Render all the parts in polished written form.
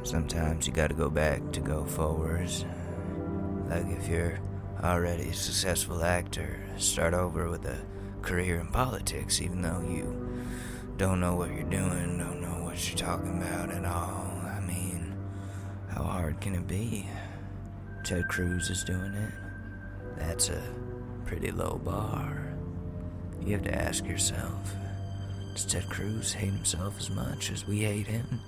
Sometimes you gotta go back to go forwards. Like if you're already a successful actor, start over with a career in politics, even though you don't know what you're doing, don't know what you're talking about at all. I mean, how hard can it be? Ted Cruz is doing it. That's a pretty low bar. You have to ask yourself, does Ted Cruz hate himself as much as we hate him?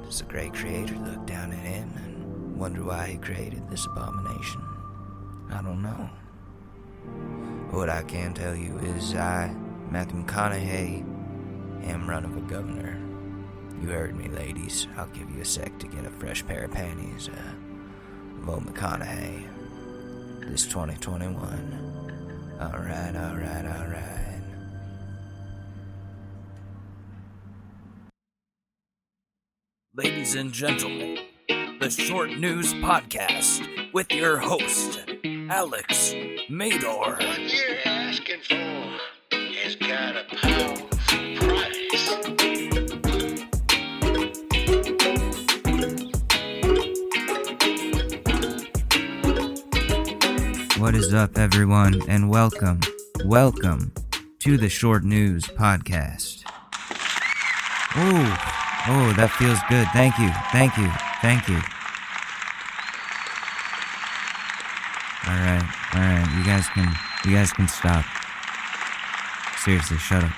Does the great creator look down at him and wonder why he created this abomination? I don't know. What I can tell you is I, Matthew McConaughey, am running for governor. You heard me, ladies. I'll give you a sec to get a fresh pair of panties. Vote McConaughey. This 2021. Alright. Ladies and gentlemen, the Short News Podcast with your host, Alex Mador. What you're asking for has got a powerful price. What is up, everyone, and welcome to the Short News Podcast. Oh, that feels good. Thank you. All right. You guys can stop. Seriously, shut up.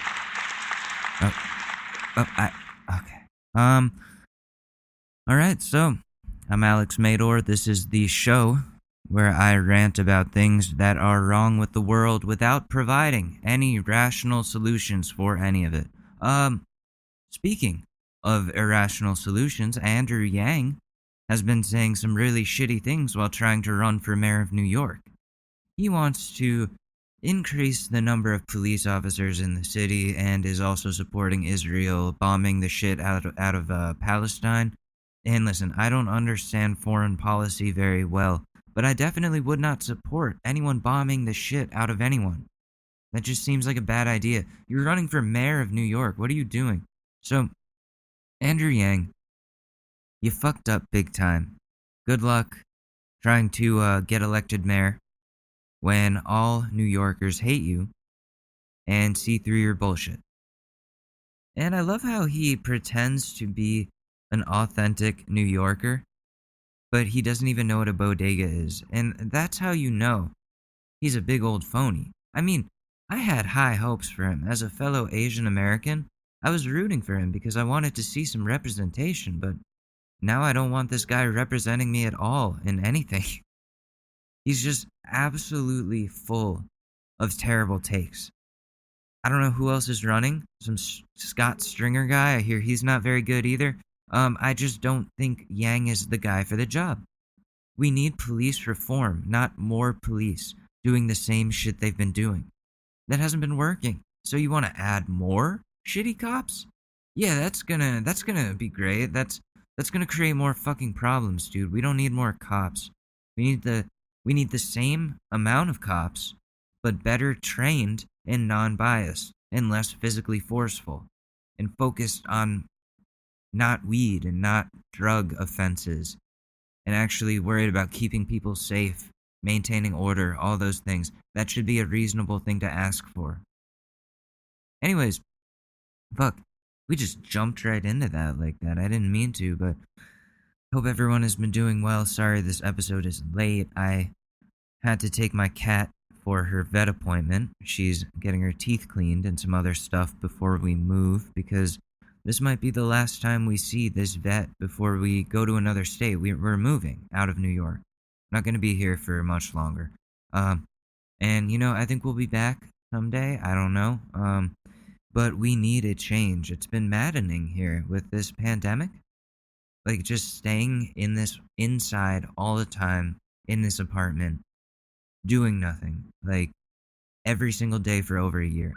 Okay. All right. So, I'm Alex Mador. This is the show where I rant about things that are wrong with the world without providing any rational solutions for any of it. Speaking of irrational solutions, Andrew Yang has been saying some really shitty things while trying to run for mayor of New York. He wants to increase the number of police officers in the city and is also supporting Israel bombing the shit out of Palestine. And listen, I don't understand foreign policy very well, but I definitely would not support anyone bombing the shit out of anyone. That just seems like a bad idea. You're running for mayor of New York. What are you doing? So, Andrew Yang, you fucked up big time. Good luck trying to get elected mayor when all New Yorkers hate you and see through your bullshit. And I love how he pretends to be an authentic New Yorker, but he doesn't even know what a bodega is. And that's how you know he's a big old phony. I mean, I had high hopes for him. As a fellow Asian American, I was rooting for him because I wanted to see some representation, but now I don't want this guy representing me at all in anything. He's just absolutely full of terrible takes. I don't know who else is running. Some Scott Stringer guy. I hear he's not very good either. I just don't think Yang is the guy for the job. We need police reform, not more police doing the same shit they've been doing. That hasn't been working. So you want to add more shitty cops? Yeah, that's gonna be great. That's gonna create more fucking problems, dude. We don't need more cops. We need the same amount of cops, but better trained and non-biased and less physically forceful and focused on not weed and not drug offenses and actually worried about keeping people safe, maintaining order, all those things. That should be a reasonable thing to ask for. Anyways, fuck, we just jumped right into that like that. I didn't mean to, but hope everyone has been doing well. Sorry this episode is late. I had to take my cat for her vet appointment. She's getting her teeth cleaned and some other stuff before we move because this might be the last time we see this vet before we go to another state. We're moving out of New York. Not going to be here for much longer. And, I think we'll be back someday. I don't know. But we need a change. It's been maddening here with this pandemic. Like, just staying inside all the time in this apartment, doing nothing. Like, every single day for over a year.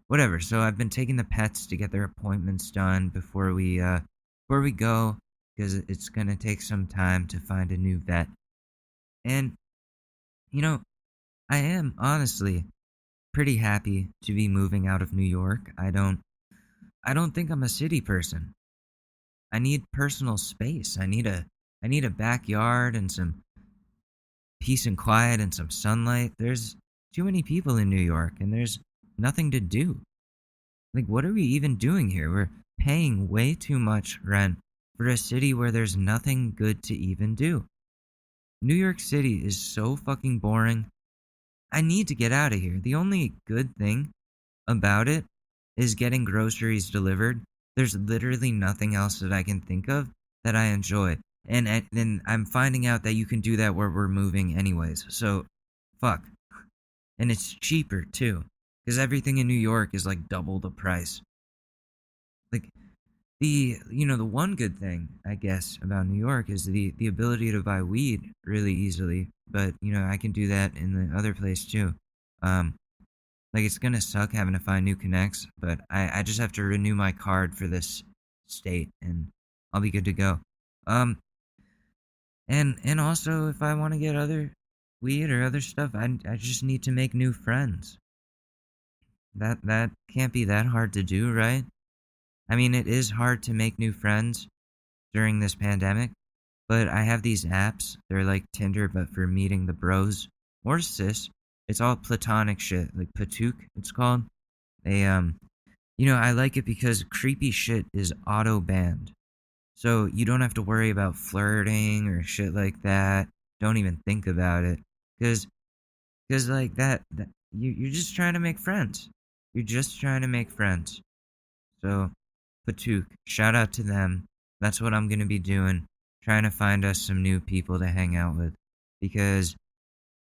Whatever. So I've been taking the pets to get their appointments done before we go, because it's gonna take some time to find a new vet. And I am honestly pretty happy to be moving out of New York. I don't think I'm a city person. I need personal space. I need a backyard and some peace and quiet and some sunlight. There's too many people in New York and there's nothing to do. Like, what are we even doing here? We're paying way too much rent for a city where there's nothing good to even do. New York City is so fucking boring. I need to get out of here. The only good thing about it is getting groceries delivered. There's literally nothing else that I can think of that I enjoy. And then I'm finding out that you can do that where we're moving anyways. So, fuck. And it's cheaper too. Because everything in New York is like double the price. Like, the one good thing, I guess, about New York is the ability to buy weed really easily. But, I can do that in the other place too. Like, it's gonna suck having to find new connects, but I just have to renew my card for this state and I'll be good to go. And also, if I want to get other weed or other stuff, I just need to make new friends. That can't be that hard to do, right? I mean, it is hard to make new friends during this pandemic, but I have these apps. They're like Tinder, but for meeting the bros or sis. It's all platonic shit, like Patook, it's called. They, I like it because creepy shit is auto-banned. So you don't have to worry about flirting or shit like that. Don't even think about it. Because like that you're just trying to make friends. You're just trying to make friends. So, Patook, shout out to them. That's what I'm going to be doing. Trying to find us some new people to hang out with. Because,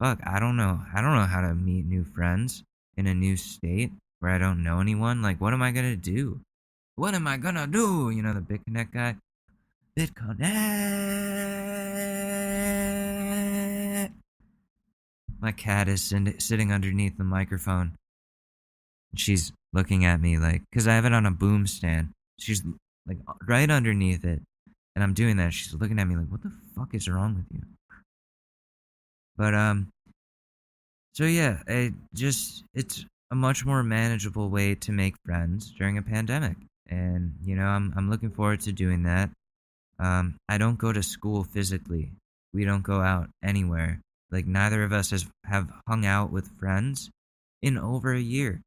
fuck, I don't know how to meet new friends in a new state where I don't know anyone. Like, what am I going to do? What am I going to do? You know, the BitConnect guy. BitConnect. My cat is sitting underneath the microphone. She's looking at me like, because I have it on a boom stand. She's like right underneath it. And I'm doing that. She's looking at me like, what the fuck is wrong with you? But, so yeah, it's a much more manageable way to make friends during a pandemic. And, I'm looking forward to doing that. I don't go to school physically. We don't go out anywhere. Like, neither of us have hung out with friends in over a year.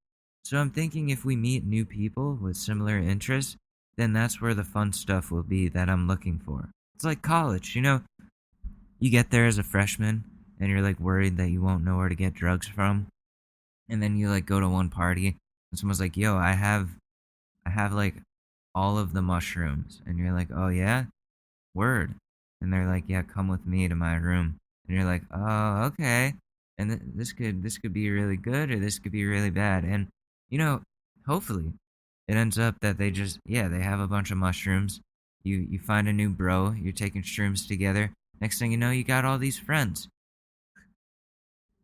So I'm thinking if we meet new people with similar interests, then that's where the fun stuff will be that I'm looking for. It's like college, you get there as a freshman and you're like worried that you won't know where to get drugs from. And then you like go to one party and someone's like, yo, I have like all of the mushrooms. And you're like, oh yeah? Word. And they're like, yeah, come with me to my room. And you're like, oh, okay. And this could be really good or this could be really bad. And, hopefully it ends up that they have a bunch of mushrooms. You find a new bro. You're taking shrooms together. Next thing you know, you got all these friends.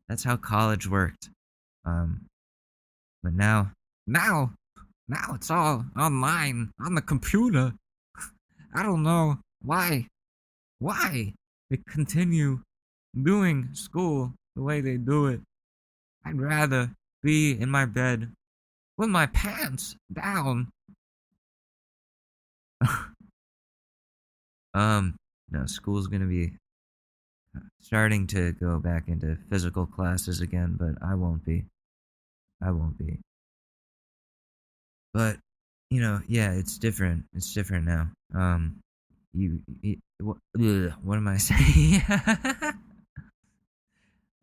That's how college worked. But now it's all online on the computer. I don't know why they continue doing school the way they do it. I'd rather be in my bed with my pants down. No, school's gonna be starting to go back into physical classes again, but I won't be. But, yeah, it's different. It's different now. What am I saying? I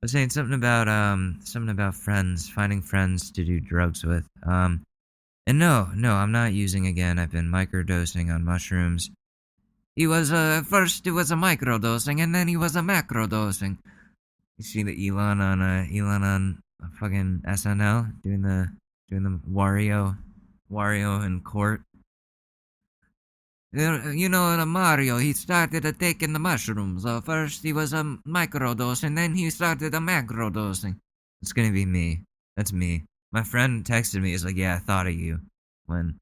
was saying something about friends, finding friends to do drugs with. And no, I'm not using again. I've been microdosing on mushrooms. First it was a microdosing, and then he was a macrodosing. You see the Elon on fucking SNL doing the Wario in court. Mario, he started taking the mushrooms. First he was a microdose, and then he started a macrodosing. It's gonna be me. That's me. My friend texted me. He's like, yeah, I thought of you. When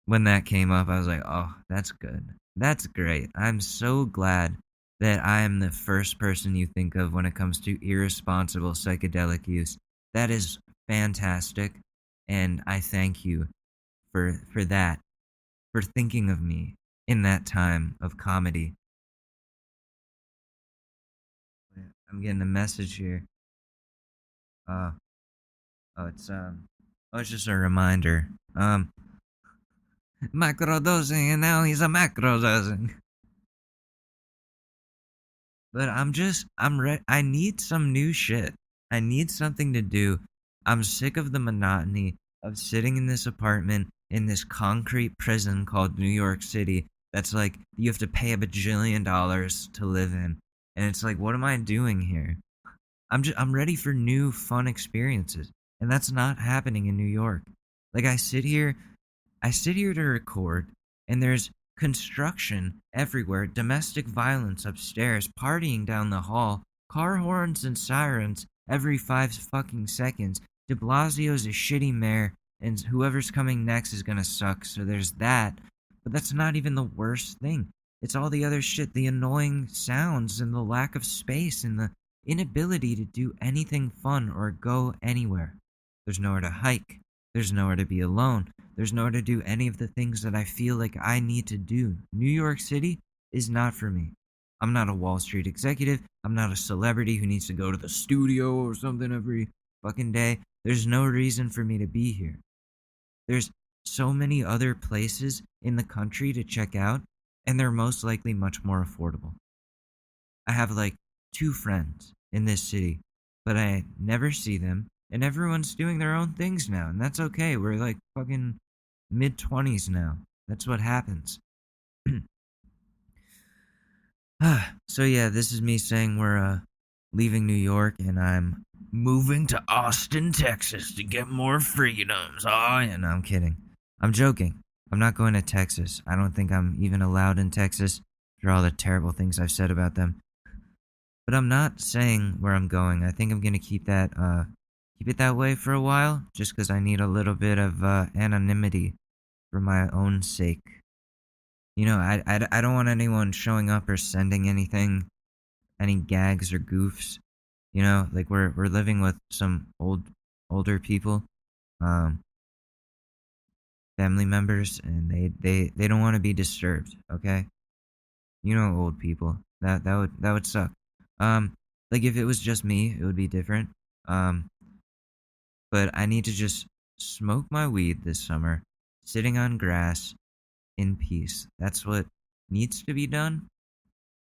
that came up, I was like, oh, that's good. That's great. I'm so glad that I am the first person you think of when it comes to irresponsible psychedelic use. That is fantastic, and I thank you for that, for thinking of me in that time of comedy. I'm getting a message here. Uh, it's just a reminder. Microdosing, and now he's a macrodosing. But I need some new shit. I need something to do. I'm sick of the monotony of sitting in this apartment in this concrete prison called New York City that's like you have to pay a bajillion dollars to live in. And it's like, what am I doing here? I'm ready for new fun experiences. And that's not happening in New York. Like I sit here to record, and there's construction everywhere, domestic violence upstairs, partying down the hall, car horns and sirens every 5 fucking seconds. De Blasio's a shitty mayor, and whoever's coming next is gonna suck, so there's that. But that's not even the worst thing. It's all the other shit, the annoying sounds and the lack of space and the inability to do anything fun or go anywhere. There's nowhere to hike. There's nowhere to be alone. There's nowhere to do any of the things that I feel like I need to do. New York City is not for me. I'm not a Wall Street executive. I'm not a celebrity who needs to go to the studio or something every fucking day. There's no reason for me to be here. There's so many other places in the country to check out, and they're most likely much more affordable. I have like 2 friends in this city, but I never see them, and everyone's doing their own things now, and that's okay. We're like fucking mid-20s now. That's what happens. So yeah, this is me saying we're leaving New York, and I'm moving to Austin, Texas to get more freedoms. Oh, yeah, no, I'm kidding. I'm joking. I'm not going to Texas. I don't think I'm even allowed in Texas for all the terrible things I've said about them. But I'm not saying where I'm going. I think I'm gonna keep it that way for a while, just because I need a little bit of anonymity for my own sake. You know, I don't want anyone showing up or sending anything, any gags or goofs. You know, like we're living with some older people, family members, and they don't want to be disturbed. Okay, you know, old people. That would suck. Like if it was just me, it would be different. But I need to just smoke my weed this summer, sitting on grass in peace. That's what needs to be done,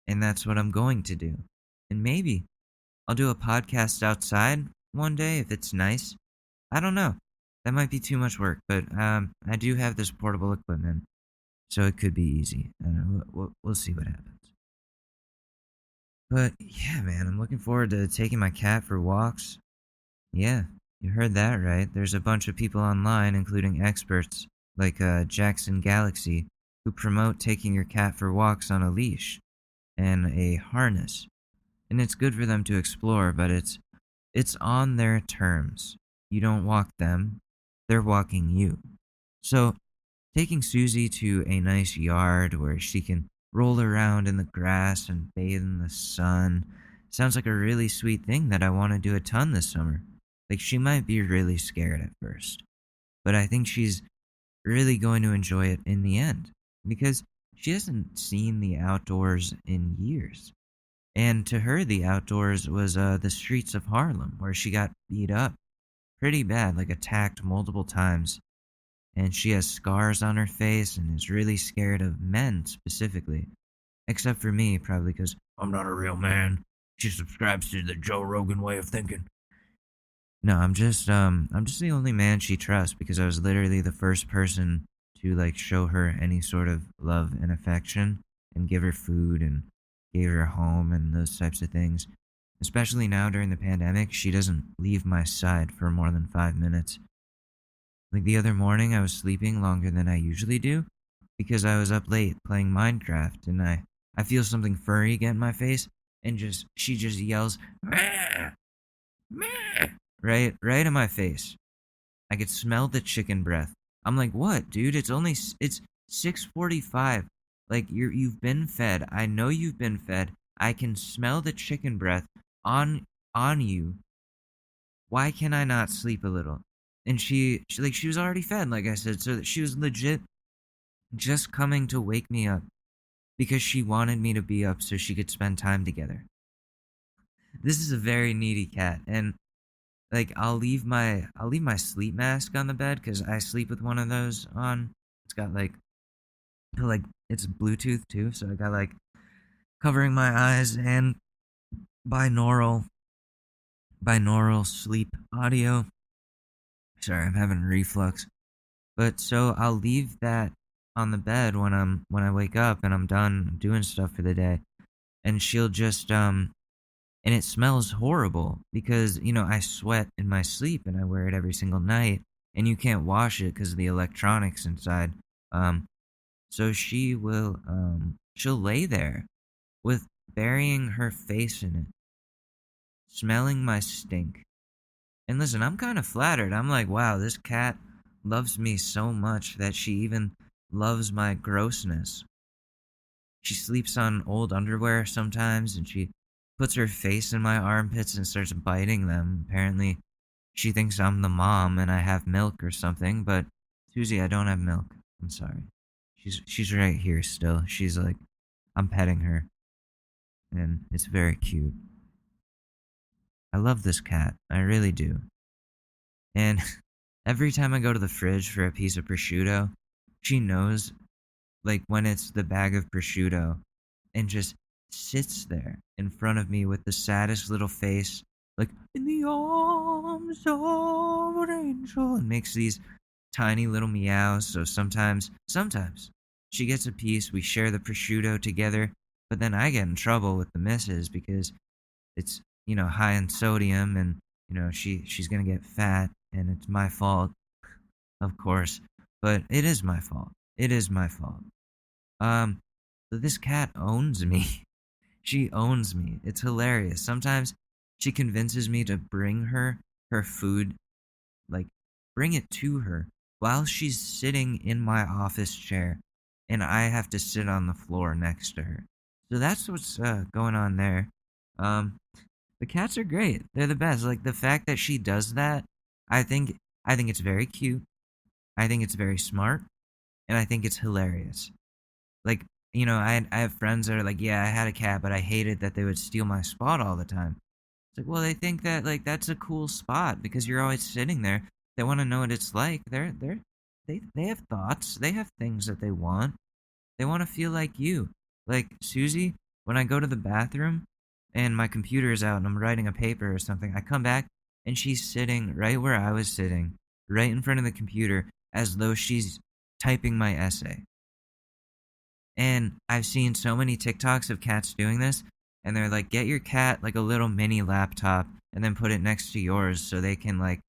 and that's what I'm going to do. And maybe I'll do a podcast outside one day if it's nice. I don't know. That might be too much work, but I do have this portable equipment, so it could be easy. We'll see what happens. But yeah, man, I'm looking forward to taking my cat for walks. Yeah, you heard that right. There's a bunch of people online, including experts like Jackson Galaxy, who promote taking your cat for walks on a leash and a harness. And it's good for them to explore, but it's on their terms. You don't walk them, they're walking you. So, taking Susie to a nice yard where she can roll around in the grass and bathe in the sun sounds like a really sweet thing that I want to do a ton this summer. Like, she might be really scared at first, but I think she's really going to enjoy it in the end because she hasn't seen the outdoors in years. And to her, the outdoors was the streets of Harlem, where she got beat up pretty bad, like attacked multiple times. And she has scars on her face and is really scared of men specifically. Except for me, probably because I'm not a real man. She subscribes to the Joe Rogan way of thinking. No, I'm just the only man she trusts because I was literally the first person to like show her any sort of love and affection and give her food and gave her a home and those types of things. Especially now during the pandemic, she doesn't leave my side for more than 5 minutes. Like the other morning, I was sleeping longer than I usually do because I was up late playing Minecraft, and I feel something furry get in my face, and she just yells, "Meh! Meh!" right in my face. I could smell the chicken breath. I'm like, what, dude? It's 6:45. Like you've been fed. I know you've been fed. I can smell the chicken breath on you. Why can I not sleep a little? And she was already fed, like I said, so that she was legit just coming to wake me up because she wanted me to be up so she could spend time together. This is a very needy cat, and like I'll leave my sleep mask on the bed because I sleep with one of those on. It's got like it's Bluetooth too, so I got like covering my eyes and binaural sleep audio. Sorry, I'm having reflux. But so I'll leave that on the bed when I wake up and I'm done doing stuff for the day, and she'll just and it smells horrible because I sweat in my sleep and I wear it every single night, and you can't wash it because of the electronics inside. Um, so she'll lay there with burying her face in it, smelling my stink. And listen, I'm kind of flattered. I'm like, wow, this cat loves me so much that she even loves my grossness. She sleeps on old underwear sometimes, and she puts her face in my armpits and starts biting them. Apparently, she thinks I'm the mom and I have milk or something, but Susie, I don't have milk. I'm sorry. She's right here still. She's like, I'm petting her, and it's very cute. I love this cat. I really do. And every time I go to the fridge for a piece of prosciutto, she knows, like, when it's the bag of prosciutto, and just sits there in front of me with the saddest little face, like, in the arms of an angel, and makes these tiny little meows. So sometimes she gets a piece, we share the prosciutto together, but then I get in trouble with the missus because it's, high in sodium, and, she's gonna get fat, and it's my fault, of course, but it is my fault. It is my fault. But this cat owns me. She owns me. It's hilarious. Sometimes she convinces me to bring her food, like bring it to her while she's sitting in my office chair, and I have to sit on the floor next to her. So that's what's going on there. The cats are great. They're the best. Like the fact that she does that, I think it's very cute. I think it's very smart, and I think it's hilarious. Like, I have friends that are like, yeah, I had a cat, but I hated that they would steal my spot all the time. It's like, well, they think that like that's a cool spot because you're always sitting there. They want to know what it's like. They have thoughts. They have things that they want. They want to feel like you. Like Susie, when I go to the bathroom and my computer is out and I'm writing a paper or something, I come back and she's sitting right where I was sitting, right in front of the computer, as though she's typing my essay. And I've seen so many TikToks of cats doing this, and they're like, get your cat like a little mini laptop and then put it next to yours so they can like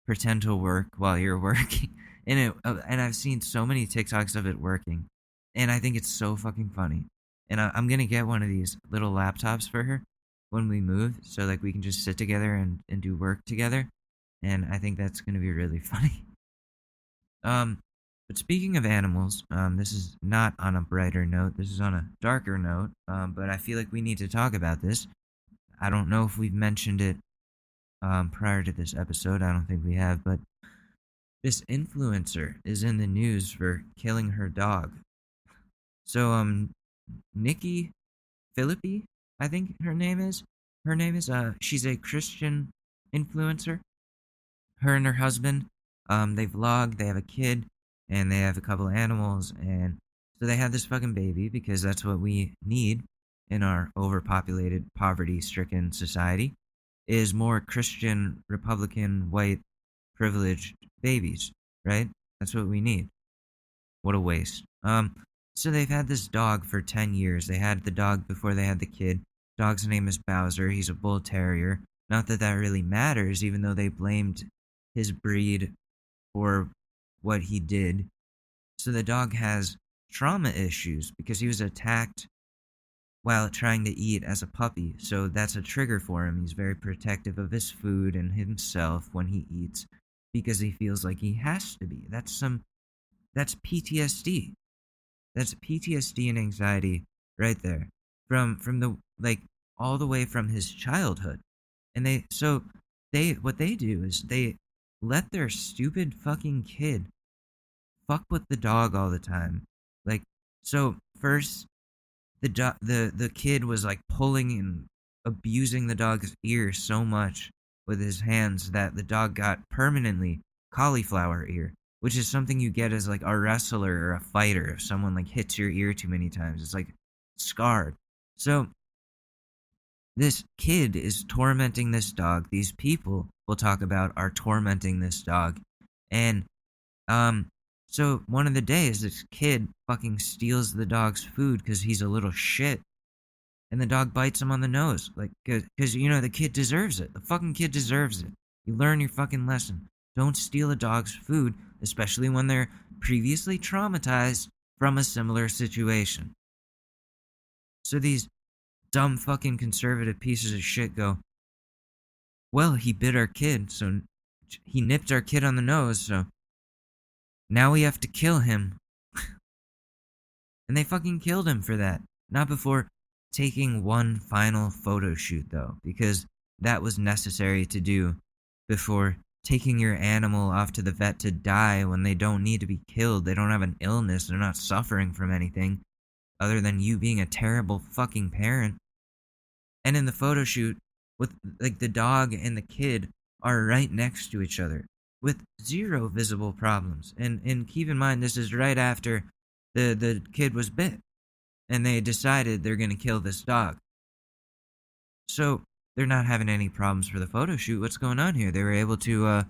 pretend to work while you're working. And I've seen so many TikToks of it working, and I think it's so fucking funny. And I'm gonna get one of these little laptops for her when we move, so like we can just sit together and do work together. And I think that's gonna be really funny. But speaking of animals, this is not on a brighter note. This is on a darker note. But I feel like we need to talk about this. I don't know if we've mentioned it prior to this episode. I don't think we have. But this influencer is in the news for killing her dog. So, Nikki Fillippi, I think her name is. She's a Christian influencer. Her and her husband, they vlog. They have a kid, and they have a couple of animals, and so they have this fucking baby because that's what we need in our overpopulated, poverty-stricken society, is more Christian, Republican, white, privileged babies, right? That's what we need. What a waste. So they've had this dog for 10 years. They had the dog before they had the kid. Dog's name is Bowser. He's a bull terrier. Not that that really matters, even though they blamed his breed for what he did. So the dog has trauma issues because he was attacked while trying to eat as a puppy. So that's a trigger for him. He's very protective of his food and himself when he eats because he feels like he has to be. That's PTSD. That's PTSD and anxiety right there. From the like all the way from his childhood. And what they do is they let their stupid fucking kid fuck with the dog all the time So first, the kid was like pulling and abusing the dog's ear so much with his hands that the dog got permanently cauliflower ear, which is something you get as like a wrestler or a fighter if someone like hits your ear too many times. It's like scarred. So this kid is tormenting this dog. These people we'll talk about are tormenting this dog. And so one of the days this kid fucking steals the dog's food because he's a little shit. And the dog bites him on the nose. Like, because, the kid deserves it. The fucking kid deserves it. You learn your fucking lesson. Don't steal a dog's food, especially when they're previously traumatized from a similar situation. So these dumb fucking conservative pieces of shit go, well, he bit our kid, so he nipped our kid on the nose, so now we have to kill him. And they fucking killed him for that. Not before taking one final photo shoot, though, because that was necessary to do before taking your animal off to the vet to die when they don't need to be killed. They don't have an illness. They're not suffering from anything other than you being a terrible fucking parent. And in the photo shoot, with like the dog and the kid are right next to each other with zero visible problems. And keep in mind, this is right after the kid was bit. And they decided they're going to kill this dog. So they're not having any problems for the photo shoot. What's going on here? They were able to,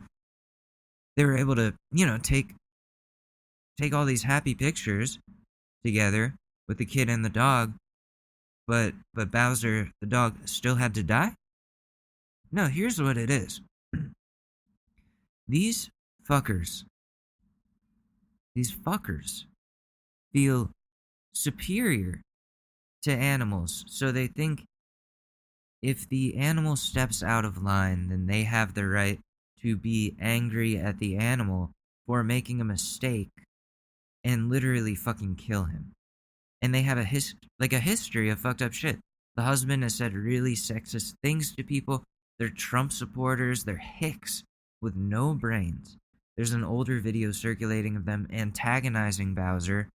take all these happy pictures together with the kid and the dog. But Bowser, the dog, still had to die? No, here's what it is. These fuckers feel superior to animals, so they think if the animal steps out of line, then they have the right to be angry at the animal for making a mistake and literally fucking kill him. And they have a history of fucked up shit. The husband has said really sexist things to people. They're Trump supporters. They're hicks with no brains. There's an older video circulating of them antagonizing Bowser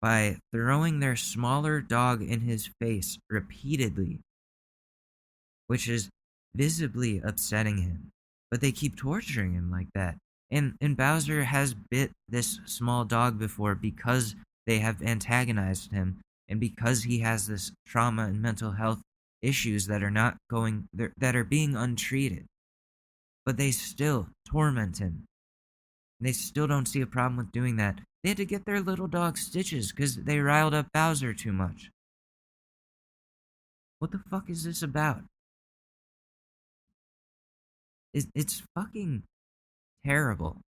by throwing their smaller dog in his face repeatedly, which is visibly upsetting him. But they keep torturing him like that. And Bowser has bit this small dog before because they have antagonized him and because he has this trauma and mental health issues that are being untreated. But they still torment him. And they still don't see a problem with doing that. They had to get their little dog stitches because they riled up Bowser too much. What the fuck is this about? It's fucking terrible.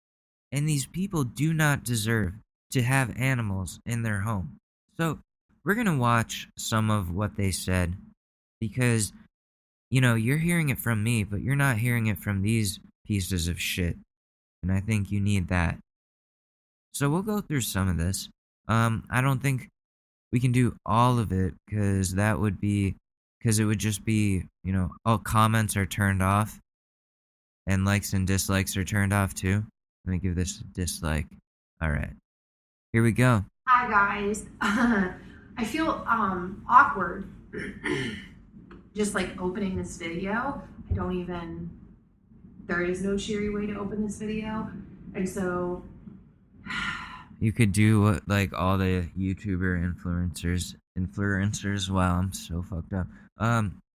And these people do not deserve to have animals in their home. So we're going to watch some of what they said because, you're hearing it from me, but you're not hearing it from these pieces of shit. And I think you need that. So we'll go through some of this. I don't think we can do all of it because it would just be, all comments are turned off and likes and dislikes are turned off too. Let me give this a dislike. All right. Here we go. Hi guys. I feel awkward just like opening this video. There is no cheery way to open this video. And so you could do what like all the YouTuber influencers, wow, I'm so fucked up.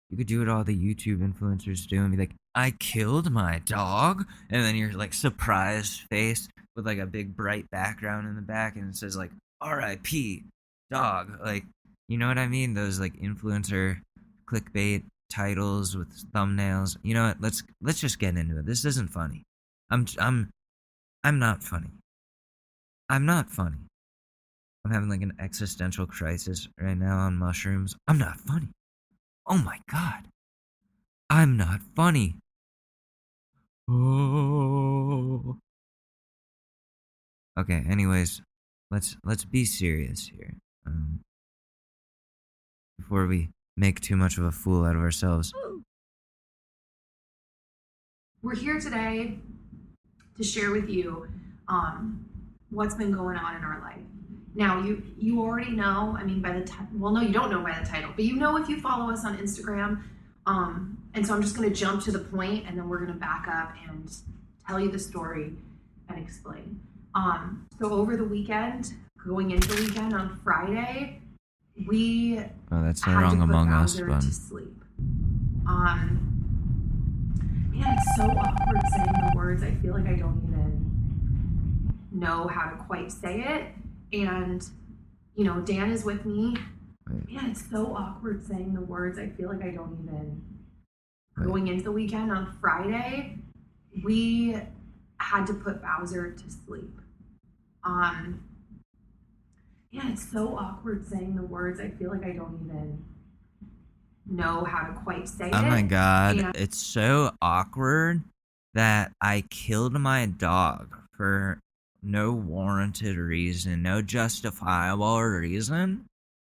You could do what all the YouTube influencers do and be like, I killed my dog, and then your like surprised face with like a big bright background in the back and it says like R.I.P. dog. Like, you know what I mean? Those like influencer clickbait titles with thumbnails. You know what? Let's just get into it. This isn't funny. I'm not funny. I'm not funny. I'm having like an existential crisis right now on mushrooms. I'm not funny. Oh my god. I'm not funny. Oh. Okay, anyways, let's be serious here. Before we make too much of a fool out of ourselves. we're here today to share with you what's been going on in our life. Now you already know. I mean, by the time, well, no, you don't know by the title, but you know if you follow us on Instagram. And so I'm just going to jump to the point, and then we're going to back up and tell you the story and explain. So over the weekend, going into the weekend on Friday, we that's the had wrong to put Among Us Bowser one. to sleep. Man, it's so awkward saying the words. I feel like I don't even know how to quite say it. And, you know, Dan is with me. Man, it's so awkward saying the words. I feel like I don't even. Going into the weekend on Friday, we had to put Bowser to sleep. Man, it's so awkward saying the words. I feel like I don't even know how to quite say it. Oh my God. And It's so awkward that I killed my dog for no warranted reason, no justifiable reason.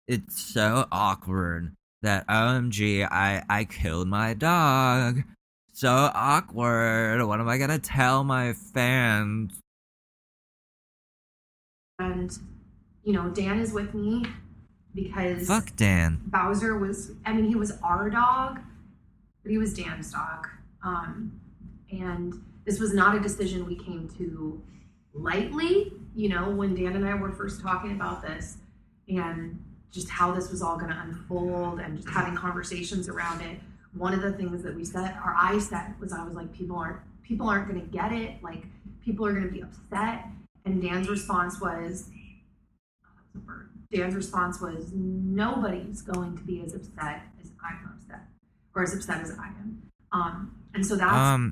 It's so awkward that OMG, I killed my dog. So awkward. What am I gonna tell my fans? And, you know, Dan is with me because Fuck Dan. Bowser was, I mean, he was our dog, but he was Dan's dog. And this was not a decision we came to lightly, you know, when Dan and I were first talking about this and just how this was all going to unfold and just having conversations around it. One of the things that we said, or I said, was I was like, people aren't going to get it. Like, people are going to be upset. And Dan's response was, nobody's going to be as upset as I'm upset, or as upset as I am. And so that's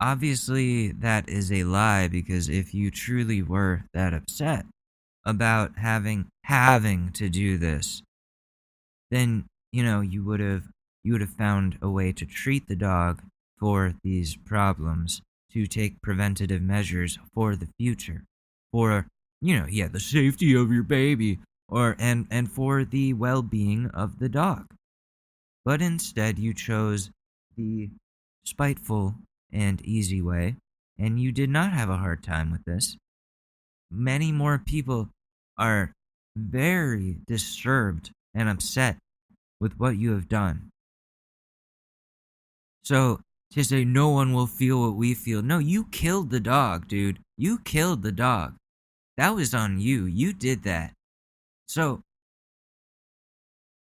Obviously that is a lie, because if you truly were that upset about having to do this, then you would have found a way to treat the dog for these problems, to take preventative measures for the future, for the safety of your baby, or and for the well-being of the dog. But instead you chose the spiteful and easy way, and you did not have a hard time with this. Many more people are very disturbed and upset with what you have done. So to say no one will feel what we feel, no, you killed the dog, dude. You killed the dog. That was on you. You did that. So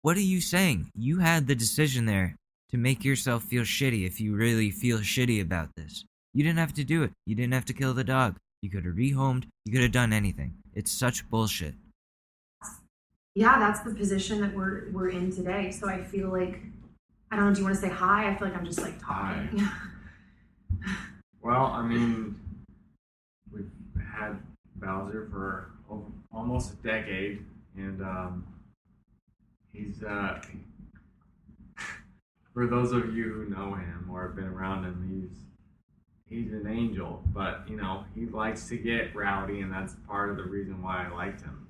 what are you saying? You had the decision there to make yourself feel shitty if you really feel shitty about this. You didn't have to do it. You didn't have to kill the dog. You could have rehomed. You could have done anything. It's such bullshit. Yeah, that's the position that we're in today. So I feel like, I don't know, do you want to say hi? I feel like I'm just like talking. Hi. Well, I mean, we've had Bowser for almost a decade, and he's for those of you who know him or have been around him, he's an angel, but he likes to get rowdy, and that's part of the reason why I liked him.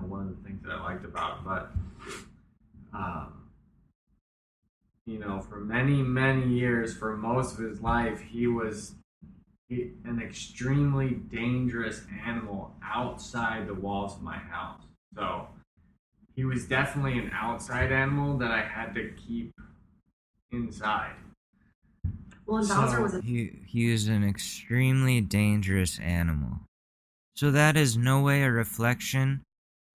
One of the things that I liked about him, but for many years, for most of his life, he was an extremely dangerous animal outside the walls of my house. So he was definitely an outside animal that I had to keep inside. Well, and Bowser was he is an extremely dangerous animal. So that is no way a reflection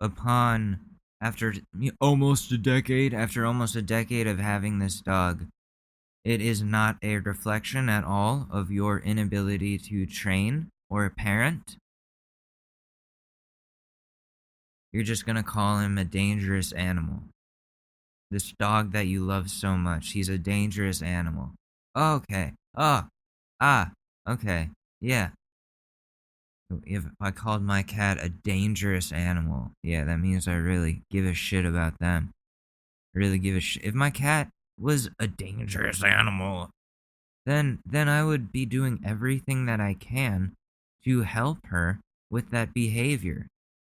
upon after almost a decade of having this dog. It is not a reflection at all of your inability to train or parent. You're just gonna call him a dangerous animal. This dog that you love so much, he's a dangerous animal. Okay. Okay. Yeah. If I called my cat a dangerous animal, yeah, that means I really give a shit about them. I really give a shit. If my cat was a dangerous animal, then I would be doing everything that I can to help her with that behavior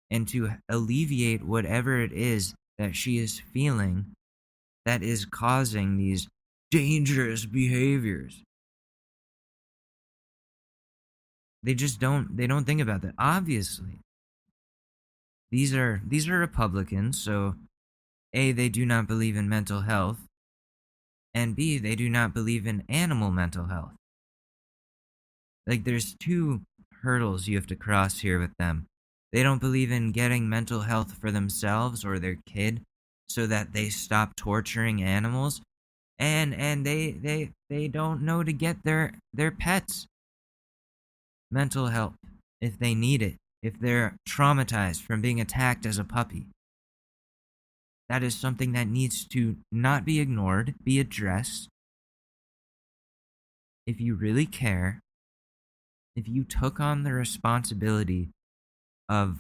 and to alleviate whatever it is that she is feeling that is causing these dangerous behaviors. They don't think about that. Obviously, these are Republicans, so A, they do not believe in mental health, and B, they do not believe in animal mental health. Like, there's two hurdles you have to cross here with them. They don't believe in getting mental health for themselves or their kid so that they stop torturing animals, and they don't know to get their pets mental help if they need it, if they're traumatized from being attacked as a puppy. That is something that needs to not be ignored, be addressed. If you really care, if you took on the responsibility of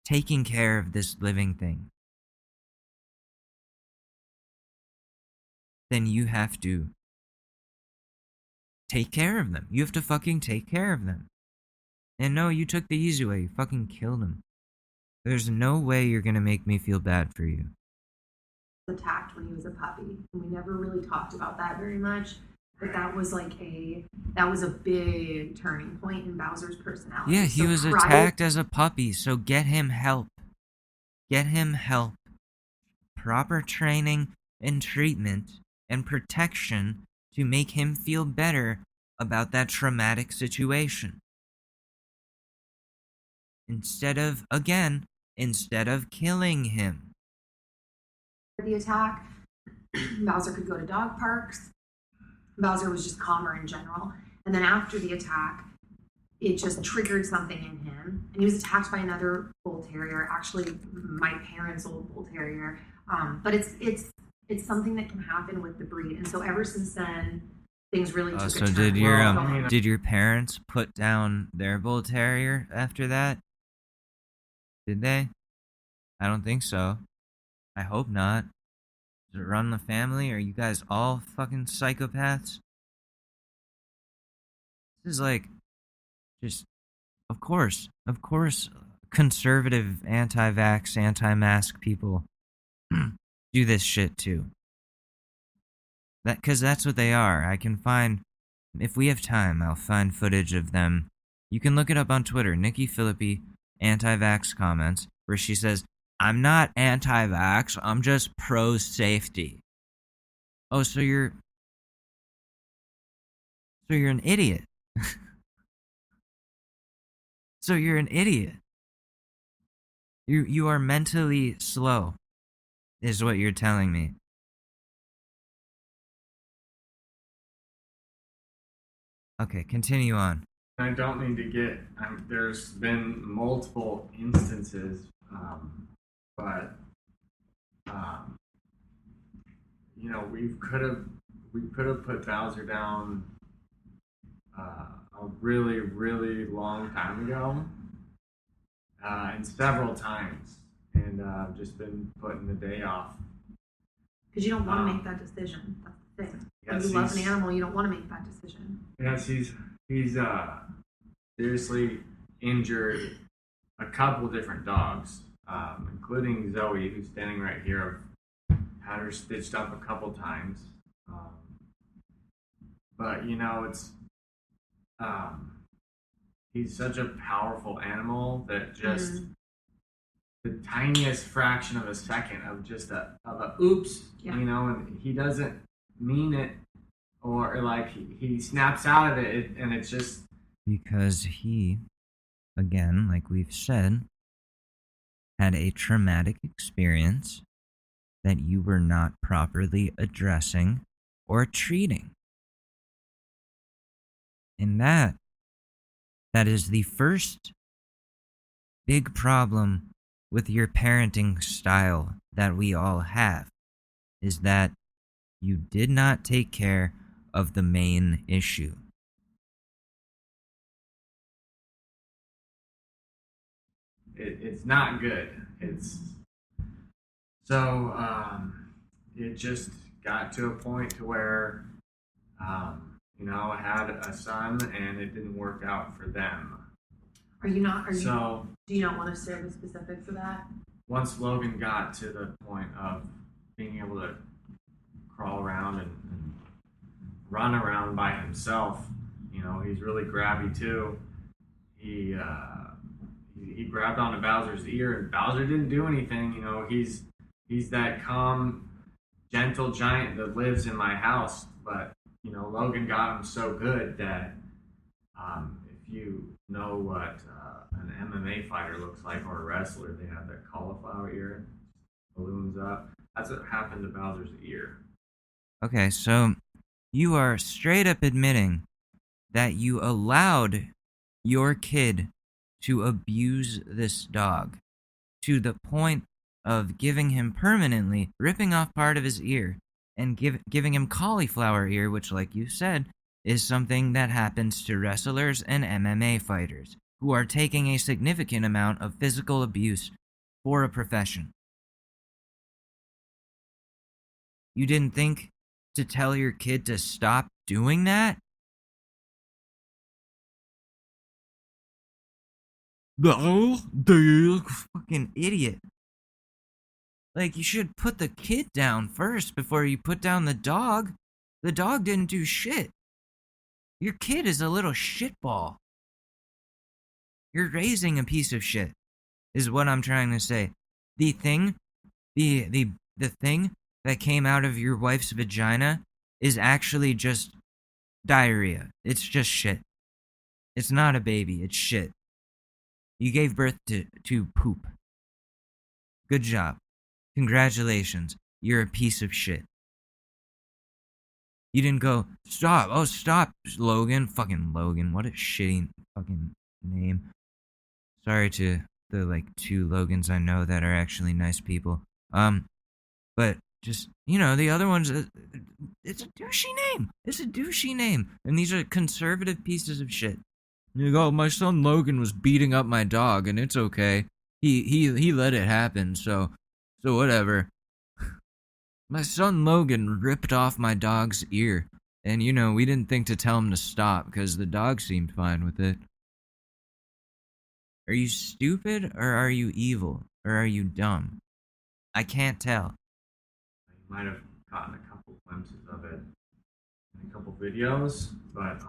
taking care of this living thing, then you have to take care of them. You have to fucking take care of them. And no, you took the easy way. You fucking killed him. There's no way you're gonna make me feel bad for you. Attacked when he was a puppy, and we never really talked about that very much, but that was a big turning point in Bowser's personality. Yeah, he was attacked as a puppy, so get him help. Get him help. Proper training and treatment and protection to make him feel better about that traumatic situation. Instead of killing him. The attack, Bowser could go to dog parks. Bowser was just calmer in general. And then after the attack, it just triggered something in him. And he was attacked by another bull terrier, actually my parents' old bull terrier. But it's something that can happen with the breed. And so ever since then, things really took a turn. So did your parents put down their bull terrier after that? Did they? I don't think so. I hope not. Does it run the family? Are you guys all fucking psychopaths? This is like, just, of course, conservative, anti-vax, anti-mask people do this shit too. Because that's what they are. I can find, if we have time, I'll find footage of them. You can look it up on Twitter. Nikki Fillippi, anti-vax comments, where she says, "I'm not anti-vax, I'm just pro-safety." Oh, so you're an idiot. So you're an idiot. You are mentally slow, is what you're telling me. Okay, continue on. I don't need to get. There's been multiple instances, but we could have put Bowser down a really, really long time ago, and several times, and I've just been putting the day off. Because you don't want to make that decision. That's the thing. Yes, when you love an animal, you don't want to make that decision. Yes, he's seriously injured a couple different dogs, including Zoe, who's standing right here. I've had her stitched up a couple times. But it's he's such a powerful animal that just the tiniest fraction of a second of just a oops, and he doesn't mean it, or like he snaps out of it, and it's just because he, again, like we've said, had a traumatic experience that you were not properly addressing or treating. And that is the first big problem with your parenting style that we all have, is that you did not take care of the main issue. It's not good. It's so it just got to a point to where I had a son and it didn't work out for them. Do you not want to share the specifics of that? Once Logan got to the point of being able to crawl around and run around by himself, he's really grabby too. He's he grabbed onto Bowser's ear, and Bowser didn't do anything. You know, he's that calm, gentle giant that lives in my house. But you know, Logan got him so good that if you know what an MMA fighter looks like or a wrestler, they have that cauliflower ear, balloons up. That's what happened to Bowser's ear. Okay, so you are straight up admitting that you allowed your kid to abuse this dog to the point of giving him permanently, ripping off part of his ear and giving him cauliflower ear, which, like you said, is something that happens to wrestlers and MMA fighters who are taking a significant amount of physical abuse for a profession. You didn't think to tell your kid to stop doing that? Fucking idiot. Like, you should put the kid down first before you put down the dog. The dog didn't do shit. Your kid is a little shitball. You're raising a piece of shit, is what I'm trying to say. The thing that came out of your wife's vagina is actually just diarrhea. It's just shit. It's not a baby, it's shit. You gave birth to poop. Good job. Congratulations. You're a piece of shit. You didn't go, stop. Oh, stop, Logan. Fucking Logan. What a shitty fucking name. Sorry to the, like, 2 Logans I know that are actually nice people. But just, you know, the other ones, it's a douchey name. It's a douchey name. And these are conservative pieces of shit. You go, my son Logan was beating up my dog, and it's okay. He let it happen, so whatever. My son Logan ripped off my dog's ear, and you know, we didn't think to tell him to stop because the dog seemed fine with it. Are you stupid, or are you evil, or are you dumb? I can't tell. You might have gotten a couple glimpses of it in a couple videos, but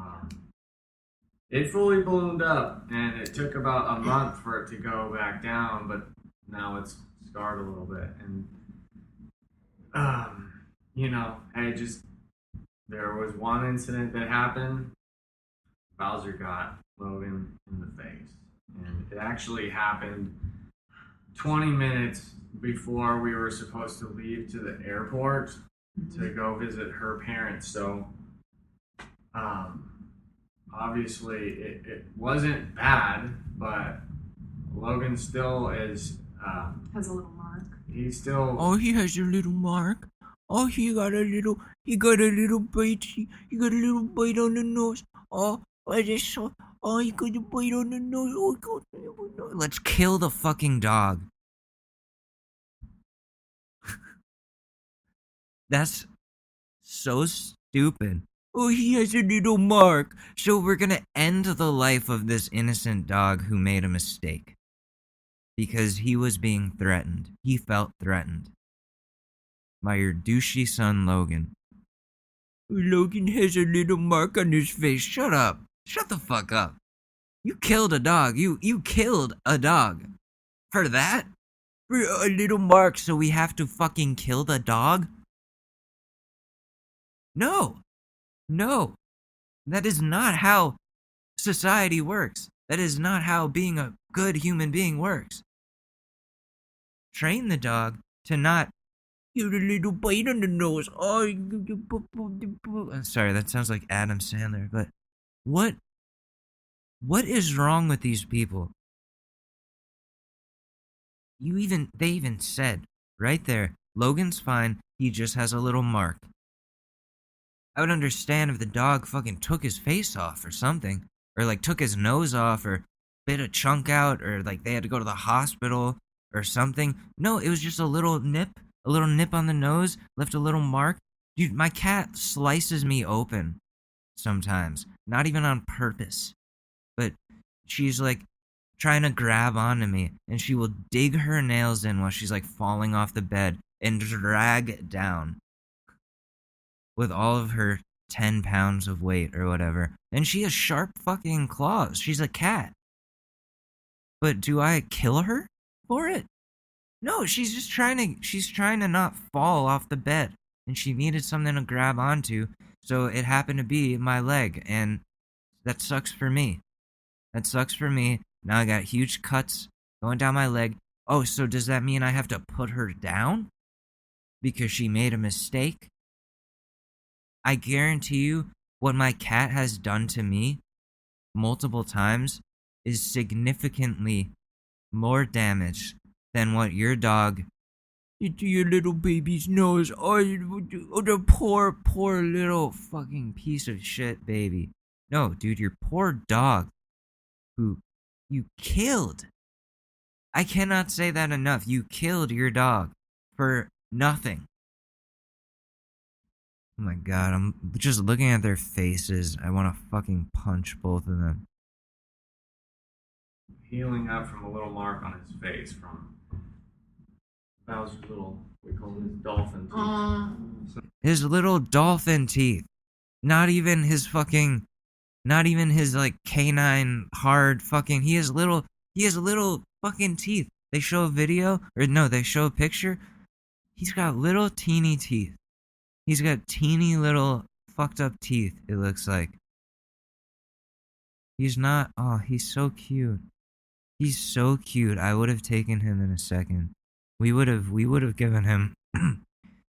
it fully ballooned up, and it took about a month for it to go back down, but now it's scarred a little bit. And, you know, there was one incident that happened. Bowser got Logan in the face. And it actually happened 20 minutes before we were supposed to leave to the airport to go visit her parents. So, obviously, it wasn't bad, but Logan still is. Has a little mark. He's still. Oh, he has a little mark. Oh, he got a little bite. He got a little bite on the nose. Oh, I just saw. Oh, he got a bite on the nose. Oh, God. Let's kill the fucking dog. That's so stupid. Oh, he has a little mark. So we're gonna end the life of this innocent dog who made a mistake. Because he was being threatened. He felt threatened. By your douchey son, Logan. Logan has a little mark on his face. Shut up. Shut the fuck up. You killed a dog. You killed a dog. For that? For a little mark, so we have to fucking kill the dog? No. No. That is not how society works. That is not how being a good human being works. Train the dog to not get a little bite on the nose. Oh, I'm sorry, that sounds like Adam Sandler, but what is wrong with these people? They even said right there, Logan's fine, he just has a little mark. I would understand if the dog fucking took his face off or something. Or like took his nose off or bit a chunk out or like they had to go to the hospital or something. No, it was just a little nip on the nose, left a little mark. Dude, my cat slices me open sometimes. Not even on purpose. But she's like trying to grab onto me and she will dig her nails in while she's like falling off the bed and drag it down. With all of her 10 pounds of weight or whatever. And she has sharp fucking claws. She's a cat. But do I kill her for it? No, she's trying to not fall off the bed, and she needed something to grab onto, so it happened to be my leg, and that sucks for me. That sucks for me. Now I got huge cuts going down my leg. Oh, so does that mean I have to put her down because she made a mistake? I guarantee you what my cat has done to me multiple times is significantly more damage than what your dog, your little baby's nose, oh, the poor little fucking piece of shit baby. No, dude, your poor dog who you killed. I cannot say that enough. You killed your dog for nothing. Oh my god, I'm just looking at their faces. I want to fucking punch both of them. Healing up from a little mark on his face from Bowser's little, we call them his dolphin teeth. His little dolphin teeth. Not even his like canine hard fucking, he has little fucking teeth. They show a video, or no, they show a picture. He's got little teeny teeth. He's got teeny little fucked up teeth, it looks like. He's so cute. He's so cute. I would have taken him in a second. We would have given him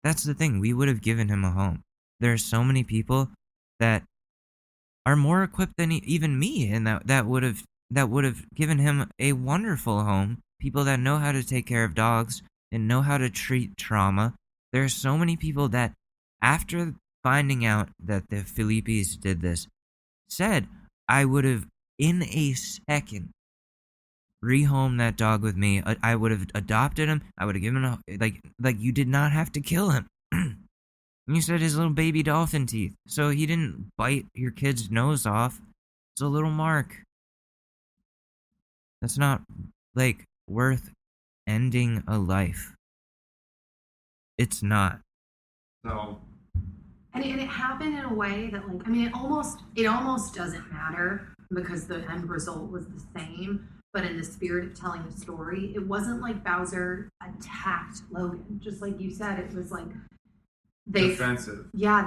that's the thing, we would have given him a home. There are so many people that are more equipped than even me, and that would have given him a wonderful home. People that know how to take care of dogs and know how to treat trauma. There are so many people that, after finding out that the Filippi's did this, said, I would have, in a second, rehomed that dog with me. I would have adopted him. I would have given him like you did not have to kill him. You said his little baby dolphin teeth, so he didn't bite your kid's nose off. It's a little mark. That's not, like, worth ending a life. It's not. So. And it happened in a way that, like, I mean, it almost doesn't matter because the end result was the same. But in the spirit of telling the story, it wasn't like Bowser attacked Logan. Just like you said, it was like defensive. Yeah,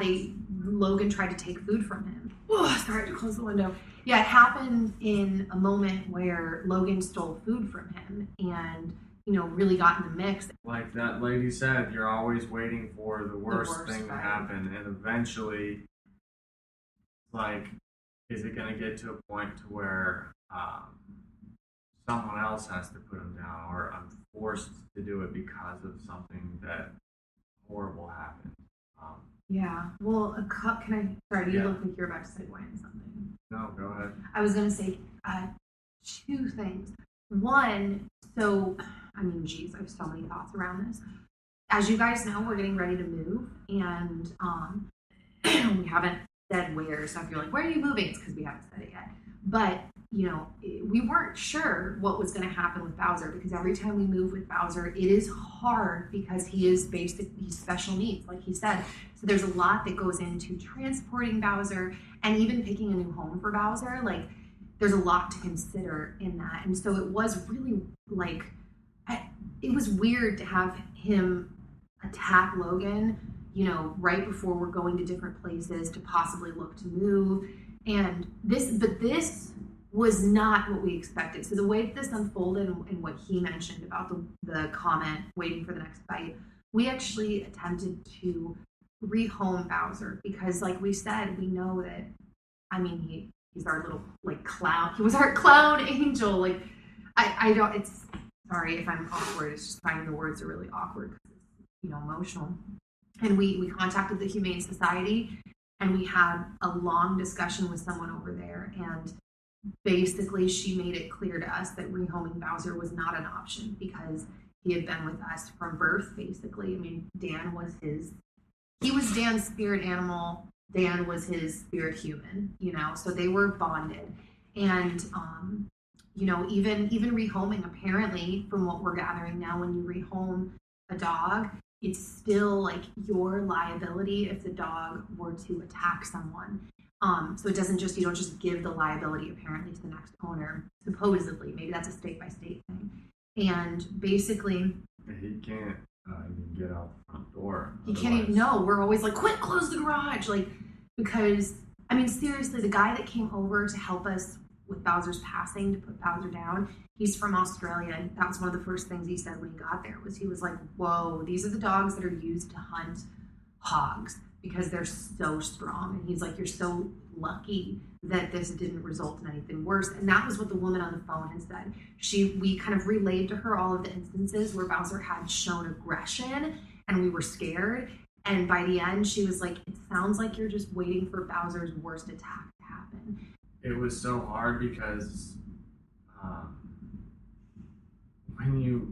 Logan tried to take food from him. Oh, sorry, to close the window. Yeah, it happened in a moment where Logan stole food from him and, really got in the mix. Like that lady said, you're always waiting for the worst thing to happen, and eventually, like, is it going to get to a point to where someone else has to put him down, or I'm forced to do it because of something that horrible happened? Yeah. Well, sorry, you look like you're about to segue into something. No, go ahead. I was going to say two things. One, so, I have so many thoughts around this. As you guys know, we're getting ready to move, and we haven't said where, so if you're like, where are you moving? It's because we haven't said it yet. But, we weren't sure what was going to happen with Bowser, because every time we move with Bowser, it is hard because he's special needs, like he said. So there's a lot that goes into transporting Bowser and even picking a new home for Bowser. Like, there's a lot to consider in that. And so it was really, like, it was weird to have him attack Logan, right before we're going to different places to possibly look to move. And this was not what we expected. So the way that this unfolded and what he mentioned about the comment, waiting for the next bite, we actually attempted to rehome Bowser because, like we said, we know that, he's our little, like, clown. He was our clown angel. Like, I don't, it's, sorry if I'm awkward. It's just finding the words are really awkward because it's, emotional. And we contacted the Humane Society, and we had a long discussion with someone over there, and basically she made it clear to us that rehoming Bowser was not an option because he had been with us from birth, basically. Dan was he was Dan's spirit animal. Dan was his spirit human, so they were bonded. And, even rehoming, apparently, from what we're gathering now, when you rehome a dog, it's still like your liability if the dog were to attack someone. So it doesn't just, you don't just give the liability apparently to the next owner, supposedly. Maybe that's a state by state thing. And basically, He can't even get out the front door. he can't even know. We're always like, quick, close the garage. Like, because, I mean, seriously, the guy that came over to help us with Bowser's passing, to put Bowser down, he's from Australia. And that's one of the first things he said when he got there was he was like, whoa, these are the dogs that are used to hunt hogs because they're so strong. And he's like, you're so lucky that this didn't result in anything worse. And that was what the woman on the phone had said. We kind of relayed to her all of the instances where Bowser had shown aggression and we were scared. And by the end, she was like, it sounds like you're just waiting for Bowser's worst attack to happen. It was so hard because when you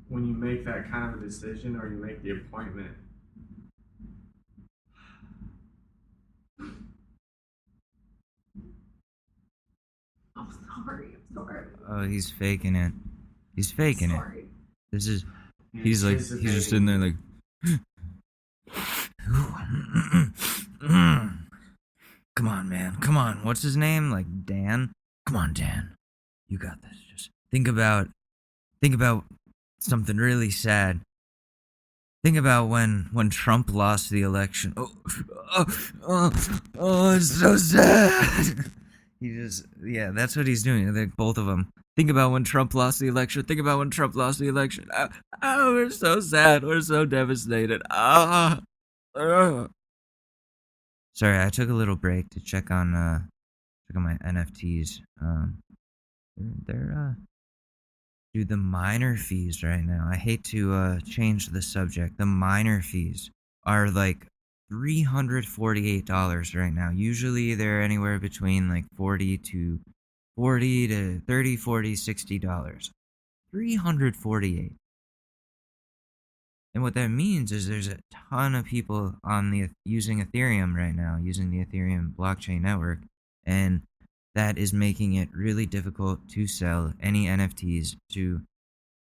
make that kind of a decision or you make the appointment, I'm sorry. Oh, he's faking it. He's faking it. This is. He's just sitting there like. Come on, man. Come on. What's his name? Like Dan? Come on, Dan. You got this. Just think about something really sad. Think about when Trump lost the election. Oh, it's so sad. Yeah, that's what he's doing. Like both of them. Think about when Trump lost the election. Think about when Trump lost the election. Oh, we're so sad. We're so devastated. Sorry, I took a little break to check on my NFTs. They're dude, the minor fees right now. I hate to change the subject. The minor fees are like $348 right now. Usually they're anywhere between like $30 to $60. $348. And what that means is there's a ton of people on using Ethereum right now, using the Ethereum blockchain network, and that is making it really difficult to sell any NFTs to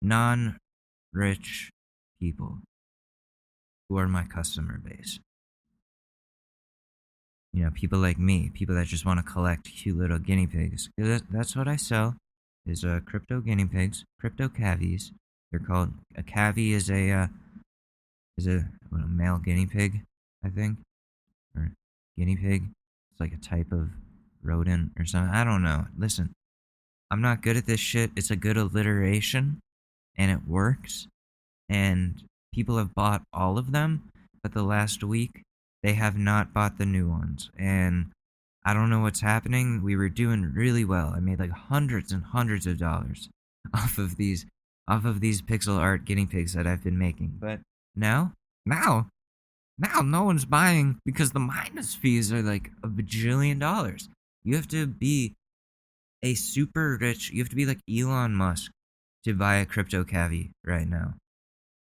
non-rich people who are my customer base. You know, people like me, people that just want to collect cute little guinea pigs. That's what I sell, is crypto guinea pigs, crypto cavies. They're called, a cavie is a male guinea pig, I think, or guinea pig. It's like a type of rodent or something. I don't know. Listen, I'm not good at this shit. It's a good alliteration, and it works. And people have bought all of them, but the last week they have not bought the new ones. And I don't know what's happening. We were doing really well. I made like hundreds and hundreds of dollars off of these pixel art guinea pigs that I've been making. But now no one's buying because the minus fees are like $1 bajillion. You have to be a super rich, you have to be like Elon Musk to buy a crypto cavie right now.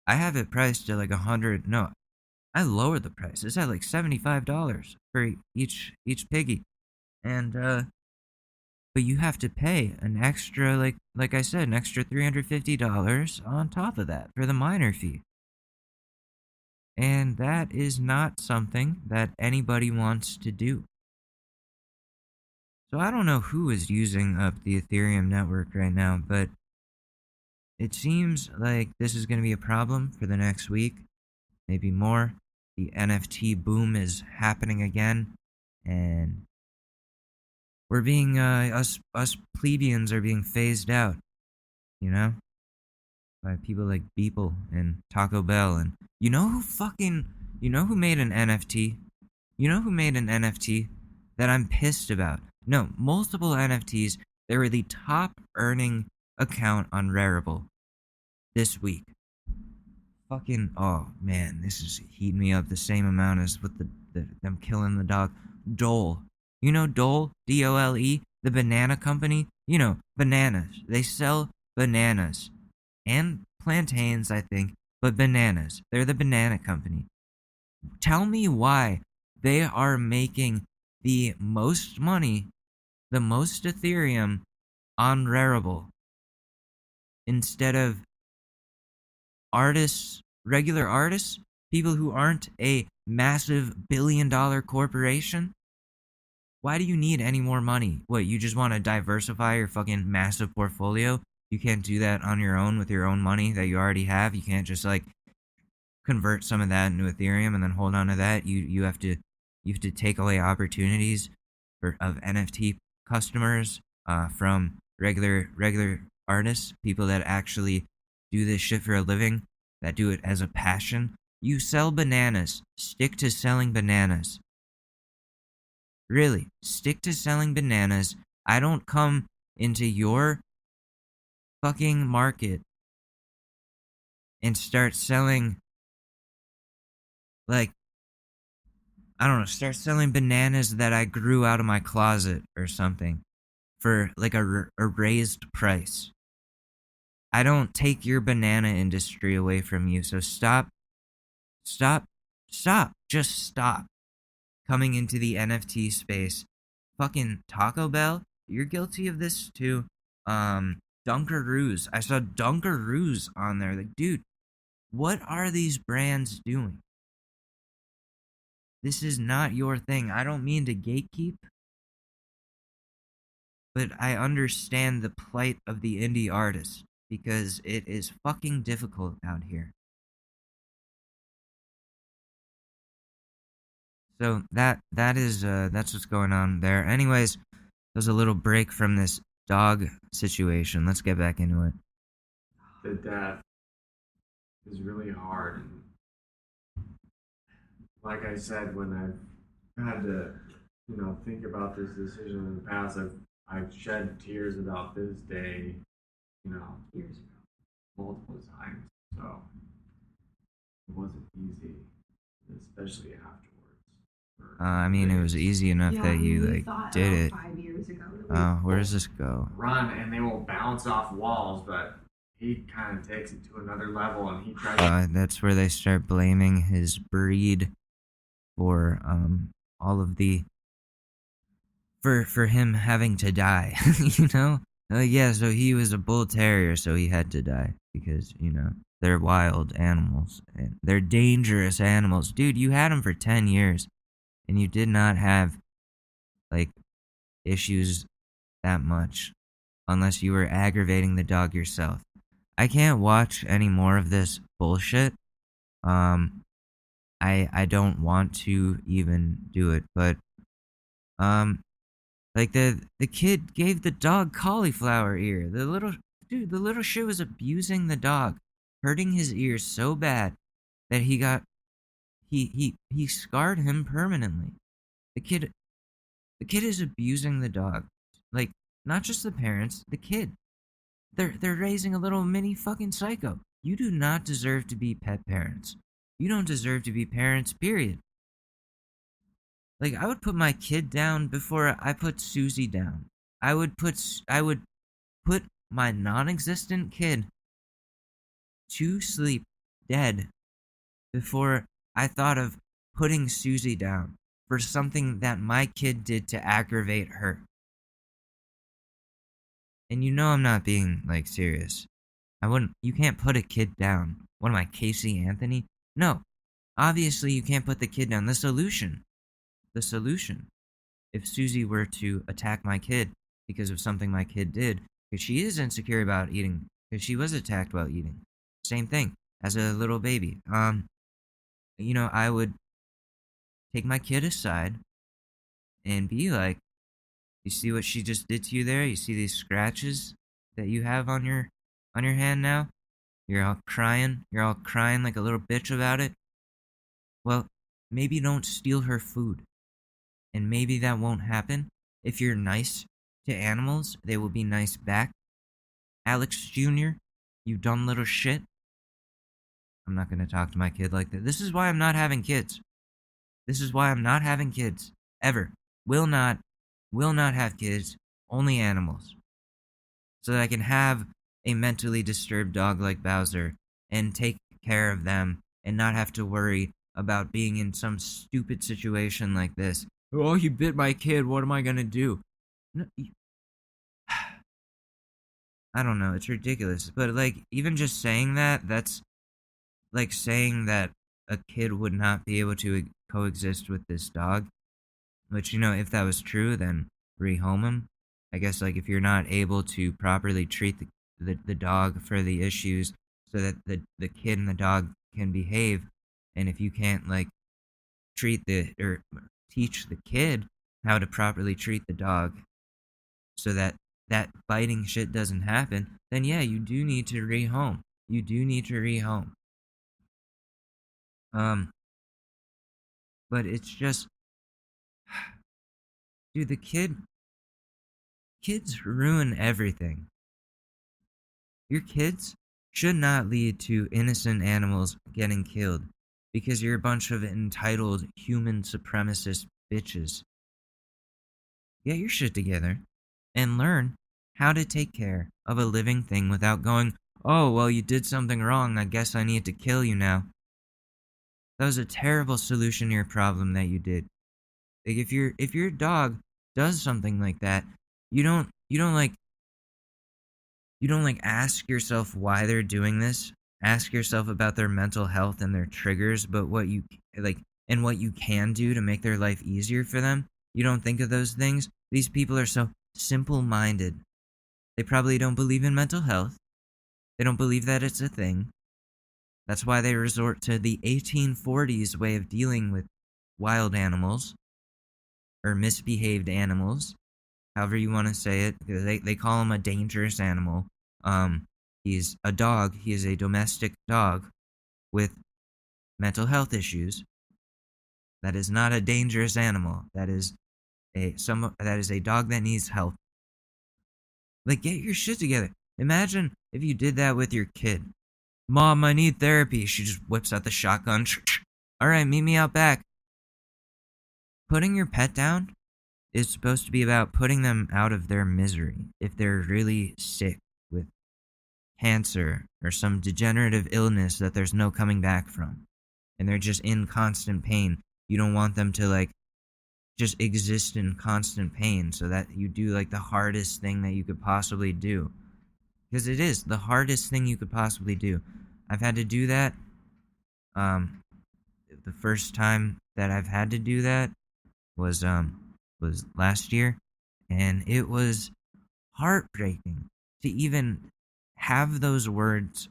I have it priced at like $100. No, I lowered the price. It's at like $75 for each piggy. And but you have to pay an extra, like I said, an extra $350 on top of that for the minor fee. And that is not something that anybody wants to do. So I don't know who is using up the Ethereum network right now, but it seems like this is going to be a problem for the next week, maybe more. The NFT boom is happening again, and we're being, us plebeians are being phased out, you know? By people like Beeple and Taco Bell. And you know who made an NFT? You know who made an NFT that I'm pissed about? No, multiple NFTs. They were the top earning account on Rarible this week. Fucking, oh man, this is heating me up the same amount as with them killing the dog. Dole. You know Dole? D-O-L-E? The banana company? You know, bananas. They sell bananas. And plantains, I think, but bananas. They're the banana company. Tell me why they are making the most money, the most Ethereum on Rarible instead of artists, regular artists, people who aren't a massive $1 billion corporation. Why do you need any more money? What, you just want to diversify your fucking massive portfolio? You can't do that on your own with your own money that you already have. You can't just like convert some of that into Ethereum and then hold on to that. You have to take away opportunities of NFT customers from regular artists, people that actually do this shit for a living, that do it as a passion. You sell bananas. Stick to selling bananas. Really, stick to selling bananas. I don't come into your fucking market and start selling, like, I don't know, start selling bananas that I grew out of my closet or something for like a raised price. I don't take your banana industry away from you, so stop, just stop coming into the NFT space. Fucking Taco Bell, you're guilty of this too. Dunkaroos, I saw Dunkaroos on there. Like, dude, what are these brands doing? This is not your thing. I don't mean to gatekeep, but I understand the plight of the indie artist because it is fucking difficult out here. So that's what's going on there. Anyways, there's a little break from this dog situation. Let's get back into it. The death is really hard. And like I said, when I've had to, think about this decision in the past, I've shed tears about this day, years ago, multiple times. So it wasn't easy, especially afterwards. I mean, it was easy enough that you did it. 5 years ago. Where does this go? Run, and they will bounce off walls, but he kind of takes it to another level, and he tries. That's where they start blaming his breed for all of the for him having to die. So he was a bull terrier, so he had to die because they're wild animals and they're dangerous animals. Dude, you had him for 10 years and you did not have like issues that much unless you were aggravating the dog yourself. I can't watch any more of this bullshit. I don't want to even do it, but like the kid gave the dog cauliflower ear. The little shit was abusing the dog, hurting his ears so bad that he scarred him permanently. The kid is abusing the dog. Like, not just the parents, the kid. They're raising a little mini fucking psycho. You do not deserve to be pet parents. You don't deserve to be parents, period. Like, I would put my kid down before I put Susie down. I would put my non-existent kid to sleep dead before I thought of putting Susie down for something that my kid did to aggravate her. And I'm not being, like, serious. You can't put a kid down. What am I, Casey Anthony? No. Obviously, you can't put the kid down. The solution, if Susie were to attack my kid because of something my kid did, because she is insecure about eating, because she was attacked while eating. Same thing, as a little baby. I would take my kid aside and be like, you see what she just did to you there? You see these scratches that you have on your hand now? You're all crying like a little bitch about it. Well, maybe don't steal her food. And maybe that won't happen. If you're nice to animals, they will be nice back. Alex Jr., you dumb little shit. I'm not going to talk to my kid like that. This is why I'm not having kids. Ever. Will not have kids. Only animals. So that I can have a mentally disturbed dog like Bowser and take care of them and not have to worry about being in some stupid situation like this. Oh, you bit my kid. What am I going to do? No, I don't know. It's ridiculous. But, like, even just saying that's like saying that a kid would not be able to coexist with this dog. Which, if that was true, then rehome him. I guess, like, if you're not able to properly treat the dog for the issues so that the kid and the dog can behave, and if you can't, like, or teach the kid how to properly treat the dog so that that biting shit doesn't happen, then yeah, you do need to rehome. You do need to rehome. But it's just, dude, kids ruin everything. Your kids should not lead to innocent animals getting killed because you're a bunch of entitled human supremacist bitches. Get your shit together and learn how to take care of a living thing without going, oh, well, you did something wrong, I guess I need to kill you now. That was a terrible solution to your problem that you did. Like, if your dog does something like that, you don't ask yourself why they're doing this. Ask yourself about their mental health and their triggers, but what you can do to make their life easier for them. You don't think of those things. These people are so simple-minded. They probably don't believe in mental health. They don't believe that it's a thing. That's why they resort to the 1840s way of dealing with wild animals or misbehaved animals, however you want to say it. They call him a dangerous animal. He's a dog. He is a domestic dog with mental health issues. That is not a dangerous animal. That is a dog that needs help. Like, get your shit together. Imagine if you did that with your kid. Mom, I need therapy. She just whips out the shotgun. All right, meet me out back. Putting your pet down is supposed to be about putting them out of their misery. If they're really sick with cancer or some degenerative illness that there's no coming back from, and they're just in constant pain, you don't want them to, like, just exist in constant pain, so that you do, like, the hardest thing that you could possibly do. Because it is the hardest thing you could possibly do. I've had to do that. The first time that I've had to do that was last year, and it was heartbreaking to even have those words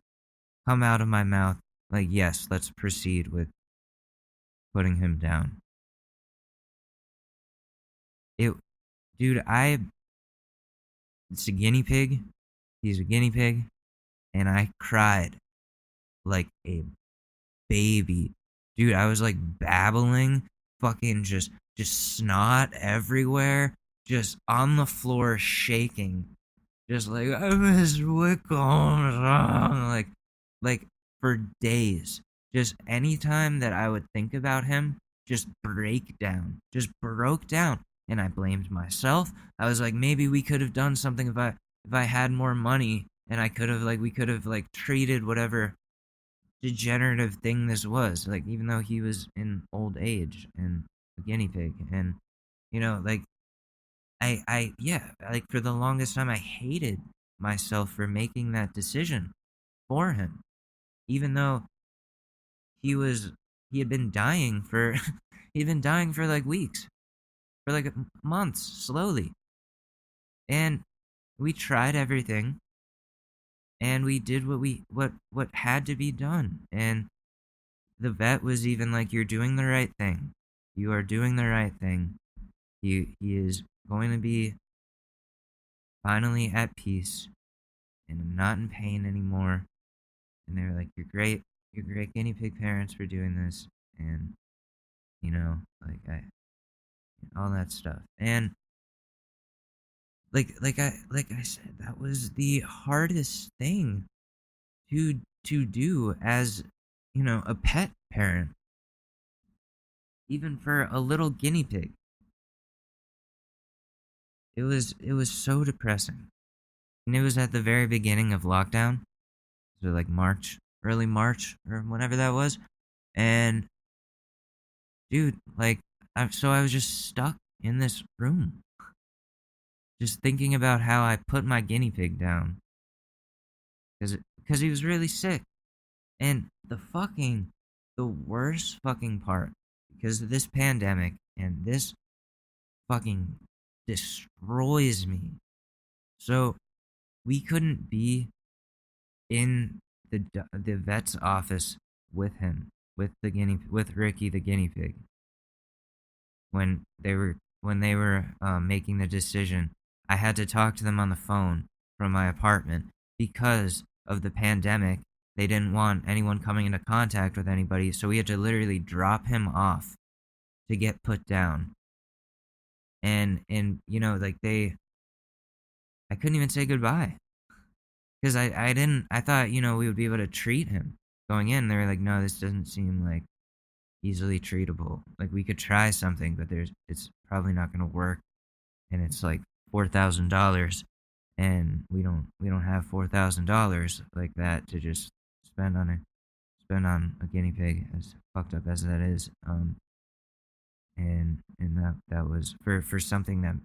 come out of my mouth. Like, yes, let's proceed with putting him down. It's a guinea pig. He's a guinea pig, and I cried like a baby. Dude, I was like babbling, fucking just snot everywhere, just on the floor shaking, just like, I miss what goes on, like for days. Just anytime that I would think about him, just broke down, and I blamed myself. I was like, maybe we could have done something if I had more money, and we could have treated whatever degenerative thing this was, like, even though he was in old age and a guinea pig, and like, for the longest time I hated myself for making that decision for him, even though he had been dying for like weeks, for like months, slowly, and we tried everything, and we did what had to be done, and the vet was even like, you're doing the right thing. You are doing the right thing. He is going to be finally at peace and not in pain anymore. And they were like, you're great guinea pig parents for doing this, and all that stuff. And like I said, that was the hardest thing to do as, a pet parent, even for a little guinea pig. It was so depressing. And it was at the very beginning of lockdown. So like early March, or whenever that was. And dude, I was just stuck in this room, just thinking about how I put my guinea pig down, because he was really sick. And the worst fucking part, because of this pandemic and this fucking destroys me. So we couldn't be in the vet's office with him, with Ricky the guinea pig, when they were making the decision. I had to talk to them on the phone from my apartment because of the pandemic. They didn't want anyone coming into contact with anybody, so we had to literally drop him off to get put down. And you know, like I couldn't even say goodbye. Because I thought, you know, we would be able to treat him going in. They were like, no, this doesn't seem like easily treatable. Like, we could try something, but it's probably not going to work. And it's like $4,000, and we don't have $4,000 like that to just spend on a guinea pig, as fucked up as that is. And that was for something that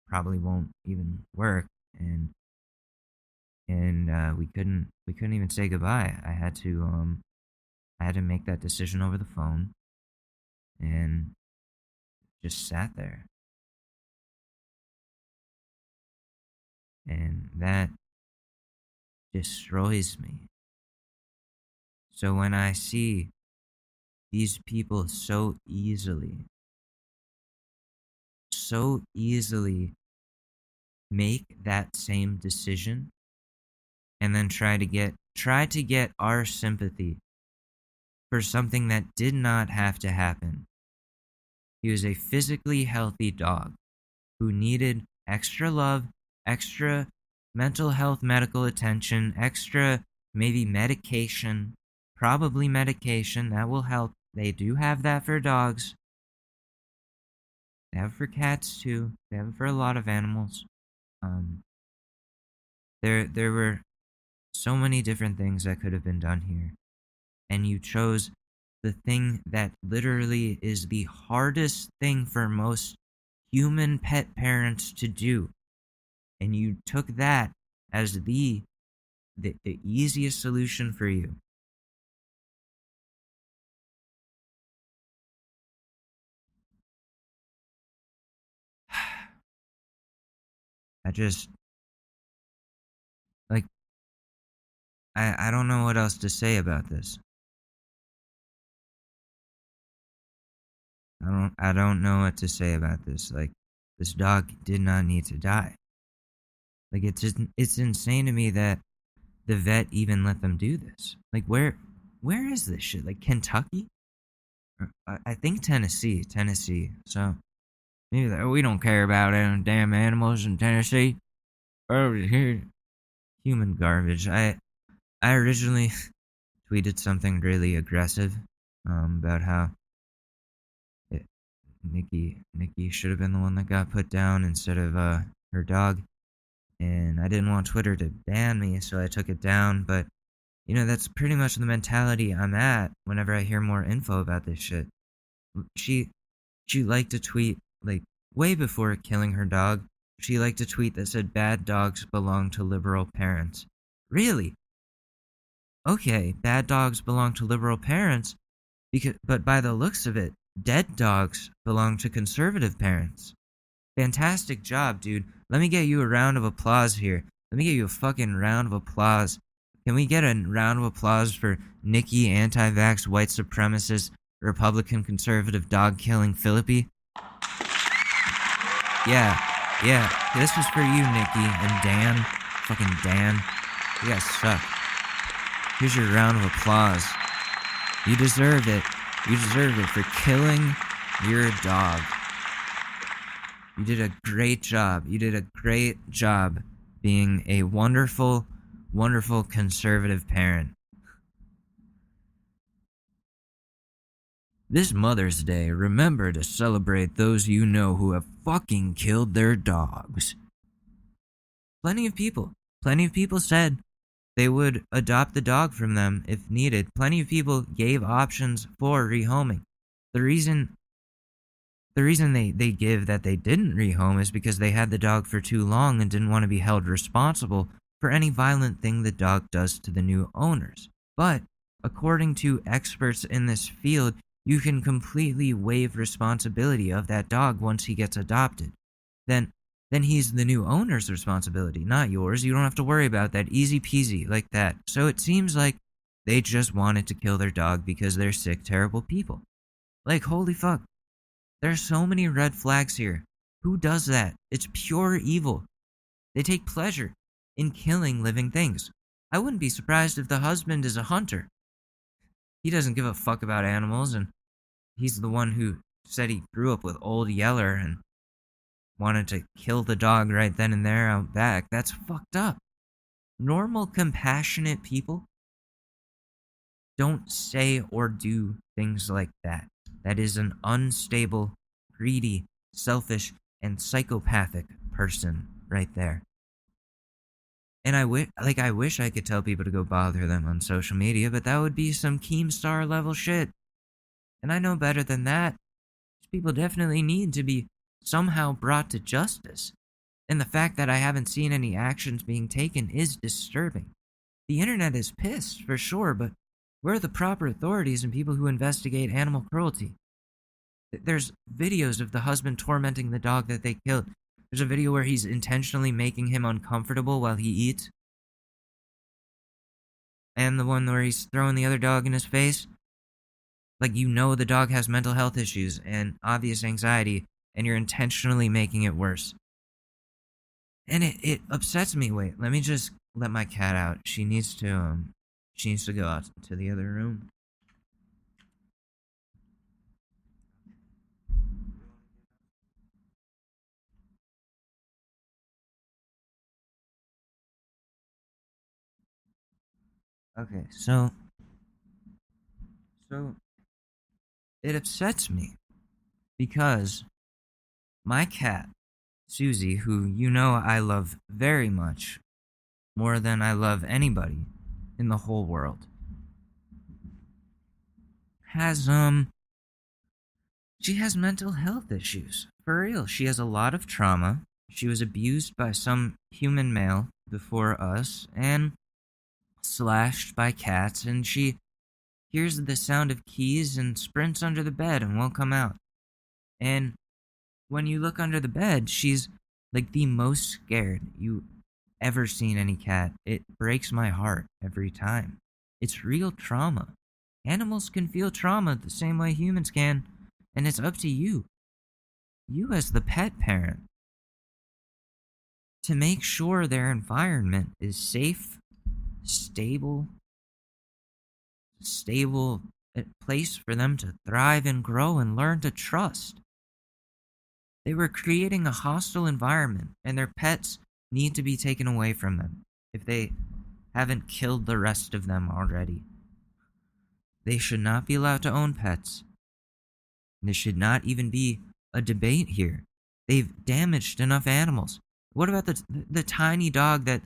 probably won't even work. And we couldn't even say goodbye. I had to make that decision over the phone, and just sat there. And that destroys me. So when I see these people so easily make that same decision, and then try to get our sympathy for something that did not have to happen. He was a physically healthy dog who needed extra love, extra mental health medical attention, extra maybe medication, probably medication that will help. They do have that for dogs. They have it for cats too. They have it for a lot of animals. There were so many different things that could have been done here, and you chose the thing that literally is the hardest thing for most human pet parents to do, and you took that as the easiest solution for you. I just, like, I don't know what else to say about this. I don't know what to say about this. Like, this dog did not need to die. Like, it's insane to me that the vet even let them do this. Like, where is this shit? Like, Kentucky? I think Tennessee. So maybe we don't care about any damn animals in Tennessee. Over here, human garbage. I originally tweeted something really aggressive about how Nikki should have been the one that got put down instead of her dog, and I didn't want Twitter to ban me, so I took it down. But you know, that's pretty much the mentality I'm at whenever I hear more info about this shit. She liked to tweet, like, way before killing her dog. She liked a tweet that said bad dogs belong to liberal parents. Really? Okay, bad dogs belong to liberal parents, but by the looks of it, dead dogs belong to conservative parents. Fantastic job, dude. Let me get you a round of applause here. Let me get you a fucking round of applause. Can we get a round of applause for Nikki, anti-vax, white supremacist, Republican conservative dog-killing Fillippi? Yeah. This was for you, Nikki, and Dan. Fucking Dan. You guys suck. Here's your round of applause. You deserve it. You deserve it for killing your dog. You did a great job. You did a great job being a wonderful, wonderful conservative parent. This Mother's Day, remember to celebrate those you know who have fucking killed their dogs. Plenty of people said they would adopt the dog from them if needed. Plenty of people gave options for rehoming. The reason they give that they didn't rehome is because they had the dog for too long and didn't want to be held responsible for any violent thing the dog does to the new owners. But according to experts in this field, you can completely waive responsibility of that dog once he gets adopted. Then he's the new owner's responsibility, not yours. You don't have to worry about that. Easy peasy, like that. So it seems like they just wanted to kill their dog because they're sick, terrible people. Like, holy fuck. There's so many red flags here. Who does that? It's pure evil. They take pleasure in killing living things. I wouldn't be surprised if the husband is a hunter. He doesn't give a fuck about animals, and he's the one who said he grew up with Old Yeller and wanted to kill the dog right then and there out back. That's fucked up. Normal, compassionate people don't say or do things like that. That is an unstable, greedy, selfish, and psychopathic person right there. And I wish I could tell people to go bother them on social media, but that would be some Keemstar level shit. And I know better than that. These people definitely need to be somehow brought to justice. And the fact that I haven't seen any actions being taken is disturbing. The internet is pissed, for sure, but where are the proper authorities and people who investigate animal cruelty? There's videos of the husband tormenting the dog that they killed. There's a video where he's intentionally making him uncomfortable while he eats. And the one where he's throwing the other dog in his face. Like, you know the dog has mental health issues and obvious anxiety, and you're intentionally making it worse. And it upsets me. Wait, let me just let my cat out. She needs to go out to the other room. Okay, so it upsets me because my cat, Susie, who you know I love very much, more than I love anybody in the whole world, she has mental health issues. For real, she has a lot of trauma. She was abused by some human male before us and slashed by cats, and she hears the sound of keys and sprints under the bed and won't come out. And when you look under the bed, she's like the most scared you ever seen any cat. It breaks my heart every time. It's real trauma. Animals can feel trauma the same way humans can, and it's up to you as the pet parent, to make sure their environment is safe, stable place for them to thrive and grow and learn to trust. They were creating a hostile environment, and their pets need to be taken away from them if they haven't killed the rest of them already. They should not be allowed to own pets. There should not even be a debate here. They've damaged enough animals. What about the tiny dog that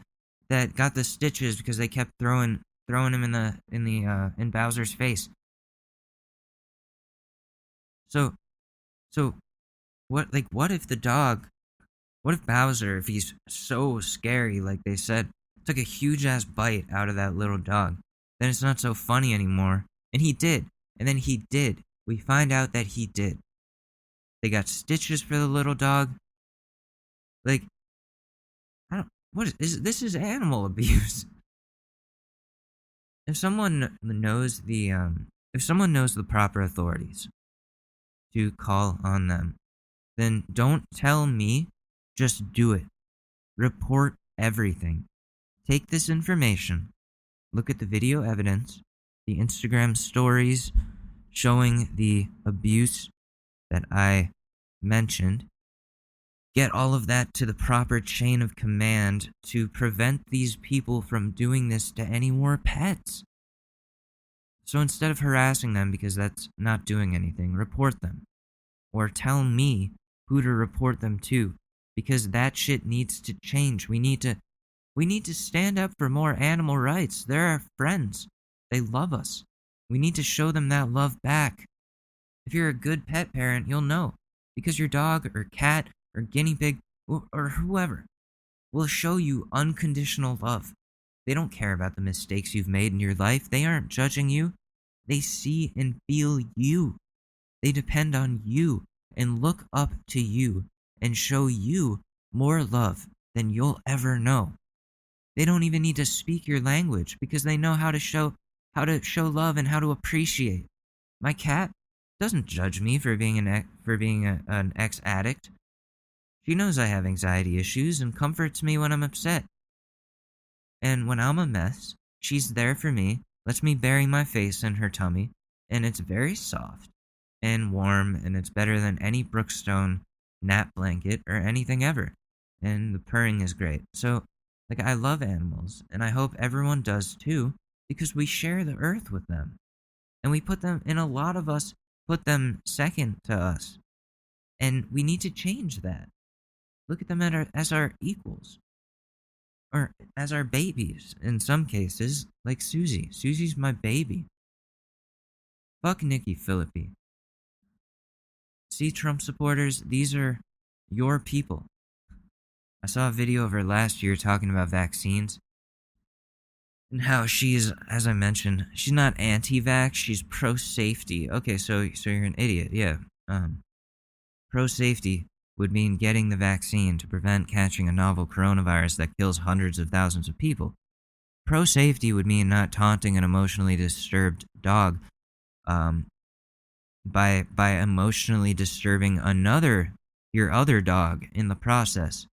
got the stitches because they kept throwing him in Bowser's face? So what if Bowser, if he's so scary like they said, took a huge ass bite out of that little dog? Then it's not so funny anymore. And he did. And then he did. We find out that he did. They got stitches for the little dog. Like, this is animal abuse. If someone knows the proper authorities to call on them, then don't tell me, just do it. Report everything. Take this information, look at the video evidence, the Instagram stories showing the abuse that I mentioned. Get all of that to the proper chain of command to prevent these people from doing this to any more pets. So instead of harassing them because that's not doing anything, report them. Or tell me who to report them to, because that shit needs to change. We need to stand up for more animal rights. They're our friends. They love us. We need to show them that love back. If you're a good pet parent, you'll know, because your dog or cat or guinea pig or whoever will show you unconditional love. They don't care about the mistakes you've made in your life. They aren't judging you. They see and feel you. They depend on you and look up to you and show you more love than you'll ever know. They don't even need to speak your language because they know how to show love and how to appreciate. My cat doesn't judge me for being an ex-addict. She knows I have anxiety issues and comforts me when I'm upset. And when I'm a mess, she's there for me, lets me bury my face in her tummy, and it's very soft and warm, and it's better than any Brookstone nap blanket or anything ever. And the purring is great. So, I love animals, and I hope everyone does too, because we share the earth with them. And we put them, and a lot of us put them second to us. And we need to change that. Look at them as our equals. Or as our babies, in some cases, like Susie. Susie's my baby. Fuck Nikki Fillippi. See, Trump supporters, these are your people. I saw a video of her last year talking about vaccines. And how she's, as I mentioned, she's not anti-vax, she's pro-safety. Okay, so you're an idiot, yeah. Pro-safety would mean getting the vaccine to prevent catching a novel coronavirus that kills hundreds of thousands of people. Pro-safety would mean not taunting an emotionally disturbed dog by emotionally disturbing your other dog in the process.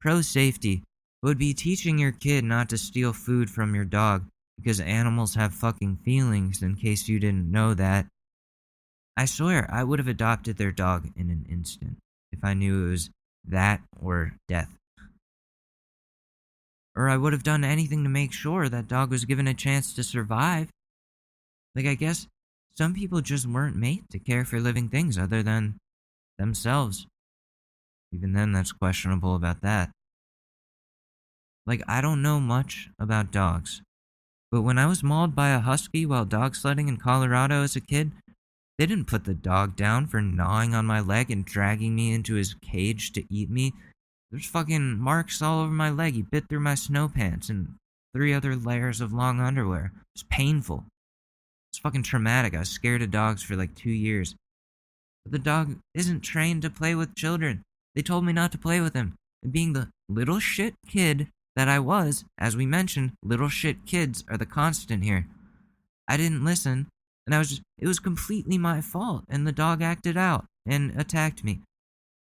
Pro-safety would be teaching your kid not to steal food from your dog because animals have fucking feelings, in case you didn't know that. I swear, I would have adopted their dog in an instant if I knew it was that or death. Or I would have done anything to make sure that dog was given a chance to survive. I guess some people just weren't made to care for living things other than themselves. Even then, that's questionable about that. I don't know much about dogs, but when I was mauled by a husky while dog sledding in Colorado as a kid, they didn't put the dog down for gnawing on my leg and dragging me into his cage to eat me. There's fucking marks all over my leg. He bit through my snow pants and 3 other layers of long underwear. It's painful. It's fucking traumatic. I was scared of dogs for 2 years. But the dog isn't trained to play with children. They told me not to play with him. And being the little shit kid that I was, as we mentioned, little shit kids are the constant here. I didn't listen. And it was completely my fault, and the dog acted out and attacked me.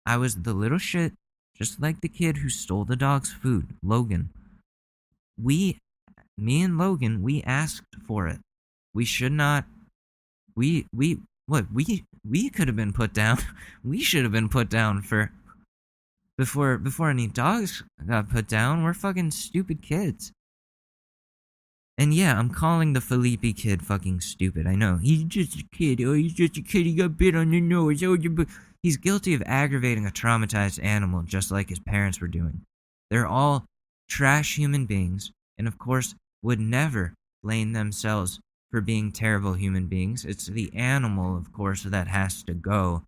I was the little shit, just like the kid who stole the dog's food, Logan. Me and Logan, we asked for it. We should not, we could have been put down. We should have been put down before any dogs got put down. We're fucking stupid kids. And yeah, I'm calling the Fillippi kid fucking stupid. I know. He's just a kid. Oh, he's just a kid. He got bit on the nose. Oh, he's guilty of aggravating a traumatized animal just like his parents were doing. They're all trash human beings and, of course, would never blame themselves for being terrible human beings. It's the animal, of course, that has to go.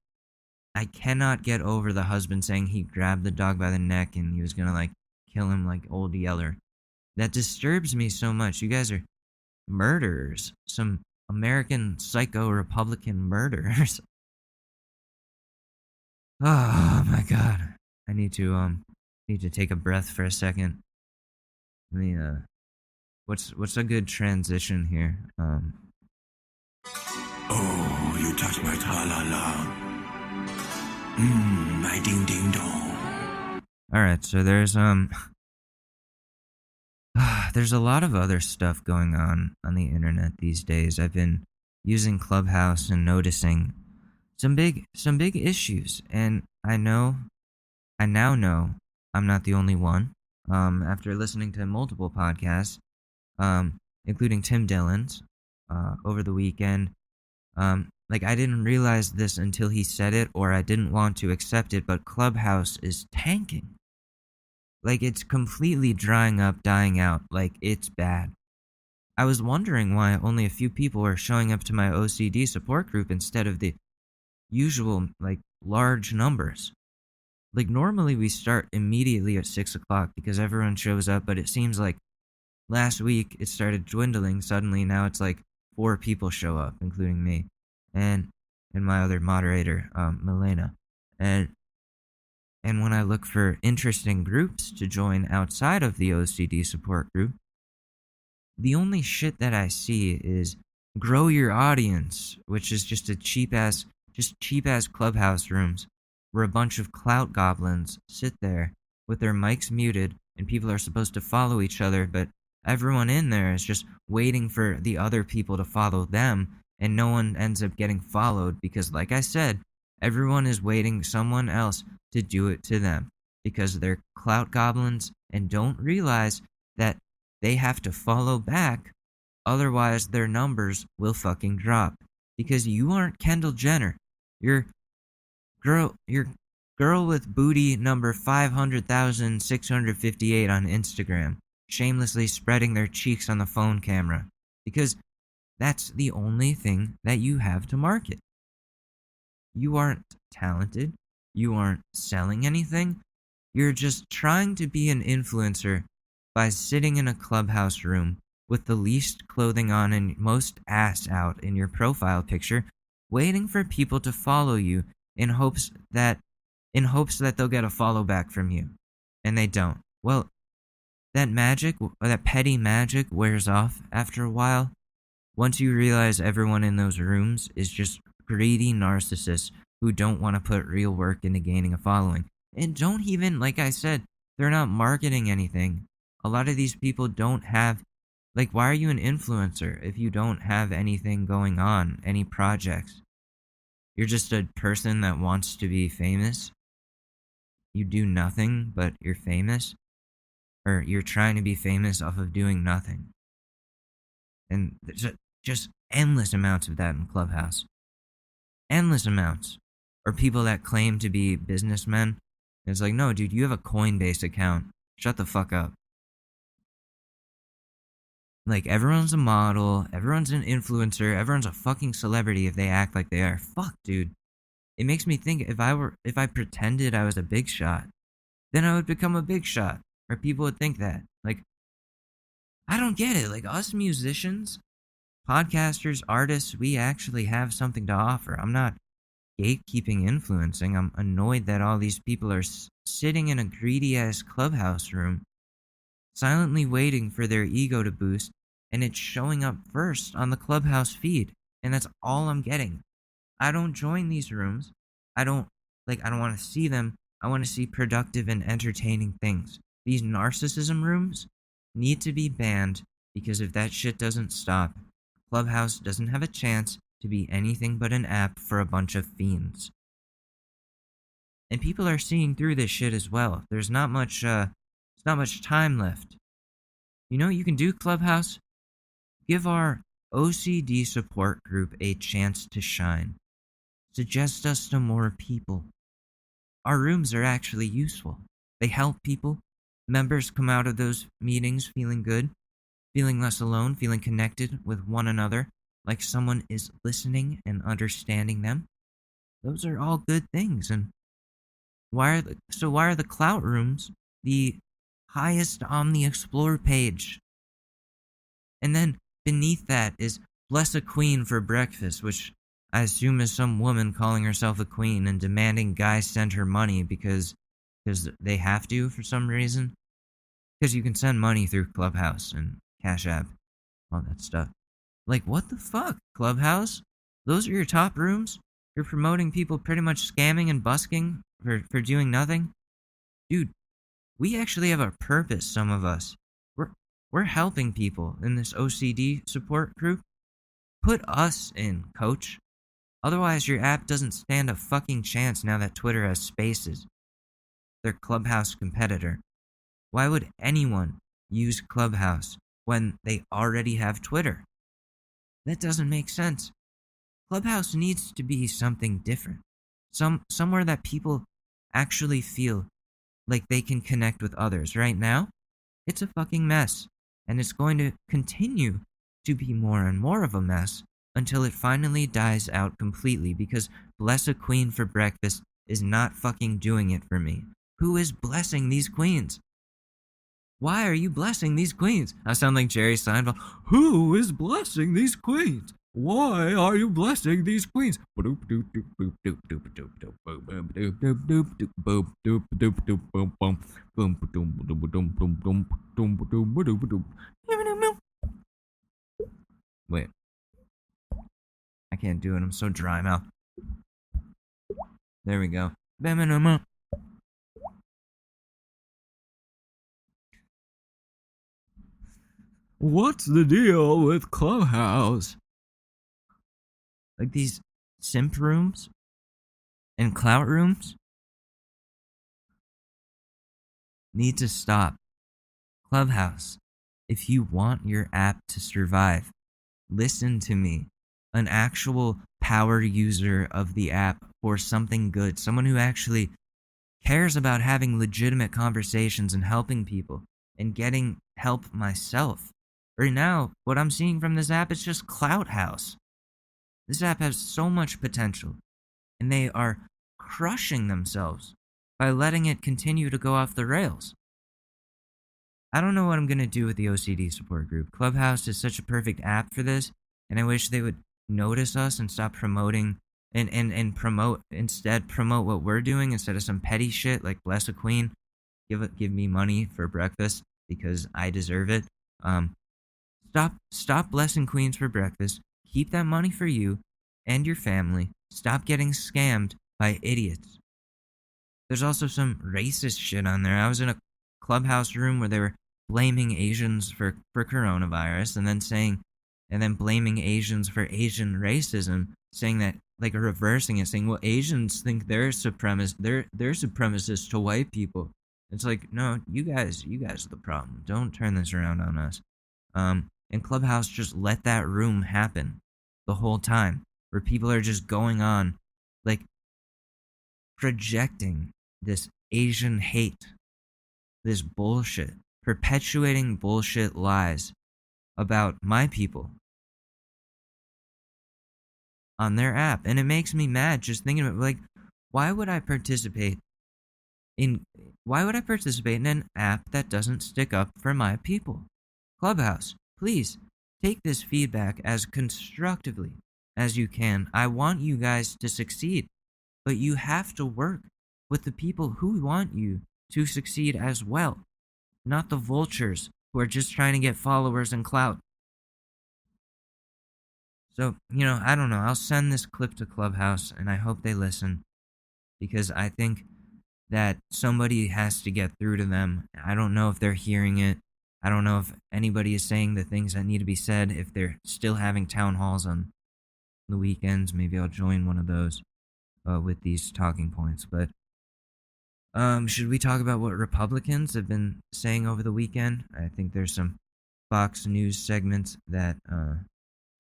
I cannot get over the husband saying he grabbed the dog by the neck and he was gonna, kill him like Old Yeller. That disturbs me so much. You guys are murderers. Some American psycho-Republican murderers. Oh my god. I need to take a breath for a second. Let me what's a good transition here? Oh, you touch my tra-la-la. My ding-ding-dong. Alright, so there's a lot of other stuff going on the internet these days. I've been using ClubHouse and noticing some big issues, and I now know I'm not the only one. After listening to multiple podcasts, including Tim Dillon's, over the weekend, I didn't realize this until he said it, or I didn't want to accept it, but ClubHouse is tanking. It's completely drying up, dying out. It's bad. I was wondering why only a few people were showing up to my OCD support group instead of the usual, large numbers. Normally we start immediately at 6 o'clock because everyone shows up, but it seems like last week it started dwindling suddenly. Now it's 4 people show up, including me. And and my other moderator, Milena. And when I look for interesting groups to join outside of the OCD support group, the only shit that I see is grow your audience, which is just cheap ass clubhouse rooms where a bunch of clout goblins sit there with their mics muted and people are supposed to follow each other, but everyone in there is just waiting for the other people to follow them, and no one ends up getting followed because, like I said, everyone is waiting someone else to do it to them because they're clout goblins and don't realize that they have to follow back, otherwise their numbers will fucking drop. Because you aren't Kendall Jenner. You're girl with booty number 500,658 on Instagram, shamelessly spreading their cheeks on the phone camera. Because that's the only thing that you have to market. You aren't talented. You aren't selling anything. You're just trying to be an influencer by sitting in a clubhouse room with the least clothing on and most ass out in your profile picture, waiting for people to follow you in hopes that they'll get a follow back from you. And they don't. Well, that magic, or that petty magic, wears off after a while. Once you realize everyone in those rooms is just greedy narcissists who don't want to put real work into gaining a following. And don't even, like I said, they're not marketing anything. A lot of these people don't have, like, why are you an influencer if you don't have anything going on, any projects? You're just a person that wants to be famous. You do nothing, but you're famous. Or you're trying to be famous off of doing nothing. And there's just endless amounts of that in Clubhouse. Endless amounts. Or people that claim to be businessmen. It's like, no, dude, you have a Coinbase account. Shut the fuck up. Like, everyone's a model, everyone's an influencer, everyone's a fucking celebrity if they act like they are. Fuck, dude. It makes me think if I pretended I was a big shot, then I would become a big shot. Or people would think that. Like, I don't get it. Like, us musicians, podcasters, artists, we actually have something to offer. I'm not gatekeeping influencing. I'm annoyed that all these people are sitting in a greedy-ass clubhouse room silently waiting for their ego to boost, and it's showing up first on the Clubhouse feed, and that's all I'm getting. I don't join these rooms. I don't want to see them. I want to see productive and entertaining things. These narcissism rooms need to be banned, because if that shit doesn't stop, Clubhouse doesn't have a chance to be anything but an app for a bunch of fiends. And people are seeing through this shit as well. There's not much time left. You know what you can do, Clubhouse? Give our OCD support group a chance to shine. Suggest us to more people. Our rooms are actually useful. They help people. Members come out of those meetings feeling good, feeling less alone, feeling connected with one another, like someone is listening and understanding them. Those are all good things. And why are the clout rooms the highest on the Explore page? And then beneath that is bless a queen for breakfast, which I assume is some woman calling herself a queen and demanding guys send her money because they have to for some reason. Because you can send money through Clubhouse and Cash App, all that stuff. Like, what the fuck, Clubhouse? Those are your top rooms? You're promoting people pretty much scamming and busking for doing nothing? Dude, we actually have a purpose, some of us. We're helping people in this OCD support group. Put us in, coach. Otherwise, your app doesn't stand a fucking chance now that Twitter has spaces. Their Clubhouse competitor. Why would anyone use Clubhouse when they already have Twitter? That doesn't make sense. Clubhouse needs to be something different. Somewhere that people actually feel like they can connect with others. Right now, it's a fucking mess. And it's going to continue to be more and more of a mess until it finally dies out completely, because bless a queen for breakfast is not fucking doing it for me. Who is blessing these queens? Why are you blessing these queens? I sound like Jerry Seinfeld. Who is blessing these queens? Why are you blessing these queens? Wait, I can't do it. I'm so dry mouth. There we go. What's the deal with ClubHouse? Like these simp rooms and clout rooms need to stop. ClubHouse, if you want your app to survive, listen to me. An actual power user of the app for something good. Someone who actually cares about having legitimate conversations and helping people and getting help myself. Right now, what I'm seeing from this app is just ClubHouse. This app has so much potential, and they are crushing themselves by letting it continue to go off the rails. I don't know what I'm going to do with the OCD support group. ClubHouse is such a perfect app for this, and I wish they would notice us and stop promoting and promote what we're doing instead of some petty shit like bless a queen, give me money for breakfast because I deserve it. Stop blessing queens for breakfast. Keep that money for you and your family. Stop getting scammed by idiots. There's also some racist shit on there. I was in a ClubHouse room where they were blaming Asians for coronavirus and then blaming Asians for Asian racism, saying that, like, reversing it, saying, well, Asians think they're supremacists to white people. It's like, no, you guys are the problem. Don't turn this around on us. And ClubHouse just let that room happen the whole time, where people are just going on, like, projecting this Asian hate, this bullshit, perpetuating bullshit lies about my people on their app. And it makes me mad just thinking about, like, why would I participate in an app that doesn't stick up for my people? ClubHouse, please take this feedback as constructively as you can. I want you guys to succeed, but you have to work with the people who want you to succeed as well, not the vultures who are just trying to get followers and clout. So, I don't know. I'll send this clip to ClubHouse, and I hope they listen, because I think that somebody has to get through to them. I don't know if they're hearing it. I don't know if anybody is saying the things that need to be said. If they're still having town halls on the weekends, maybe I'll join one of those with these talking points. But should we talk about what Republicans have been saying over the weekend? I think there's some Fox News segments that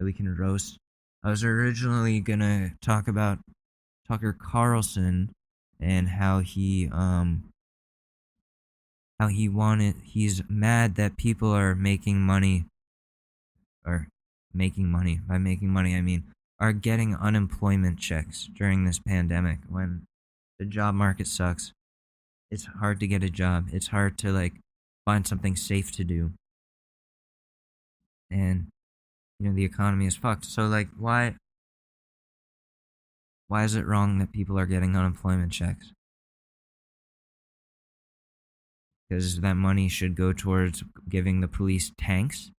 we can roast. I was originally gonna talk about Tucker Carlson and how he's mad that people are making money. By making money, I mean are getting unemployment checks during this pandemic when the job market sucks. It's hard to get a job. It's hard to, like, find something safe to do. And the economy is fucked. So, like, why is it wrong that people are getting unemployment checks? Because that money should go towards giving the police tanks?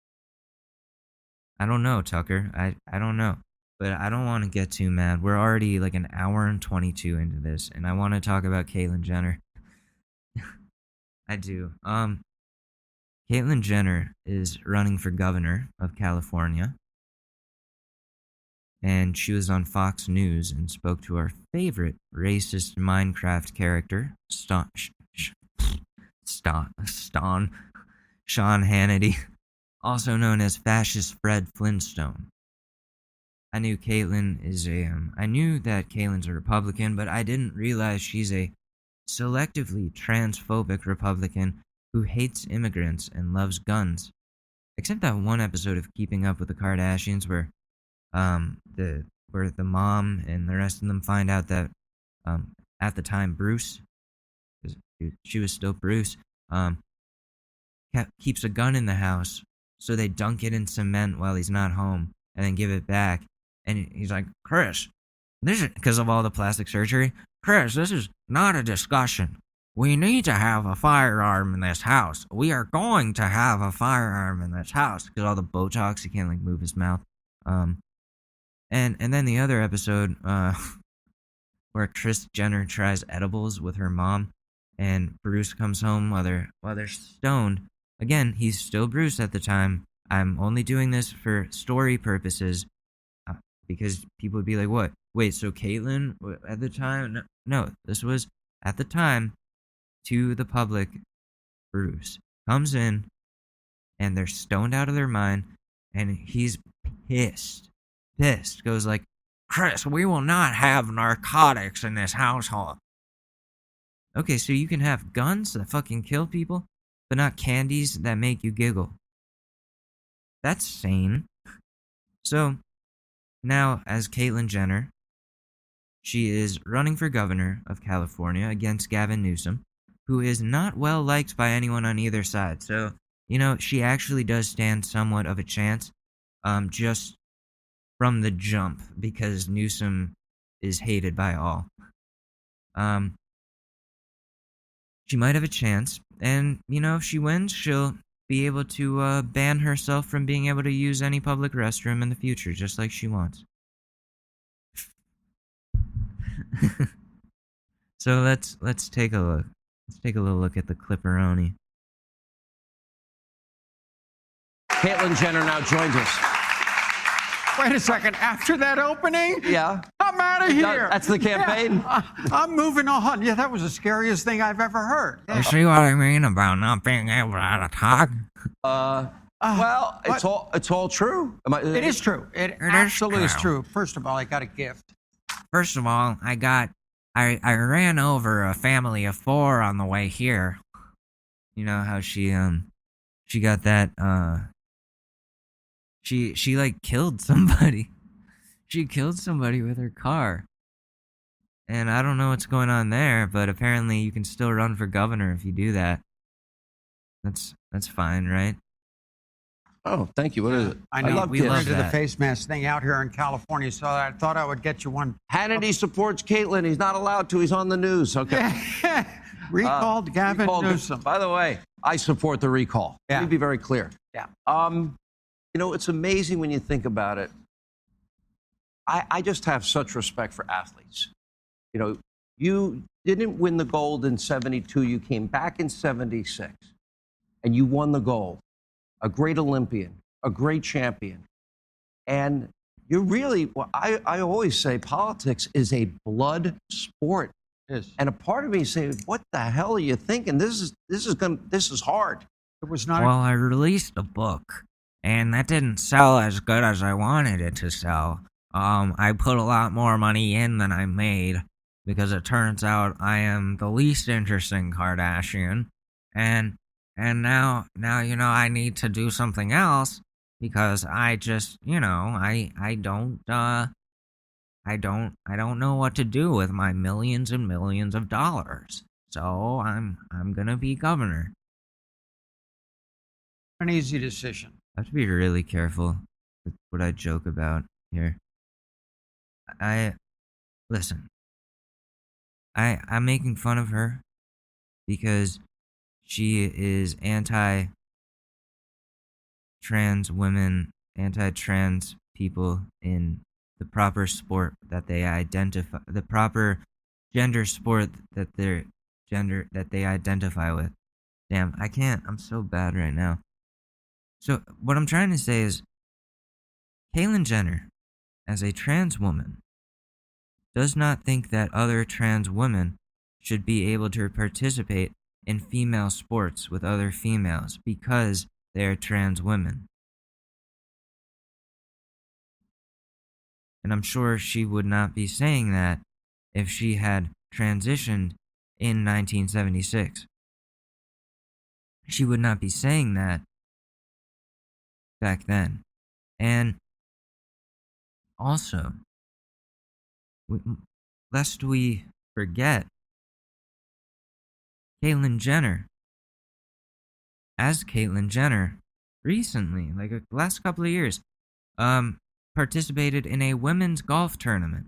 I don't know, Tucker. I don't know. But I don't want to get too mad. We're already like an hour and 22 into this, and I want to talk about Caitlyn Jenner. I do. Caitlyn Jenner is running for governor of California. And she was on Fox News and spoke to our favorite racist Minecraft character, Sean Hannity, also known as Fascist Fred Flintstone. I knew that Caitlyn's a Republican, but I didn't realize she's a selectively transphobic Republican who hates immigrants and loves guns. Except that one episode of Keeping Up with the Kardashians where the mom and the rest of them find out that at the time Bruce, she was still Bruce, keeps a gun in the house, so they dunk it in cement while he's not home, and then give it back. And he's like, Chris, this is because of all the plastic surgery. Chris, this is not a discussion. We need to have a firearm in this house. We are going to have a firearm in this house because all the Botox, he can't like move his mouth. And then the other episode, where Kris Jenner tries edibles with her mom, and Bruce comes home while they're stoned. Again, he's still Bruce at the time. I'm only doing this for story purposes, because people would be like, "What? Wait, so Caitlyn at the time?" No, this was at the time. To the public, Bruce comes in, and they're stoned out of their mind, and he's pissed. Goes like, Chris, we will not have narcotics in this household. Okay, so you can have guns that fucking kill people, but not candies that make you giggle. That's sane. So, now as Caitlyn Jenner, she is running for governor of California against Gavin Newsom, who is not well liked by anyone on either side. So, she actually does stand somewhat of a chance, just from the jump, because Newsom is hated by all. She might have a chance, and, if she wins, she'll be able to ban herself from being able to use any public restroom in the future, just like she wants. So let's take a look. Let's take a little look at the Clipperoni. Caitlyn Jenner now joins us. Wait a second. After that opening? Yeah. I'm out of here. That's the campaign? Yeah, I'm moving on. Yeah, that was the scariest thing I've ever heard. You see what I mean about not being able to talk? Well, it's all true. It is true. It absolutely is true. First of all, I got a gift. First of all, I ran over a family of 4 on the way here. You know how she got that, she like killed somebody. She killed somebody with her car. And I don't know what's going on there, but apparently you can still run for governor if you do that. That's fine, right? Oh, thank you. What is it? I know. We love into the that. face mask thing out here in California, so I thought I would get you one. Hannity supports Caitlyn. He's not allowed to. He's on the news. Okay. Recalled Gavin Newsom. By the way, I support the recall. Yeah. Let me be very clear. Yeah. It's amazing when you think about it. I just have such respect for athletes. You didn't win the gold in 72. You came back in 76, and you won the gold. A great Olympian, a great champion. And you really, I always say politics is a blood sport. Yes. And a part of me say, what the hell are you thinking? This is hard. It was not. Well, I released a book, and that didn't sell as good as I wanted it to sell. I put a lot more money in than I made, because it turns out I am the least interesting Kardashian, and now I need to do something else, because I just I don't know what to do with my millions and millions of dollars. So I'm gonna be governor. an easy decision. I have to be really careful with what I joke about here. Listen. I'm making fun of her because she is anti-trans women, anti-trans people in the proper sport that they identify, the proper gender sport that they identify with. Damn, I can't. I'm so bad right now. So what I'm trying to say is, Caitlyn Jenner, as a trans woman, does not think that other trans women should be able to participate in female sports with other females because they are trans women. And I'm sure she would not be saying that if she had transitioned in 1976. She would not be saying that back then. And also, lest we forget, Caitlyn Jenner, recently, like the last couple of years, participated in a women's golf tournament.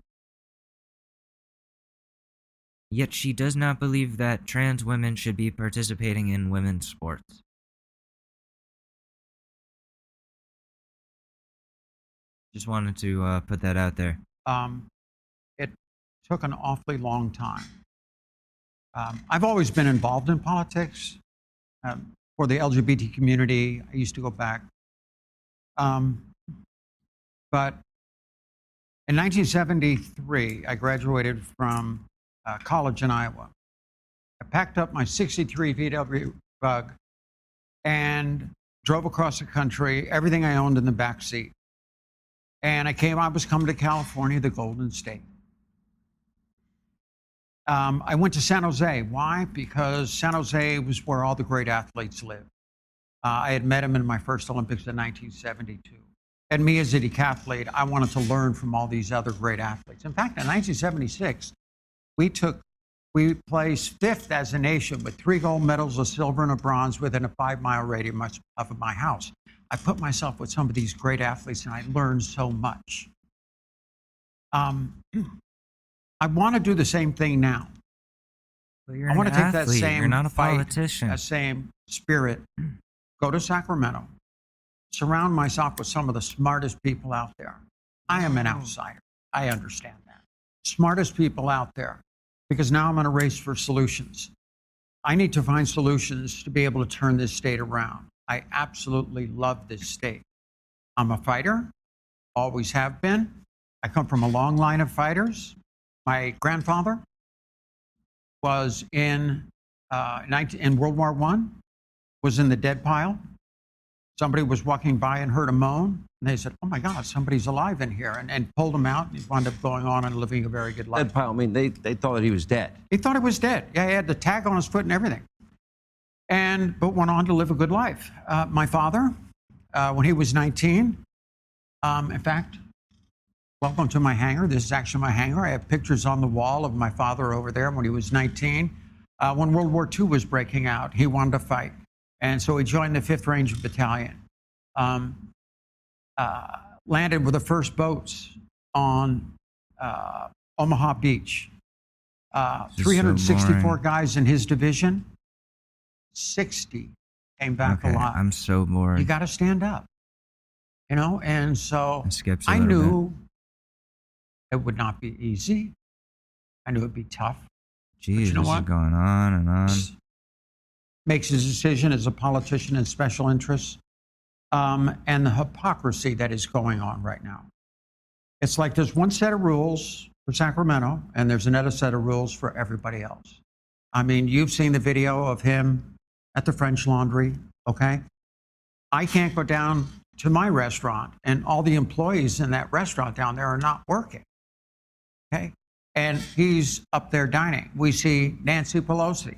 Yet she does not believe that trans women should be participating in women's sports. Just wanted to put that out there. It took an awfully long time. I've always been involved in politics. For the LGBT community, I used to go back. But in 1973, I graduated from college in Iowa. I packed up my 63 VW Bug and drove across the country, everything I owned in the back seat. And I was coming to California, the Golden State. I went to San Jose. Why? Because San Jose was where all the great athletes live. I had met him in my first Olympics in 1972. And me as a decathlete, I wanted to learn from all these other great athletes. In fact, in 1976, we placed fifth as a nation with 3 gold medals, a silver and a bronze within a 5-mile radius of my house. I put myself with some of these great athletes and I learned so much. I want to do the same thing now. You're I want to take that athlete. same You're not a fight, politician. that same spirit, go to Sacramento, surround myself with some of the smartest people out there. I am an outsider. I understand that. Smartest people out there, because now I'm on a race for solutions. I need to find solutions to be able to turn this state around. I absolutely love this state. I'm a fighter, always have been. I come from a long line of fighters. My grandfather was in World War I, was in the dead pile. Somebody was walking by and heard a moan, and they said, "Oh my God, somebody's alive in here," and pulled him out, and he wound up going on and living a very good life. Dead pile, I mean, they thought he was dead. He thought he was dead. Yeah, he had the tag on his foot and everything. But went on to live a good life. My father, when he was 19, in fact, welcome to my hangar. This is actually my hangar. I have pictures on the wall of my father over there when he was 19. When World War II was breaking out, he wanted to fight. And so he joined the 5th Ranger Battalion. Landed with the first boats on Omaha Beach. 364 guys in his division. 60 came back alive. I'm so bored. You got to stand up. And so I knew knew it would not be easy. I knew it would be tough. Jeez, you know this what? is going on and on. Makes his decision as a politician in special interests, and the hypocrisy that is going on right now. It's like there's one set of rules for Sacramento, and there's another set of rules for everybody else. I mean, you've seen the video of him at the French Laundry, okay? I can't go down to my restaurant, and all the employees in that restaurant down there are not working, okay? And he's up there dining. We see Nancy Pelosi.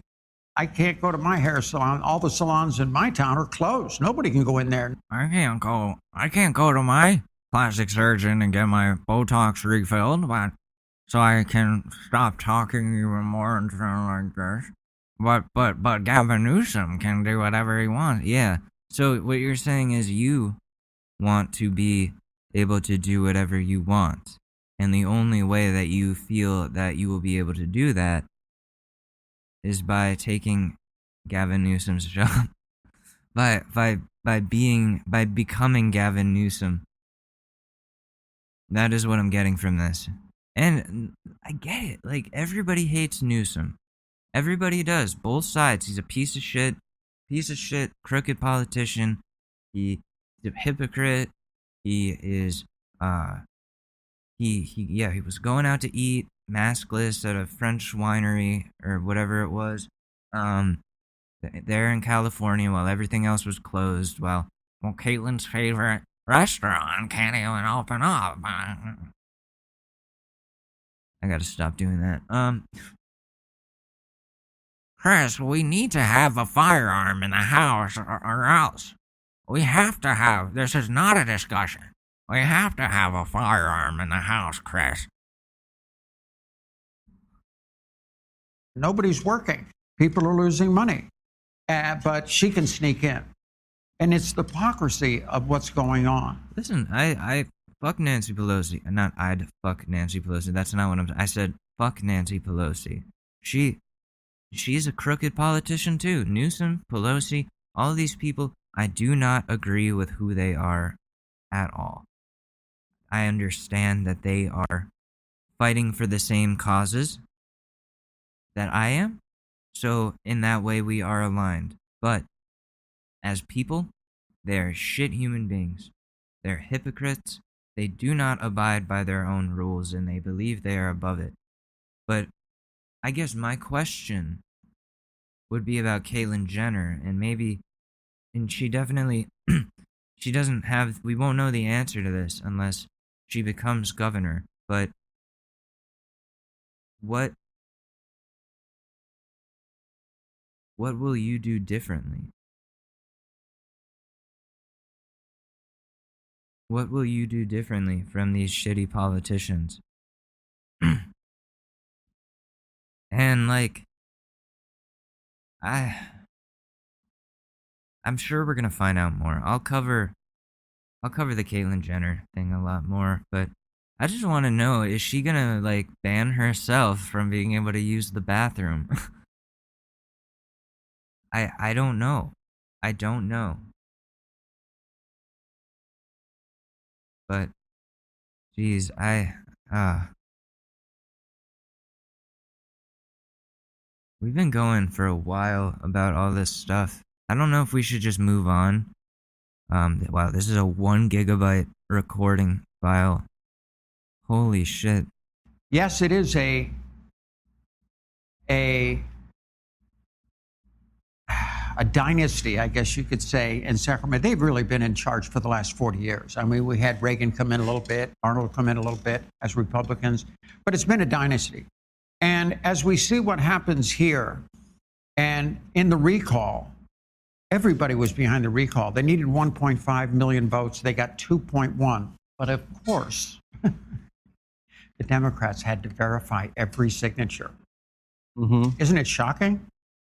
I can't go to my hair salon. All the salons in my town are closed. Nobody can go in there. I can't go to my plastic surgeon and get my Botox refilled, but so I can stop talking even more and sound like this. But Gavin Newsom can do whatever he wants. Yeah. So what you're saying is you want to be able to do whatever you want. And the only way that you feel that you will be able to do that is by taking Gavin Newsom's job. by becoming Gavin Newsom. That is what I'm getting from this. And I get it. Like, everybody hates Newsom. Everybody does. Both sides. He's a piece of shit, crooked politician. He's a hypocrite. He is, he was going out to eat maskless at a French winery or whatever it was, there in California while everything else was closed. Well, Caitlyn's favorite restaurant can't even open up. I gotta stop doing that. Chris, we need to have a firearm in the house or else. We have to have, this is not a discussion. We have to have a firearm in the house, Chris. Nobody's working. People are losing money. But she can sneak in. And it's the hypocrisy of what's going on. Listen, I fuck Nancy Pelosi. Not I'd fuck Nancy Pelosi. That's not what I said fuck Nancy Pelosi. She's a crooked politician too. Newsom, Pelosi, all these people, I do not agree with who they are at all. I understand that they are fighting for the same causes that I am. So in that way we are aligned. But as people, they're shit human beings. They're hypocrites. They do not abide by their own rules and they believe they are above it. But I guess my question would be about Caitlyn Jenner, and she definitely, she doesn't have, we won't know the answer to this unless she becomes governor, but what will you do differently? What will you do differently from these shitty politicians? And like, I'm sure we're gonna find out more. I'll cover the Caitlyn Jenner thing a lot more, but I just want to know, is she gonna like ban herself from being able to use the bathroom? I don't know. I don't know. But geez, we've been going for a while about all this stuff. I don't know if we should just move on. Wow, this is a 1 gigabyte recording file. Holy shit. Yes, it is a dynasty, I guess you could say, in Sacramento. They've really been in charge for the last 40 years. I mean, we had Reagan come in a little bit, Arnold come in a little bit as Republicans, but it's been a dynasty. And as we see what happens here, and in the recall, everybody was behind the recall. They needed 1.5 million votes. They got 2.1. But of course, the Democrats had to verify every signature. Mm-hmm. Isn't it shocking?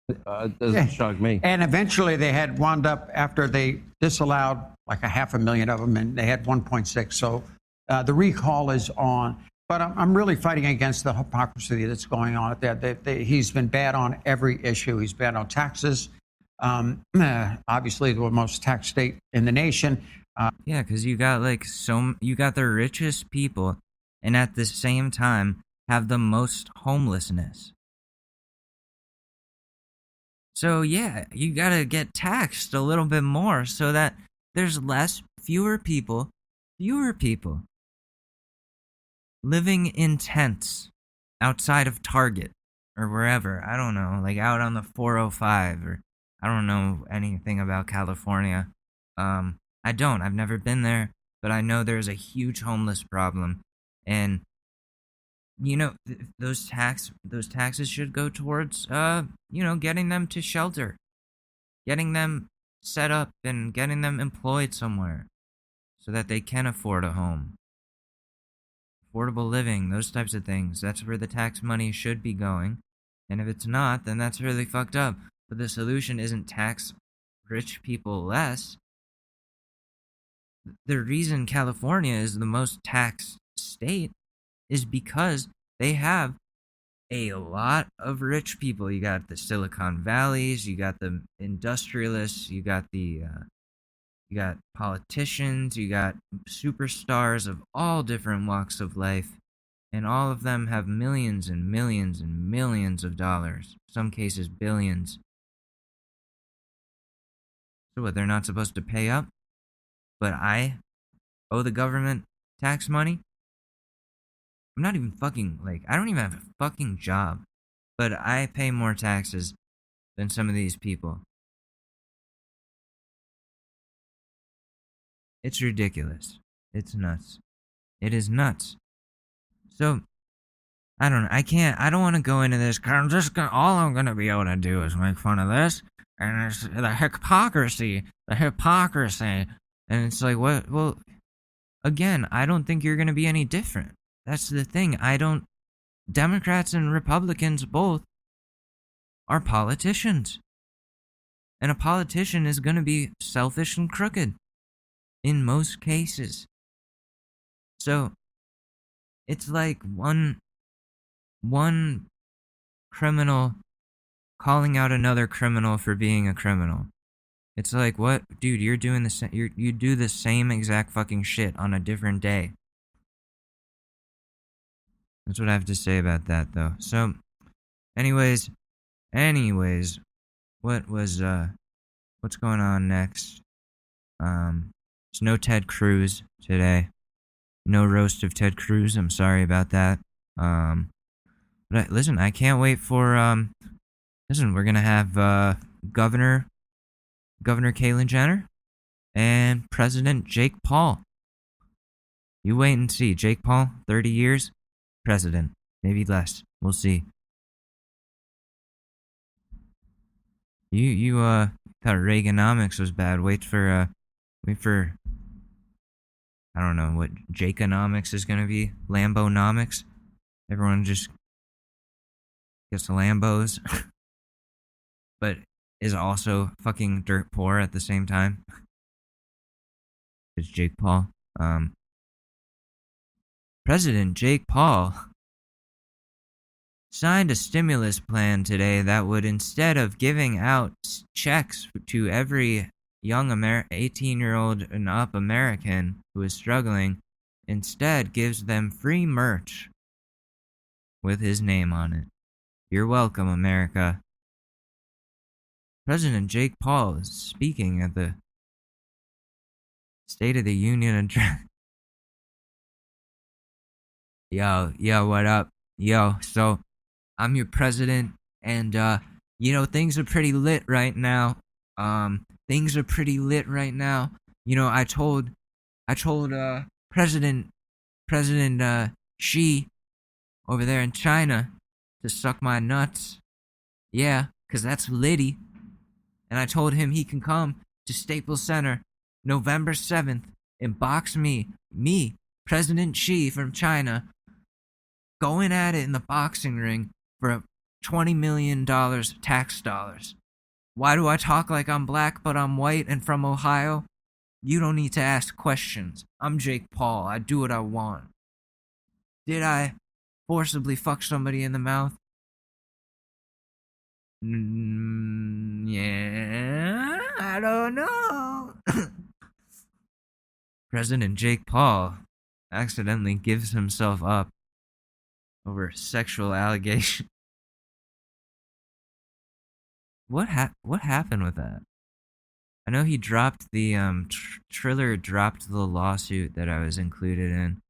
It doesn't shock me. And eventually they had wound up, after they disallowed like 500,000 of them, and they had 1.6. So the recall is on. But I'm really fighting against the hypocrisy that's going on at that. He's been bad on every issue. He's bad on taxes. Obviously, the most taxed state in the nation. Yeah, because you got you got the richest people, and at the same time have the most homelessness. So yeah, you gotta get taxed a little bit more so that there's fewer people living in tents outside of Target or wherever. I don't know, like out on the 405, or I don't know anything about California. I've never been there, but I know there's a huge homeless problem. And you know, those taxes should go towards, getting them to shelter, getting them set up and getting them employed somewhere so that they can afford a home. Affordable living, those types of things. That's where the tax money should be going. And if it's not, then that's really fucked up. But the solution isn't tax rich people less. The reason California is the most taxed state is because they have a lot of rich people. You got the Silicon Valleys, you got the industrialists, you got politicians, you got superstars of all different walks of life, and all of them have millions and millions and millions of dollars, some cases billions. So what, they're not supposed to pay up? But I owe the government tax money? I'm not even I don't even have a fucking job, but I pay more taxes than some of these people. It's ridiculous. It's nuts. It is nuts. So, I don't know. I don't want to go into this, because all I'm going to be able to do is make fun of this, and it's the hypocrisy. And it's like, what? Well, again, I don't think you're going to be any different. That's the thing. Democrats and Republicans both are politicians. And a politician is going to be selfish and crooked in most cases. So it's like one criminal calling out another criminal for being a criminal. It's like, what, dude? You're doing the same. You do the same exact fucking shit on a different day. That's what I have to say about that, though. So, anyways, what's going on next? There's no Ted Cruz today. No roast of Ted Cruz. I'm sorry about that. But listen, I can't wait for listen, we're gonna have Governor Caitlyn Jenner and President Jake Paul. You wait and see. Jake Paul, 30 years, president, maybe less. We'll see. You thought Reaganomics was bad. Wait for I don't know what Jakeonomics is gonna be. Lambonomics. Everyone just gets Lambos, but is also fucking dirt poor at the same time. It's Jake Paul. President Jake Paul signed a stimulus plan today that would, instead of giving out checks to every young 18-year-old and up American who is struggling, instead gives them free merch with his name on it. You're welcome, America. President Jake Paul is speaking at the State of the Union address. Yo, what up? Yo, so I'm your president, and things are pretty lit right now. Things are pretty lit right now. I told President Xi over there in China to suck my nuts. Yeah, 'cause that's litty. And I told him he can come to Staples Center November 7th and box me, President Xi from China, going at it in the boxing ring for $20 million tax dollars. Why do I talk like I'm black but I'm white and from Ohio? You don't need to ask questions. I'm Jake Paul. I do what I want. Did I forcibly fuck somebody in the mouth? Yeah, I don't know. President Jake Paul accidentally gives himself up over sexual allegation. What happened with that? I know he dropped the Triller dropped the lawsuit that I was included in.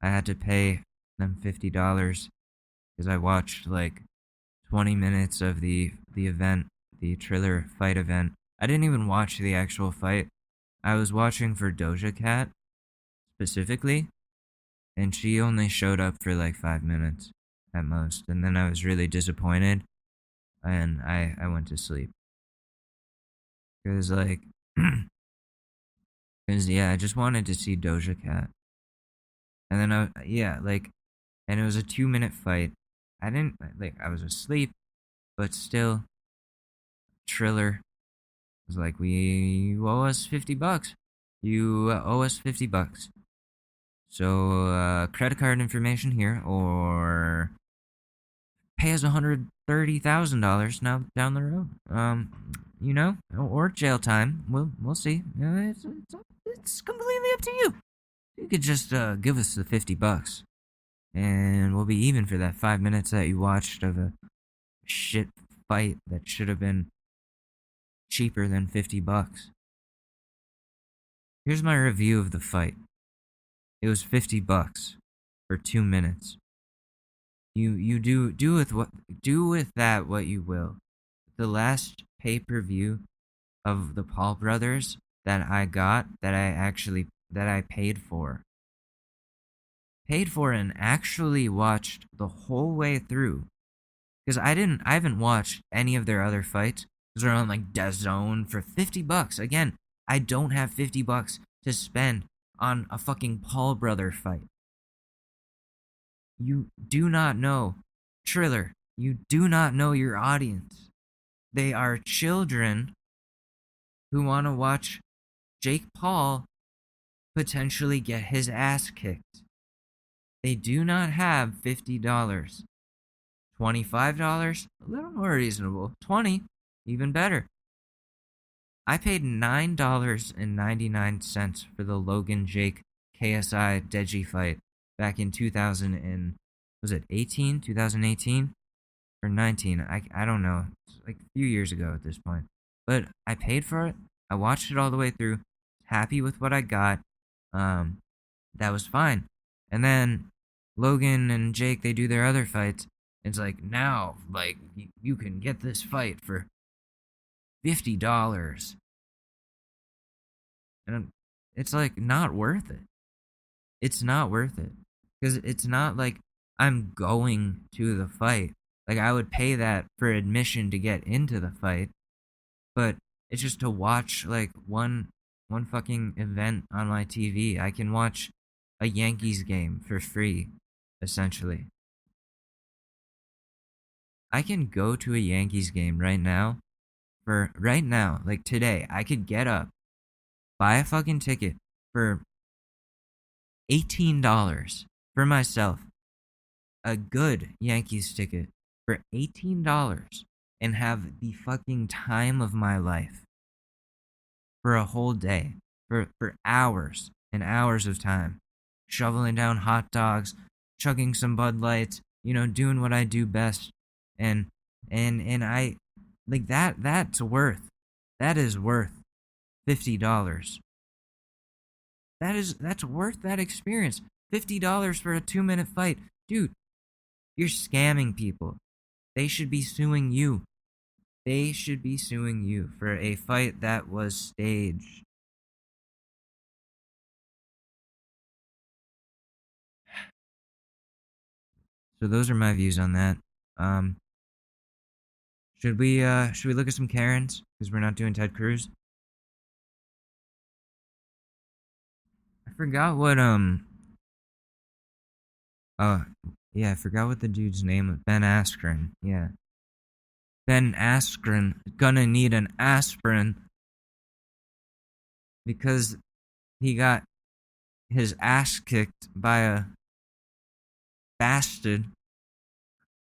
I had to pay them $50 because I watched like 20 minutes of the event, the Triller fight event. I didn't even watch the actual fight. I was watching for Doja Cat specifically, and she only showed up for like 5 minutes at most, and then I was really disappointed, and I went to sleep. Because I just wanted to see Doja Cat. And then and it was a 2-minute fight. I was asleep, but still, Triller was like, you owe us $50. You owe us $50. So, credit card information here, or pay us $130,000 now down the road. Or jail time. We'll see. It's completely up to you. You could just give us the $50, and we'll be even for that 5 minutes that you watched of a shit fight that should have been cheaper than $50. Here's my review of the fight. It was $50 for 2 minutes. You do with that what you will. The last pay-per-view of the Paul brothers that I got, that I paid for and actually watched the whole way through, because I haven't watched any of their other fights because they're on like DAZN for $50. Again, I don't have $50 to spend on a fucking Paul brother fight. You do not know, Triller, you do not know your audience. They are children who want to watch Jake Paul potentially get his ass kicked. They do not have $50. $25? A little more reasonable. 20, even better. I paid $9.99 for the Logan Jake KSI Deji fight back in 2018 or 19? I don't know. It's like a few years ago at this point. But I paid for it. I watched it all the way through. Happy with what I got. That was fine. And then Logan and Jake, they do their other fights. It's like, now, like, you can get this fight for $50. And it's like not worth it. It's not worth it. Because it's not like I'm going to the fight. Like, I would pay that for admission to get into the fight. But it's just to watch, like, one fucking event on my TV. I can watch a Yankees game for free, essentially. I can go to a Yankees game right now, like today. I could get up, buy a fucking ticket for $18 for myself. A good Yankees ticket for $18 and have the fucking time of my life for a whole day, for hours and hours of time, shoveling down hot dogs, chugging some Bud Lights, doing what I do best. And I like that is worth $50. That's worth that experience. $50 for a 2-minute fight. Dude, you're scamming people. They should be suing you. They should be suing you for a fight that was staged. So those are my views on that. Should we look at some Karens? Because we're not doing Ted Cruz. I forgot what I forgot what the dude's name was. Ben Askren. Yeah. Ben Askren gonna need an aspirin because he got his ass kicked by a bastard.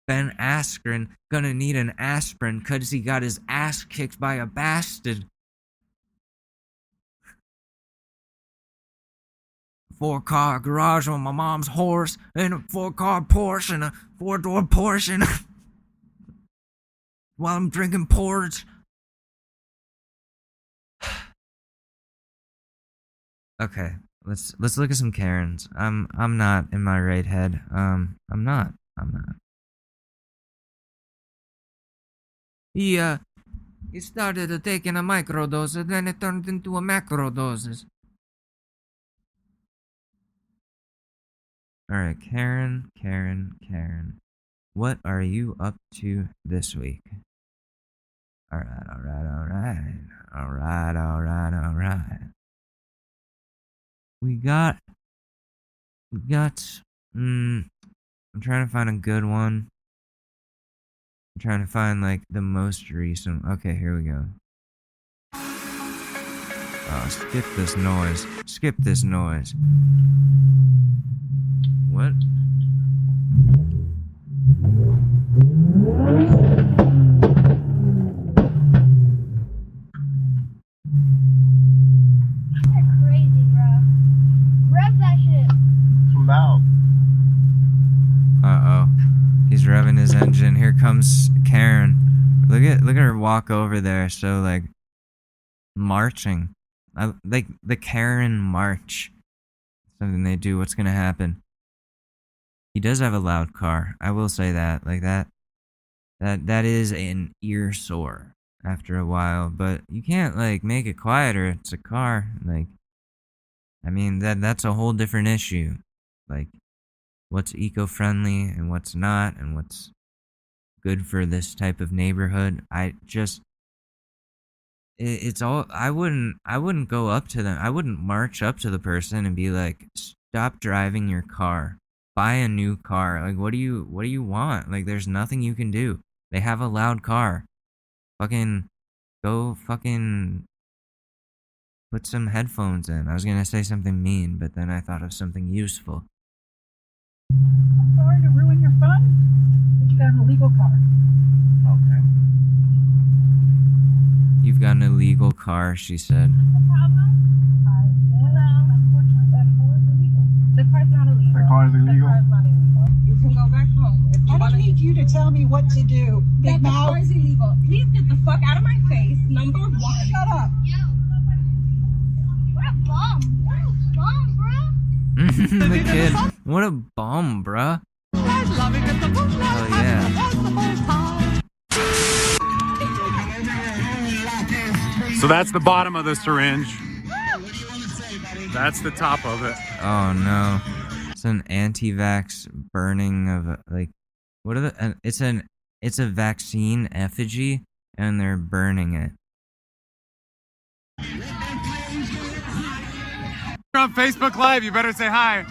Ben Askren gonna need an aspirin because he got his ass kicked by a bastard. 4-car garage on my mom's horse and a 4-car Porsche and a 4-door Porsche while I'm drinking porridge. Okay, let's look at some Karens. I'm not in my right head. I'm not. He started taking a microdose and then it turned into a macrodose. Alright, Karen. What are you up to this week? Alright. We got I'm trying to find a good one. I'm trying to find like the most recent. Okay, here we go. Oh, skip this noise. What? You're crazy, bro. Rev that shit. I'm out. Uh-oh. He's revving his engine. Here comes Karen. Look at her walk over there. So like marching. I like the Karen march. Something they do. What's gonna happen? He does have a loud car. I will say that. Like that is an ear sore after a while, but you can't like make it quieter. It's a car. Like I mean that's a whole different issue. Like what's eco-friendly and what's not and what's good for this type of neighborhood. It's all I wouldn't go up to them. I wouldn't march up to the person and be like, "Stop driving your car. Buy a new car." Like what do you want? Like there's nothing you can do. They have a loud car. Fucking go fucking put some headphones in. I was going to say something mean, but then I thought of something useful. I'm sorry to ruin your fun, but you got an illegal car. Okay. You've got an illegal car, she said. The problem? Unfortunately, that car is illegal. The car's not illegal. The car is illegal? The car's not illegal. You can go back home. I don't need you to tell me what to do. Big The mouth. car is illegal. Please get the fuck out of my face. Number one. Shut up. What a bum. What a bum, bro. The kid. What a bum, bruh. Oh, yeah. So that's the bottom of the syringe. That's the top of it. Oh, no. It's an anti-vax burning of, like, what are the, it's a vaccine effigy, and they're burning it. You're on Facebook Live. You better say hi.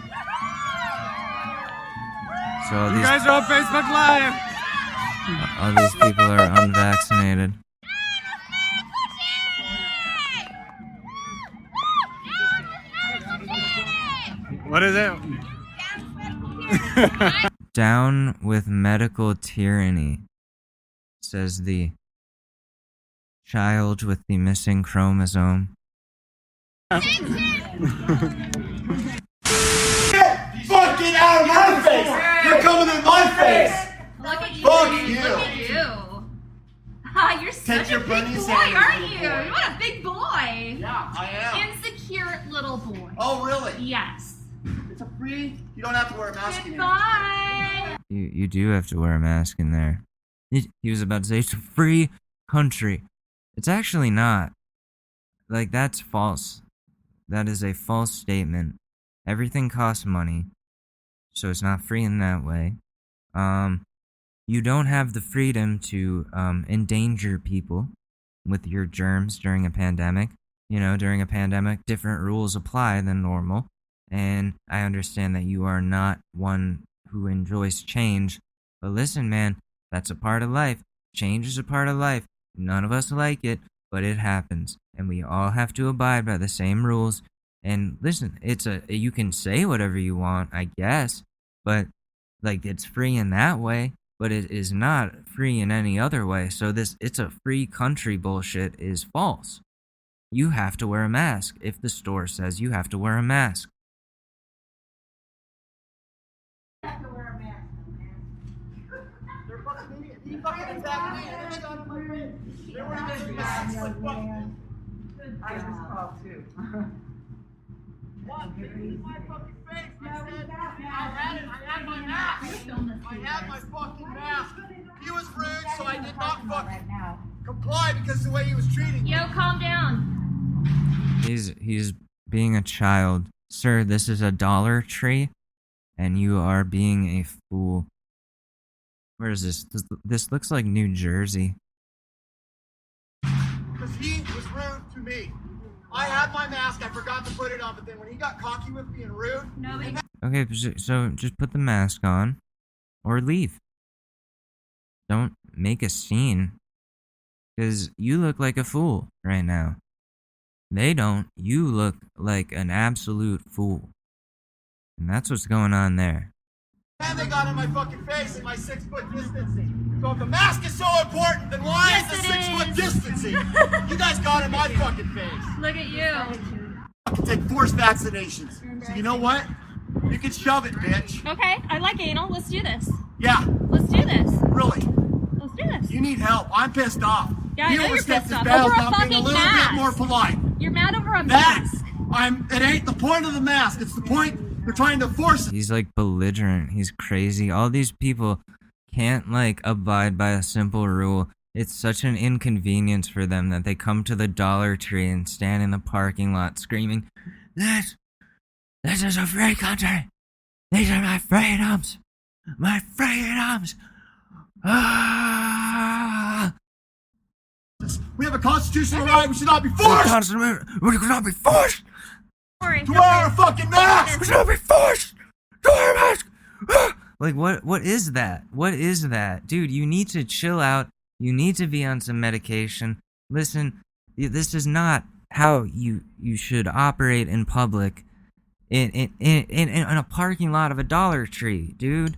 So all You these, guys are on Facebook Live. all these people are unvaccinated. What is it? Down with medical tyranny, says the child with the missing chromosome. Fucking out of my face! You're coming in my face! Look at you. Fuck you. Look at you. Ha, you're such your a big bunny boy, sandals, aren't little you? boy. What a big boy. Yeah, I am. Insecure little boy. Oh, really? Yes. It's a free. You don't have to wear a mask in here. Goodbye. You do have to wear a mask in there. He was about to say it's a free country. It's actually not. Like, that's false. That is a false statement. Everything costs money, so it's not free in that way. You don't have the freedom to endanger people with your germs during a pandemic. You know, during a pandemic, different rules apply than normal. And I understand that you are not one who enjoys change. But listen, man, that's a part of life. Change is a part of life. None of us like it, but it happens. And we all have to abide by the same rules. And listen, you can say whatever you want, I guess, but like it's free in that way, but it is not free in any other way. So it's a free country bullshit is false. You have to wear a mask if the store says you have to wear a mask. They're fucking idiots. He fucking attacked me. And they got in my face. They were wearing masks. Like, fucking. I was called too. What? This is my fucking face. I said, I had my mask. I had my fucking mask. He was rude, so I did not fucking comply because of the way he was treating me. Yo, calm down. He's being a child. Sir, this is a Dollar Tree, and you are being a fool. Where is this? This looks like New Jersey. Because he was rude to me. I had my mask, I forgot to put it on, but then when he got cocky with me and rude... Nobody. Okay, so just put the mask on, or leave. Don't make a scene, because you look like a fool right now. They don't. You look like an absolute fool. And that's what's going on there. And they got in my fucking face in my 6 foot distancing. So if the mask is so important, then why Yes, is the it 6 foot is. distancing? You guys got in my fucking face. Look at you. I can take forced vaccinations. So you know what? You can shove it, bitch. Okay, I like anal. Let's do this. Yeah, Let's do this. really. Let's do this. You need help. I'm pissed off. Yeah, I he know you're overstepped pissed his off. bounds, Over a not being a fucking little mask. bit more polite. You're mad over a Mask. mask. It ain't the point of the mask. It's the point they're trying to force it. He's like belligerent. He's crazy. All these people can't like abide by a simple rule. It's such an inconvenience for them that they come to the Dollar Tree and stand in the parking lot screaming, This is a free country. These are my freedoms. My freedoms. Ah! We have a constitutional right. We should not be forced We should not be forced to wear a fucking mask. We should not be forced to wear a mask. Ah! Like, what is that? What is that? Dude, you need to chill out. You need to be on some medication. Listen, this is not how you should operate in public. in a parking lot of a Dollar Tree, dude.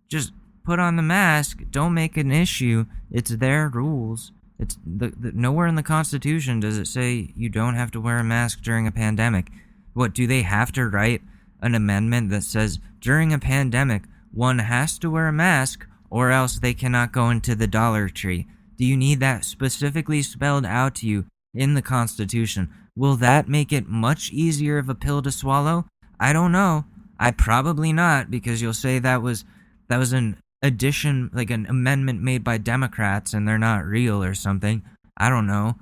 Just put on the mask. Don't make an issue. It's their rules. It's nowhere in the Constitution does it say you don't have to wear a mask during a pandemic. What, do they have to write an amendment that says during a pandemic one has to wear a mask or else they cannot go into the Dollar Tree? Do you need that specifically spelled out to you in the Constitution? Will that make it much easier of a pill to swallow? I don't know. Probably not, because you'll say that was an addition, like an amendment made by Democrats and they're not real or something. I don't know.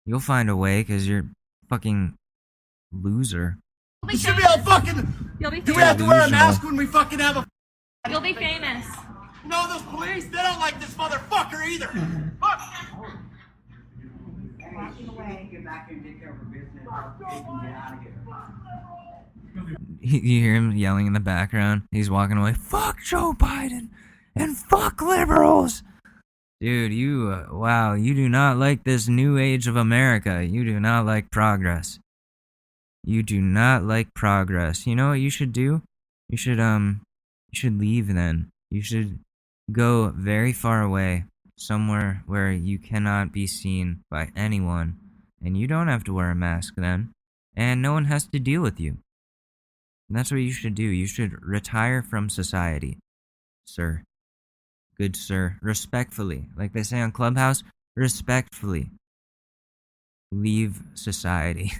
You'll find a way because you're fucking loser. You should be all fucking. You'll be Do we famous. have to wear a mask when we fucking have a? You'll be famous. No, those police, they don't like this motherfucker either. Fuck. You hear him yelling in the background. He's walking away. Fuck Joe Biden and fuck liberals. Dude, wow, you do not like this new age of America. You do not like progress. You do not like progress. You know what you should do? You should leave then. You should go very far away, somewhere where you cannot be seen by anyone, and you don't have to wear a mask then, and no one has to deal with you. And that's what you should do. You should retire from society, sir. Good sir. Respectfully. Like they say on ClubHouse, respectfully. Leave society.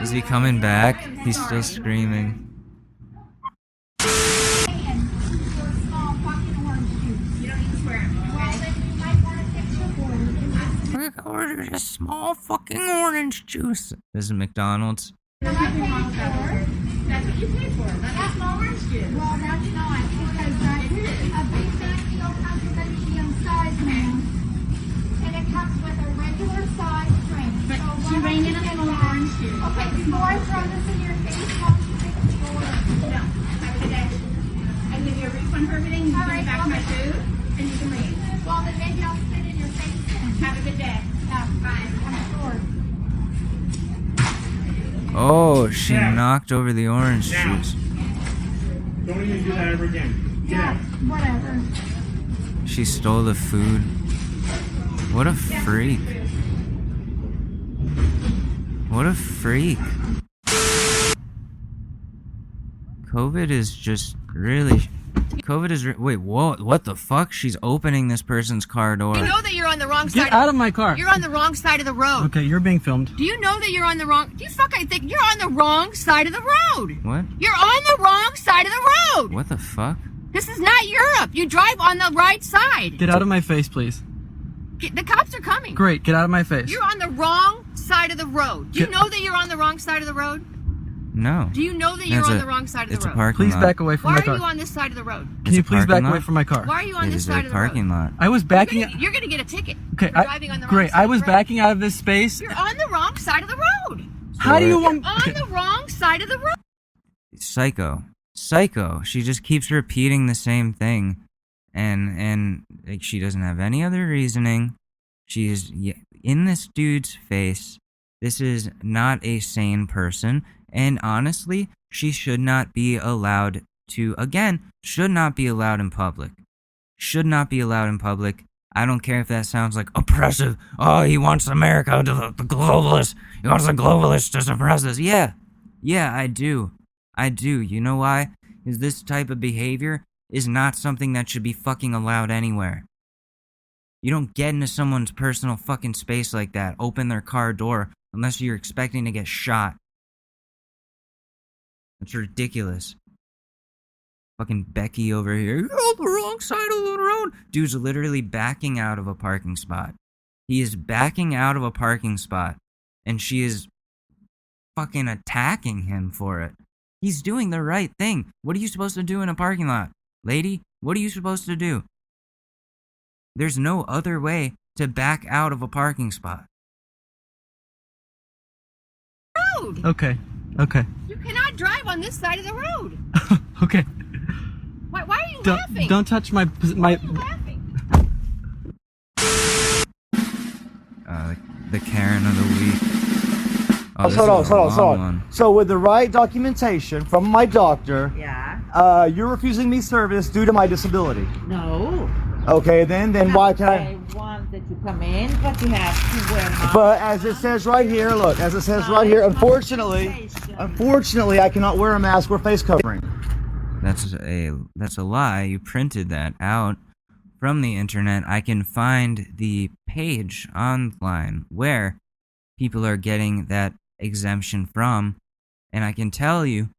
Is he coming back? He's still screaming. I ordered a small fucking orange juice. This is McDonald's. That's what you paid for. That's my orange juice. Well, that's not, because that's a big fancy old comes with a medium size now. And it comes with a regular size drink. But so she ran in a small orange juice. Okay, before I throw this in your face, how much you think it's your order? No. Have a good day. I give you a refund for everything. You can back my food, and you can leave. Well, then maybe I'll spit in your face then. Have a good day. Yeah, bye. I'm short. Oh, she knocked over the orange juice. Don't even do that ever again. Yeah, whatever. She stole the food. What a freak. What a freak. COVID is just really... Wait, what the fuck? She's opening this person's car door. You know that you're on the wrong side. Get out of my car. You're on the wrong side of the road. Okay, you're being filmed. Do you know that you're on the wrong... Do you fucking think you're on the wrong side of the road? What? You're on the wrong side of the road. What the fuck? This is not Europe. You drive on the right side. Get out of my face, please. The cops are coming. Great, get out of my face. You're on the wrong side of the road. Do you know that you're on the wrong side of the road? No. Do you know that you're on the wrong side of the road? It's a parking Please lot. back away from Why my are car. you on this side of the road? Can you please back away from my car? Why are you on this It is side a of the road? parking lot. I was backing... You're gonna get a ticket. Okay, for driving on the wrong great. side I of was the road. backing out of this space. You're on the wrong side of the road. How do you want... You're on the wrong side of the road. Psycho. She just keeps repeating the same thing, and like she doesn't have any other reasoning. She is in this dude's face. This is not a sane person, and honestly, she should not be allowed to. Again, should not be allowed in public. Should not be allowed in public. I don't care if that sounds like oppressive. Oh, he wants America to the globalists. He wants the globalists to suppress us. Yeah, I do. You know why? Because this type of behavior is not something that should be fucking allowed anywhere. You don't get into someone's personal fucking space like that, open their car door, unless you're expecting to get shot. That's ridiculous. Fucking Becky over here. You're on the wrong side of the road. Dude's literally backing out of a parking spot. He is backing out of a parking spot, and she is fucking attacking him for it. He's doing the right thing. What are you supposed to do in a parking lot? Lady, what are you supposed to do? There's no other way to back out of a parking spot. Road. Okay. You cannot drive on this side of the road. Okay. Why are you laughing? Don't touch my... Why are you laughing? The Karen of the week. Oh, this hold is a long one. So with the right documentation from my doctor, Yeah. you're refusing me service due to my disability. No. Okay, then why can I want that you come in, but you have to wear mask. But as it says right here, look, as it says right here, unfortunately, I cannot wear a mask or face covering. That's a lie. You printed that out from the internet. I can find the page online where people are getting that exemption from, and I can tell you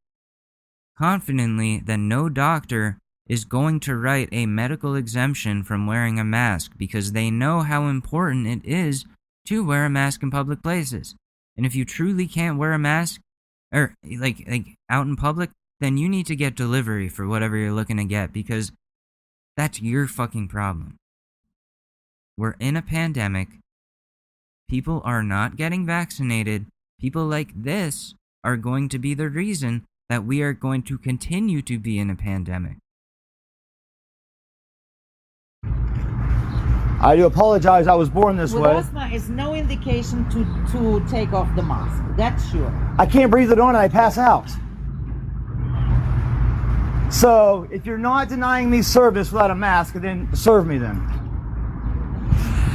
confidently that no doctor is going to write a medical exemption from wearing a mask because they know how important it is to wear a mask in public places. And if you truly can't wear a mask, or like out in public, then you need to get delivery for whatever you're looking to get because that's your fucking problem. We're in a pandemic. People are not getting vaccinated. People like this are going to be the reason that we are going to continue to be in a pandemic. I do apologize. I was born this With way. asthma is no indication to take off the mask. That's sure. I can't breathe it on and I pass out. So if you're not denying me service without a mask, then serve me then.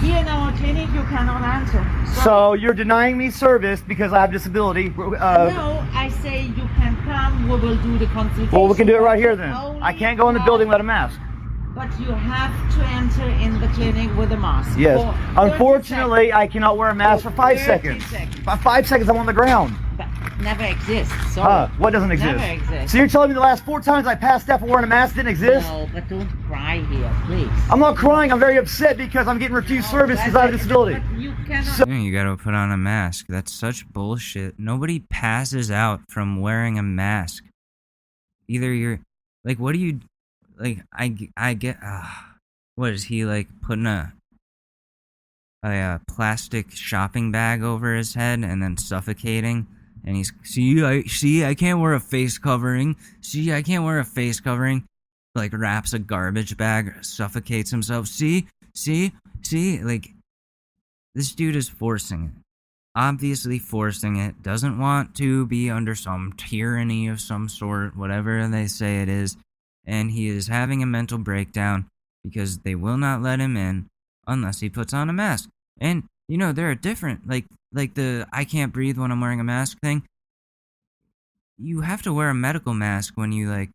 Here in our clinic, you cannot answer. So you're denying me service because I have disability. No, I say you can come. We will do the consultation. Well, we can do it right here then. I can't go in the building without a mask. But you have to enter in the clinic with a mask. Yes. For Unfortunately, I cannot wear a mask for 5 seconds. 5 seconds, I'm on the ground. But never exists. Sorry. What doesn't exist? Never exists. So you're telling me the last 4 times I passed out for wearing a mask didn't exist? No, but don't cry here, please. I'm not crying. I'm very upset because I'm getting refused service because I have a disability. But you cannot. You gotta put on a mask. That's such bullshit. Nobody passes out from wearing a mask. Either you're like, what do you like? I get. What is he like putting a plastic shopping bag over his head and then suffocating? And he's I can't wear a face covering. I can't wear a face covering. Like wraps a garbage bag, suffocates himself. See, like this dude is forcing it. Obviously forcing it. Doesn't want to be under some tyranny of some sort, whatever they say it is. And he is having a mental breakdown because they will not let him in unless he puts on a mask. And you know, there are different like the I can't breathe when I'm wearing a mask thing. You have to wear a medical mask when you like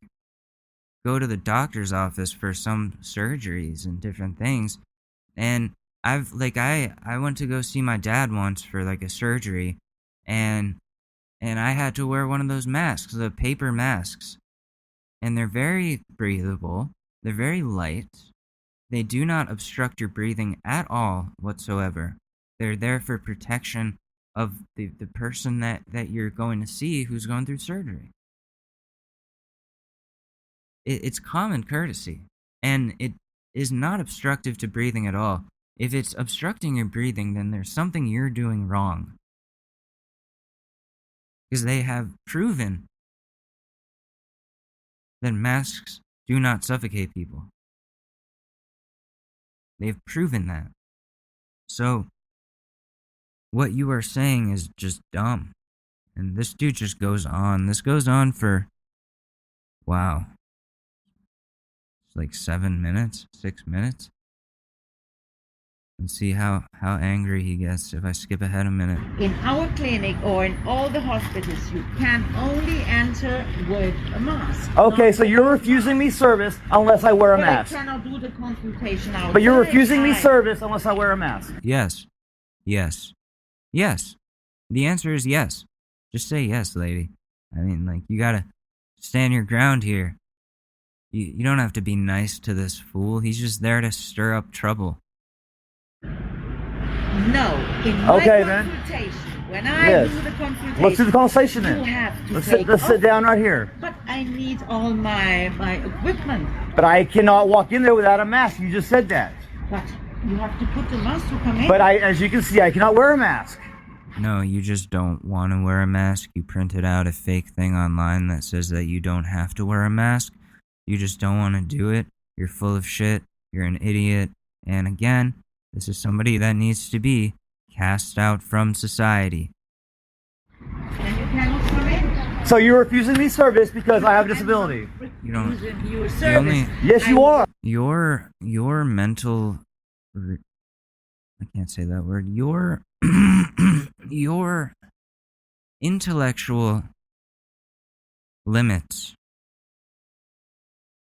go to the doctor's office for some surgeries and different things. And I went to go see my dad once for like a surgery, and I had to wear one of those masks, the paper masks. And they're very breathable. They're very light. They do not obstruct your breathing at all whatsoever. They're there for protection of the person that you're going to see who's going through surgery. It's common courtesy, and it is not obstructive to breathing at all. If it's obstructing your breathing, then there's something you're doing wrong. Because they have proven that masks do not suffocate people. They've proven that. So, what you are saying is just dumb. And this dude just goes on. This goes on for, wow. It's like 7 minutes, 6 minutes. And see how angry he gets if I skip ahead a minute. In our clinic or in all the hospitals, you can only enter with a mask. Okay, so you're refusing me service unless I wear a But mask. I cannot do the consultation outside. But you're refusing me service unless I wear a mask. Yes. Yes. Yes. The answer is yes. Just say yes, lady. I mean, like, you gotta stand your ground here. You don't have to be nice to this fool. He's just there to stir up trouble. No, in my then. consultation, when I do the consultation, Let's do the consultation then. You have to Let's sit down right here. But I need all my equipment. But I cannot walk in there without a mask. You just said that. But you have to put the mask to come in. But as you can see, I cannot wear a mask. No, you just don't want to wear a mask. You printed out a fake thing online that says that you don't have to wear a mask. You just don't want to do it. You're full of shit. You're an idiot. And again, this is somebody that needs to be cast out from society. So you're refusing me service because I have a disability. You don't. You The only, Yes, you are. your mental. I can't say that word. Your your intellectual limits.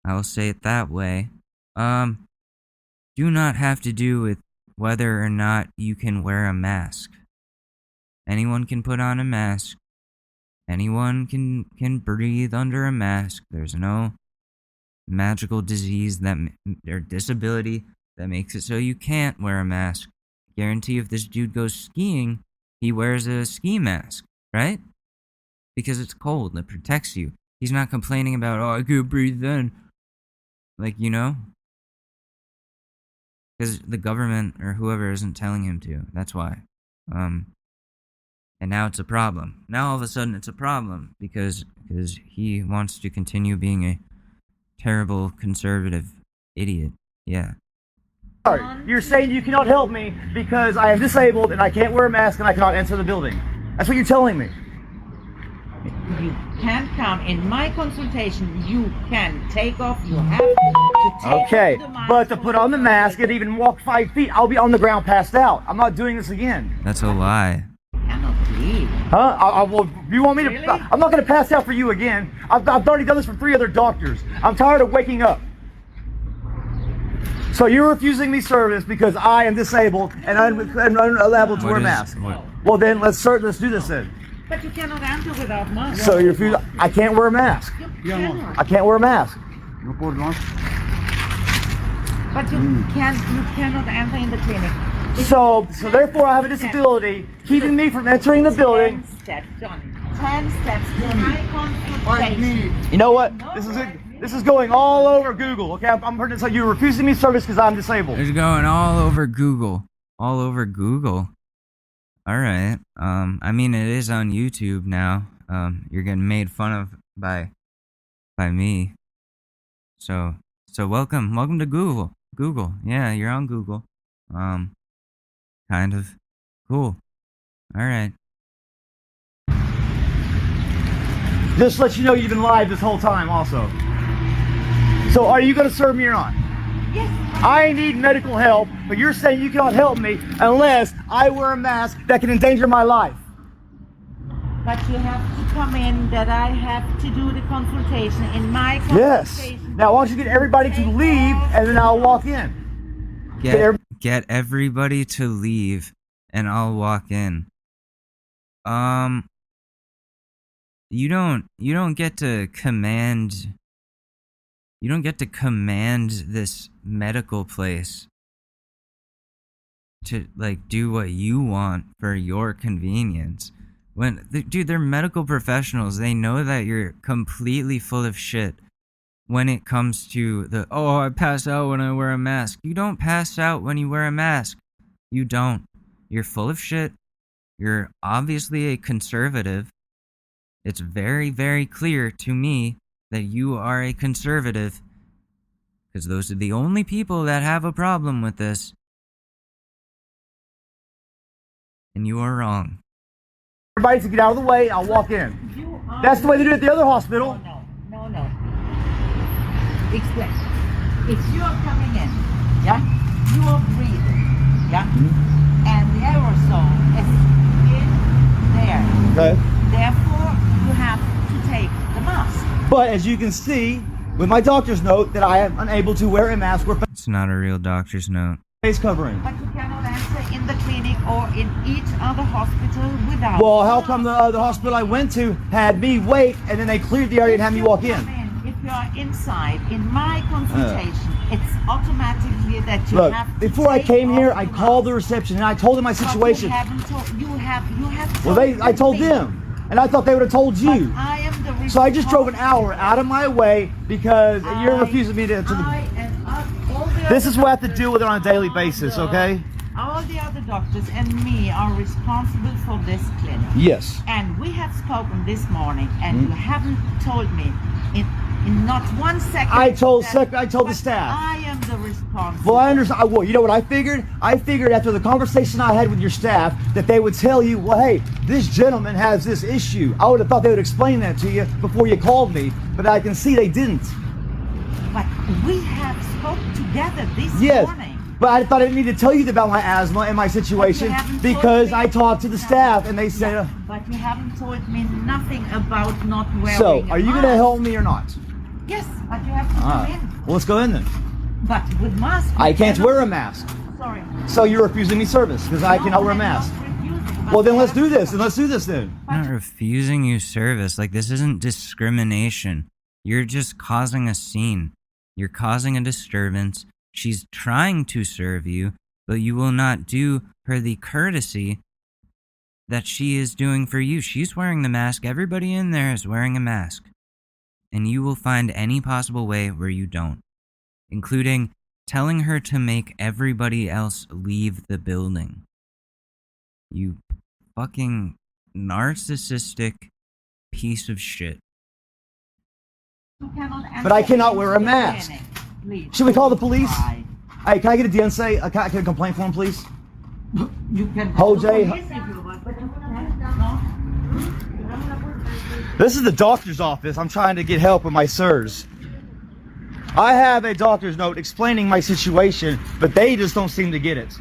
I will say it that way. Do not have to do with whether or not you can wear a mask. Anyone can put on a mask. Anyone can breathe under a mask. There's no magical disease or disability that makes it so you can't wear a mask. Guarantee if this dude goes skiing, he wears a ski mask, right? Because it's cold, it protects you. He's not complaining about, oh, I could breathe then. Like, you know? Because the government or whoever isn't telling him to. That's why. And now it's a problem. Now all of a sudden it's a problem because he wants to continue being a terrible conservative idiot. Yeah. You're saying you cannot help me because I am disabled and I can't wear a mask and I cannot enter the building. That's what you're telling me. You can't come in my consultation. You can take off. You have to take Okay, off the mask. but to put on the mask and even walk 5 feet, I'll be on the ground passed out. I'm not doing this again. That's a lie. Cannot leave. Huh? Well, you want me to? Really? I'm not going to pass out for you again. I've already done this for 3 other doctors. I'm tired of waking up. So you're refusing me service because I am disabled and unable to wear a mask. Well, then let's do this then. But you cannot enter without mask. So you refuse? I can't wear a mask. Cannot. I can't wear a mask. But you cannot enter in the clinic. So therefore, I have a disability keeping me from entering the building. 10 steps, Johnny. 10 steps to my consultation. You know what? This is going all over Google. Okay, I'm heard so you're refusing me service because I'm disabled. It's going all over Google. All over Google. All right. I mean, it is on YouTube now. You're getting made fun of by me. So welcome to Google. Google. Yeah, you're on Google. Kind of cool. All right. Just to let you know you've been live this whole time also. So are you going to serve me or not? Yes. I need medical help, but you're saying you cannot help me unless I wear a mask that can endanger my life. But you have to come in that I have to do the consultation in my consultation. Yes. Now why don't you get everybody to leave and then I'll walk in. Get everybody to leave and I'll walk in. You don't get to command this medical place to like do what you want for your convenience. Dude, they're medical professionals. They know that you're completely full of shit when it comes to I pass out when I wear a mask. You don't pass out when you wear a mask. You don't. You're full of shit. You're obviously a conservative. It's very, very clear to me that you are a conservative because those are the only people that have a problem with this. And you are wrong. Everybody to get out of the way, I'll walk in. That's the way they do it at the other hospital. No. Explain. If you are coming in, yeah, you are breathing, yeah, and the aerosol is in there. Okay. Therefore, you have to take the mask. But as you can see, with my doctor's note that I am unable to wear a mask or It's not a real doctor's note. face covering. But you cannot enter in the clinic or in each other hospital without. Well, how come the hospital I went to had me wait and then they cleared the area and had me walk in? If you are inside, in my consultation, it's automatically that you Look, have to before I take came off here, the I mask. called the reception and I told them my situation. But you have Well, I told them, and I thought they would have told you. But I am the So I just drove an hour out of my way because you're refusing me to. This is what I have to deal with it on a daily basis, okay? All the other doctors and me are responsible for this clinic. Yes. And we have spoken this morning, and you haven't told me In not 1 second. I told that the staff. I am the responsible. Well, I understand. Well, you know what I figured? I figured after the conversation I had with your staff that they would tell you, well, hey, this gentleman has this issue. I would have thought they would explain that to you before you called me, but I can see they didn't. But we have spoke together this morning. But I thought I didn't need to tell you about my asthma and my situation because I talked to the staff and they said... But you haven't told me nothing about not wearing So, are you going to help me or not? Yes, but you have to come in. Well, let's go in then. But with mask... I can't wear a mask. Sorry. So you're refusing me service because I cannot wear a mask. Well, then let's do this. Then. I'm not refusing you service. Like, this isn't discrimination. You're just causing a scene. You're causing a disturbance. She's trying to serve you, but you will not do her the courtesy that she is doing for you. She's wearing the mask. Everybody in there is wearing a mask. And you will find any possible way where you don't, including telling her to make everybody else leave the building. You fucking narcissistic piece of shit. But I cannot wear a mask. Should we call the police? Hey, can I get a DNC? Can I get a complaint form, please? You can call the police if you want, but you can't. This is the doctor's office. I'm trying to get help with my SIRS. I have a doctor's note explaining my situation, but they just don't seem to get it.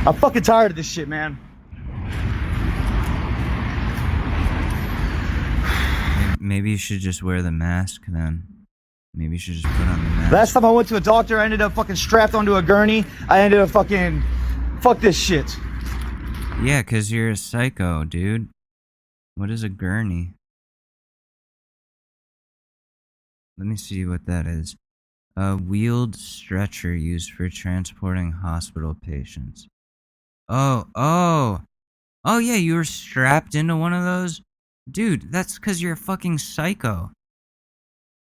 I'm fucking tired of this shit, man. Maybe you should just wear the mask then. Maybe you should just put on the mask. Last time I went to a doctor, I ended up fucking strapped onto a gurney. I ended up fucking... Fuck this shit. Yeah, because you're a psycho, dude. What is a gurney? Let me see what that is. A wheeled stretcher used for transporting hospital patients. Oh yeah, you were strapped into one of those? Dude, that's because you're a fucking psycho.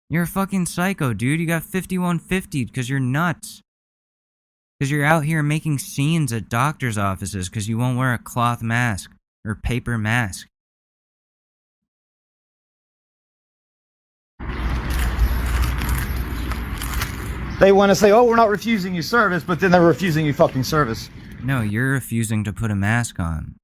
You're a fucking psycho, dude. You got 5150 because you're nuts. Because you're out here making scenes at doctor's offices because you won't wear a cloth mask or paper mask. They want to say, oh, we're not refusing you service, but then they're refusing you fucking service. No, you're refusing to put a mask on.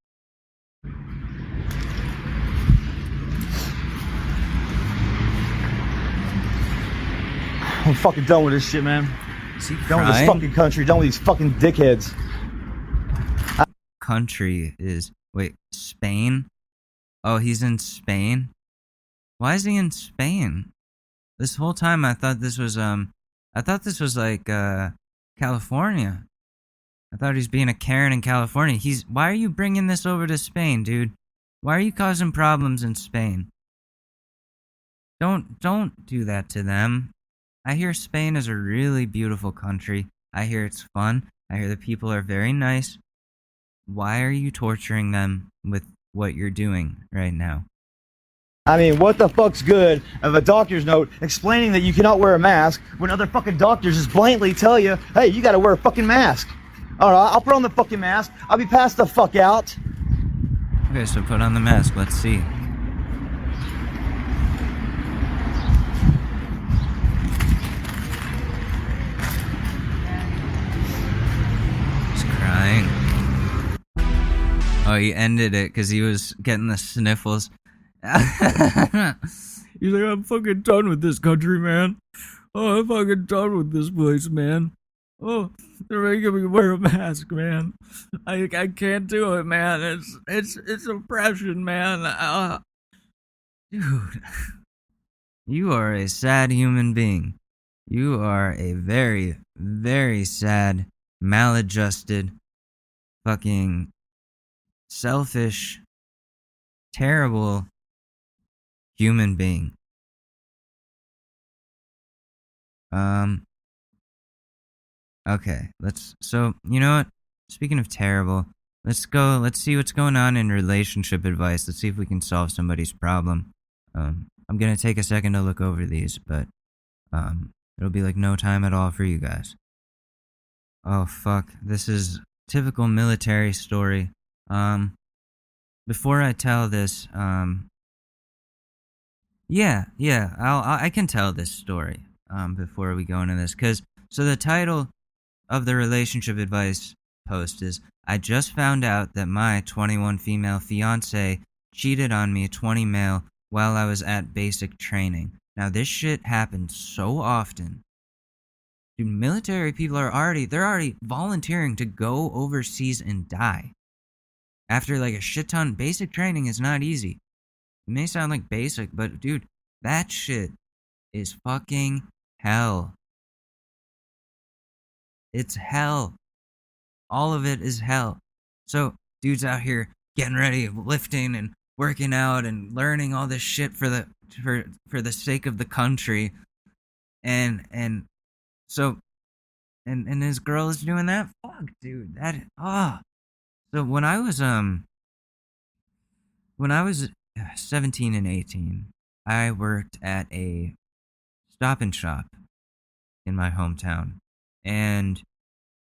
I'm fucking done with this shit, man. Is he done with this fucking country. Done with these fucking dickheads. Country is... Wait, Spain? Oh, he's in Spain? Why is he in Spain? This whole time I thought this was, like, California. I thought he was being a Karen in California. Why are you bringing this over to Spain, dude? Why are you causing problems in Spain? Don't do that to them. I hear Spain is a really beautiful country. I hear it's fun. I hear the people are very nice. Why are you torturing them with what you're doing right now? I mean, what the fuck's good of a doctor's note explaining that you cannot wear a mask when other fucking doctors just blatantly tell you, hey, you gotta wear a fucking mask. Alright, I'll put on the fucking mask. I'll be passed the fuck out. Okay, so put on the mask. Let's see. He's crying. Oh, he ended it because he was getting the sniffles. He's like, I'm fucking done with this country, man. Oh, I'm fucking done with this place, man. Oh, they're making me wear a mask, man. I can't do it, man. It's oppression, man. Dude, you are a sad human being. You are a very, very sad, maladjusted, fucking selfish, terrible human being. Okay, so, you know what? Speaking of terrible, let's see what's going on in relationship advice. Let's see if we can solve somebody's problem. I'm gonna take a second to look over these, but, it'll be like no time at all for you guys. Oh, fuck. This is typical military story. Before I tell this, Yeah, I can tell this story before we go into this, so the title of the relationship advice post is, I just found out that my 21 female fiance cheated on me 20 male while I was at basic training. Now this shit happens so often. Dude, military people they're already volunteering to go overseas and die. After like a shit ton, basic training is not easy. It may sound like basic, but dude, that shit is fucking hell. It's hell. All of it is hell. So, dudes out here getting ready, lifting and working out and learning all this shit for the sake of the country. And his girl is doing that? Fuck, dude. So when I was 17 and 18, I worked at a Stop and Shop in my hometown. And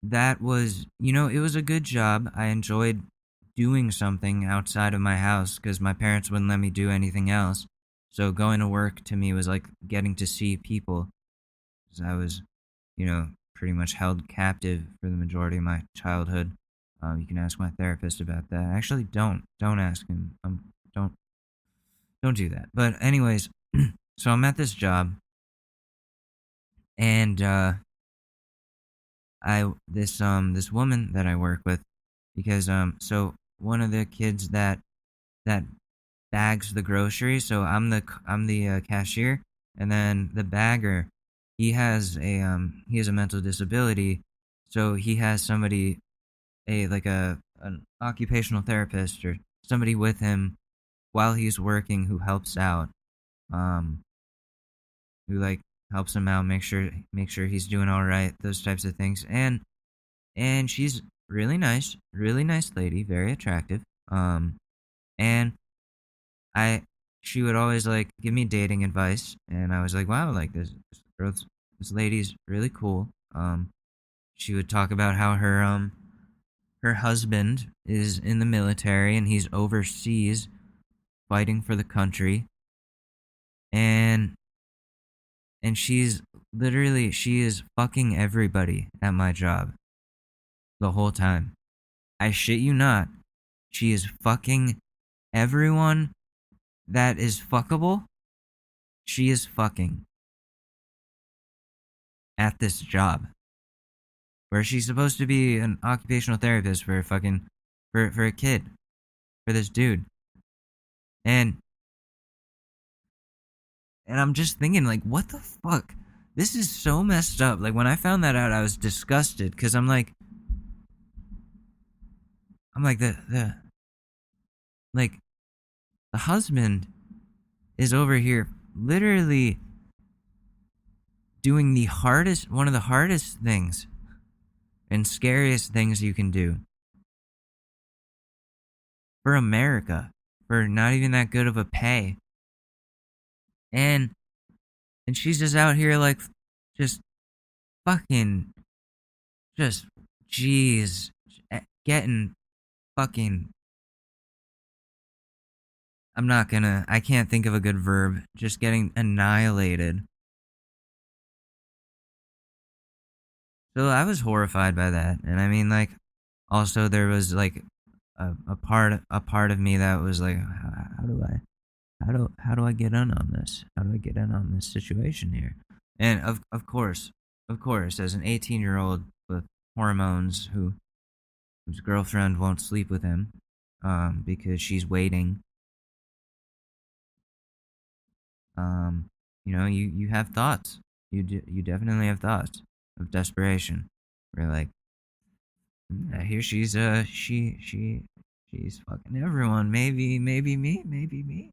that was, it was a good job. I enjoyed doing something outside of my house because my parents wouldn't let me do anything else. So going to work to me was like getting to see people. Because I was, pretty much held captive for the majority of my childhood. You can ask my therapist about that. Actually, don't ask him. Don't do that. But anyways, so I'm at this job, and this woman that I work with, because so one of the kids that bags the groceries, so I'm the cashier, and then the bagger, he has a mental disability, so he has somebody, an occupational therapist or somebody with him while he's working who helps out, who like helps him out, make sure he's doing all right, those types of things. And she's really nice lady, very attractive. And she would always like give me dating advice, and I was like, wow, like this lady's really cool. She would talk about how her husband is in the military and he's overseas fighting for the country. And she is fucking everybody at my job the whole time. I shit you not. She is fucking everyone that is fuckable. She is fucking at this job, where she's supposed to be an occupational therapist for a kid, for this dude. And I'm just thinking, like, what the fuck? This is so messed up. Like, when I found that out, I was disgusted, because I'm like the husband is over here literally doing one of the hardest things and scariest things you can do for America, for not even that good of a pay. And she's just out here like just fucking just getting fucking, I can't think of a good verb, just getting annihilated. So I was horrified by that. And I mean, like, also there was like a part of me that was like, how do I get in on this? How do I get in on this situation here? And of course, as an 18-year-old with hormones whose girlfriend won't sleep with him because she's waiting, you have thoughts. You definitely have thoughts of desperation. Where like, here she's fucking everyone. Maybe me.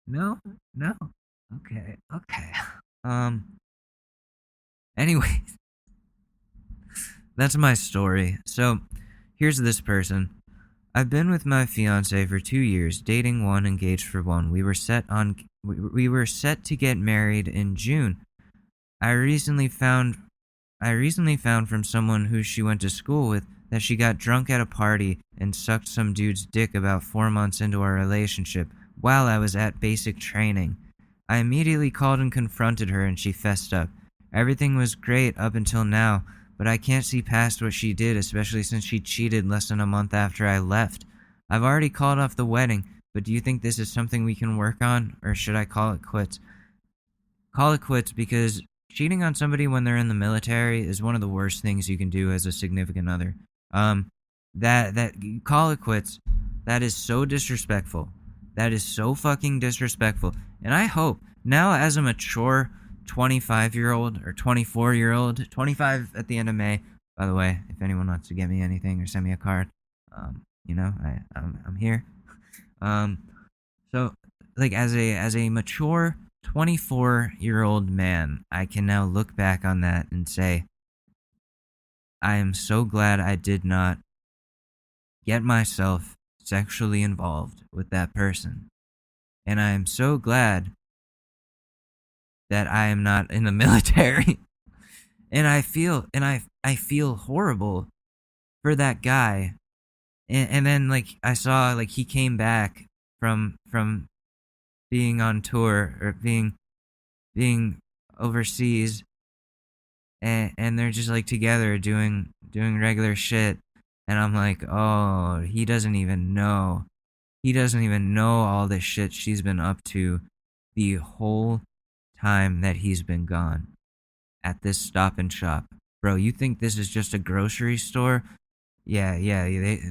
No. Okay. Anyways, that's my story. So, here's this person. I've been with my fiance for 2 years, dating one, engaged for one. We were set to get married in June. I recently found from someone who she went to school with that she got drunk at a party and sucked some dude's dick about 4 months into our relationship while I was at basic training. I immediately called and confronted her, and she fessed up. Everything was great up until now, but I can't see past what she did, especially since she cheated less than a month after I left. I've already called off the wedding, but do you think this is something we can work on, or should I call it quits? Call it quits, because cheating on somebody when they're in the military is one of the worst things you can do as a significant other. Call it quits. That is so disrespectful. That is so fucking disrespectful. And I hope now, as a mature 25-year-old or 24-year-old, 25 at the end of May, by the way, if anyone wants to get me anything or send me a card, I'm here. So like as a mature 24-year-old man, I can now look back on that and say, I am so glad I did not get myself sexually involved with that person. And I am so glad that I am not in the military. And I feel horrible for that guy. And then like I saw like he came back from being on tour or being overseas, and they're just like together doing regular shit, and I'm like, oh, he doesn't even know all this shit she's been up to the whole time that he's been gone at this Stop and Shop. Bro, you think this is just a grocery store? Yeah,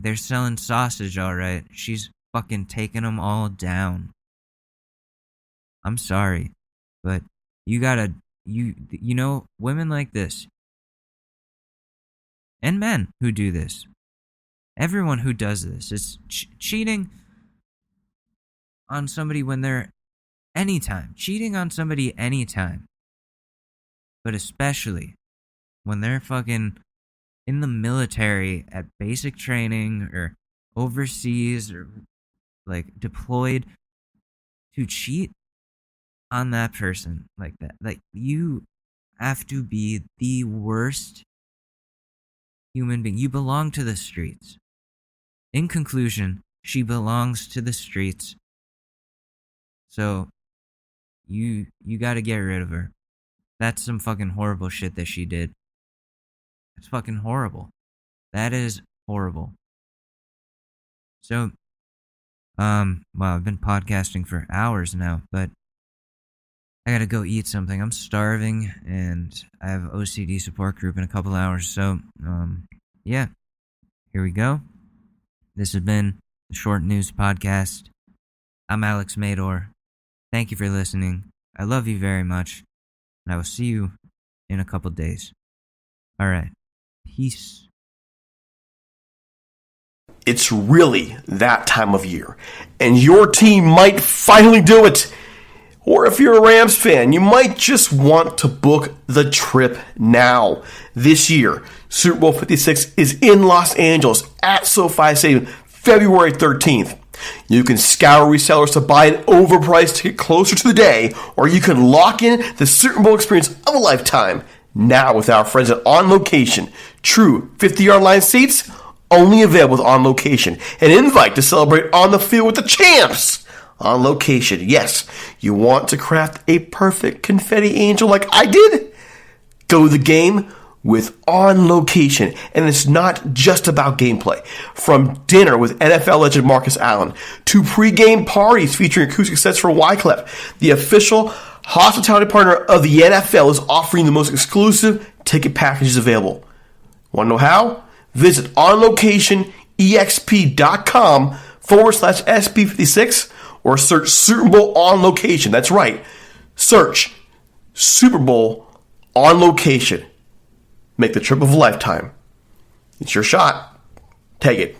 they're selling sausage, all right. She's fucking taking them all down. I'm sorry, but you gotta, you know, women like this, and men who do this, everyone who does this, is cheating on somebody when they're cheating on somebody anytime, but especially when they're fucking in the military at basic training or overseas or like deployed, to cheat on that person like that. Like, you have to be the worst human being. You belong to the streets. In conclusion, she belongs to the streets. So you gotta get rid of her. That's some fucking horrible shit that she did. It's fucking horrible. That is horrible. So, well, I've been podcasting for hours now, but I gotta go eat something. I'm starving, and I have OCD support group in a couple hours. So, yeah, here we go. This has been the Short News Podcast. I'm Alex Mador. Thank you for listening. I love you very much, and I will see you in a couple days. All right. Peace. It's really that time of year, and your team might finally do it. Or if you're a Rams fan, you might just want to book the trip now. This year, Super Bowl 56 is in Los Angeles at SoFi Stadium, February 13th. You can scour resellers to buy an overpriced ticket closer to the day, or you can lock in the Super Bowl experience of a lifetime now with our friends at On Location. True 50-yard line seats, only available with On Location. An invite to celebrate on the field with the champs. On Location, yes, you want to craft a perfect confetti angel like I did? Go to the game with On Location, and it's not just about gameplay. From dinner with NFL legend Marcus Allen to pre-game parties featuring acoustic sets for Wyclef, the official hospitality partner of the NFL is offering the most exclusive ticket packages available. Want to know how? Visit onlocationexp.com/SB56 or search Super Bowl On Location. That's right. Search Super Bowl On Location. Make the trip of a lifetime. It's your shot. Take it.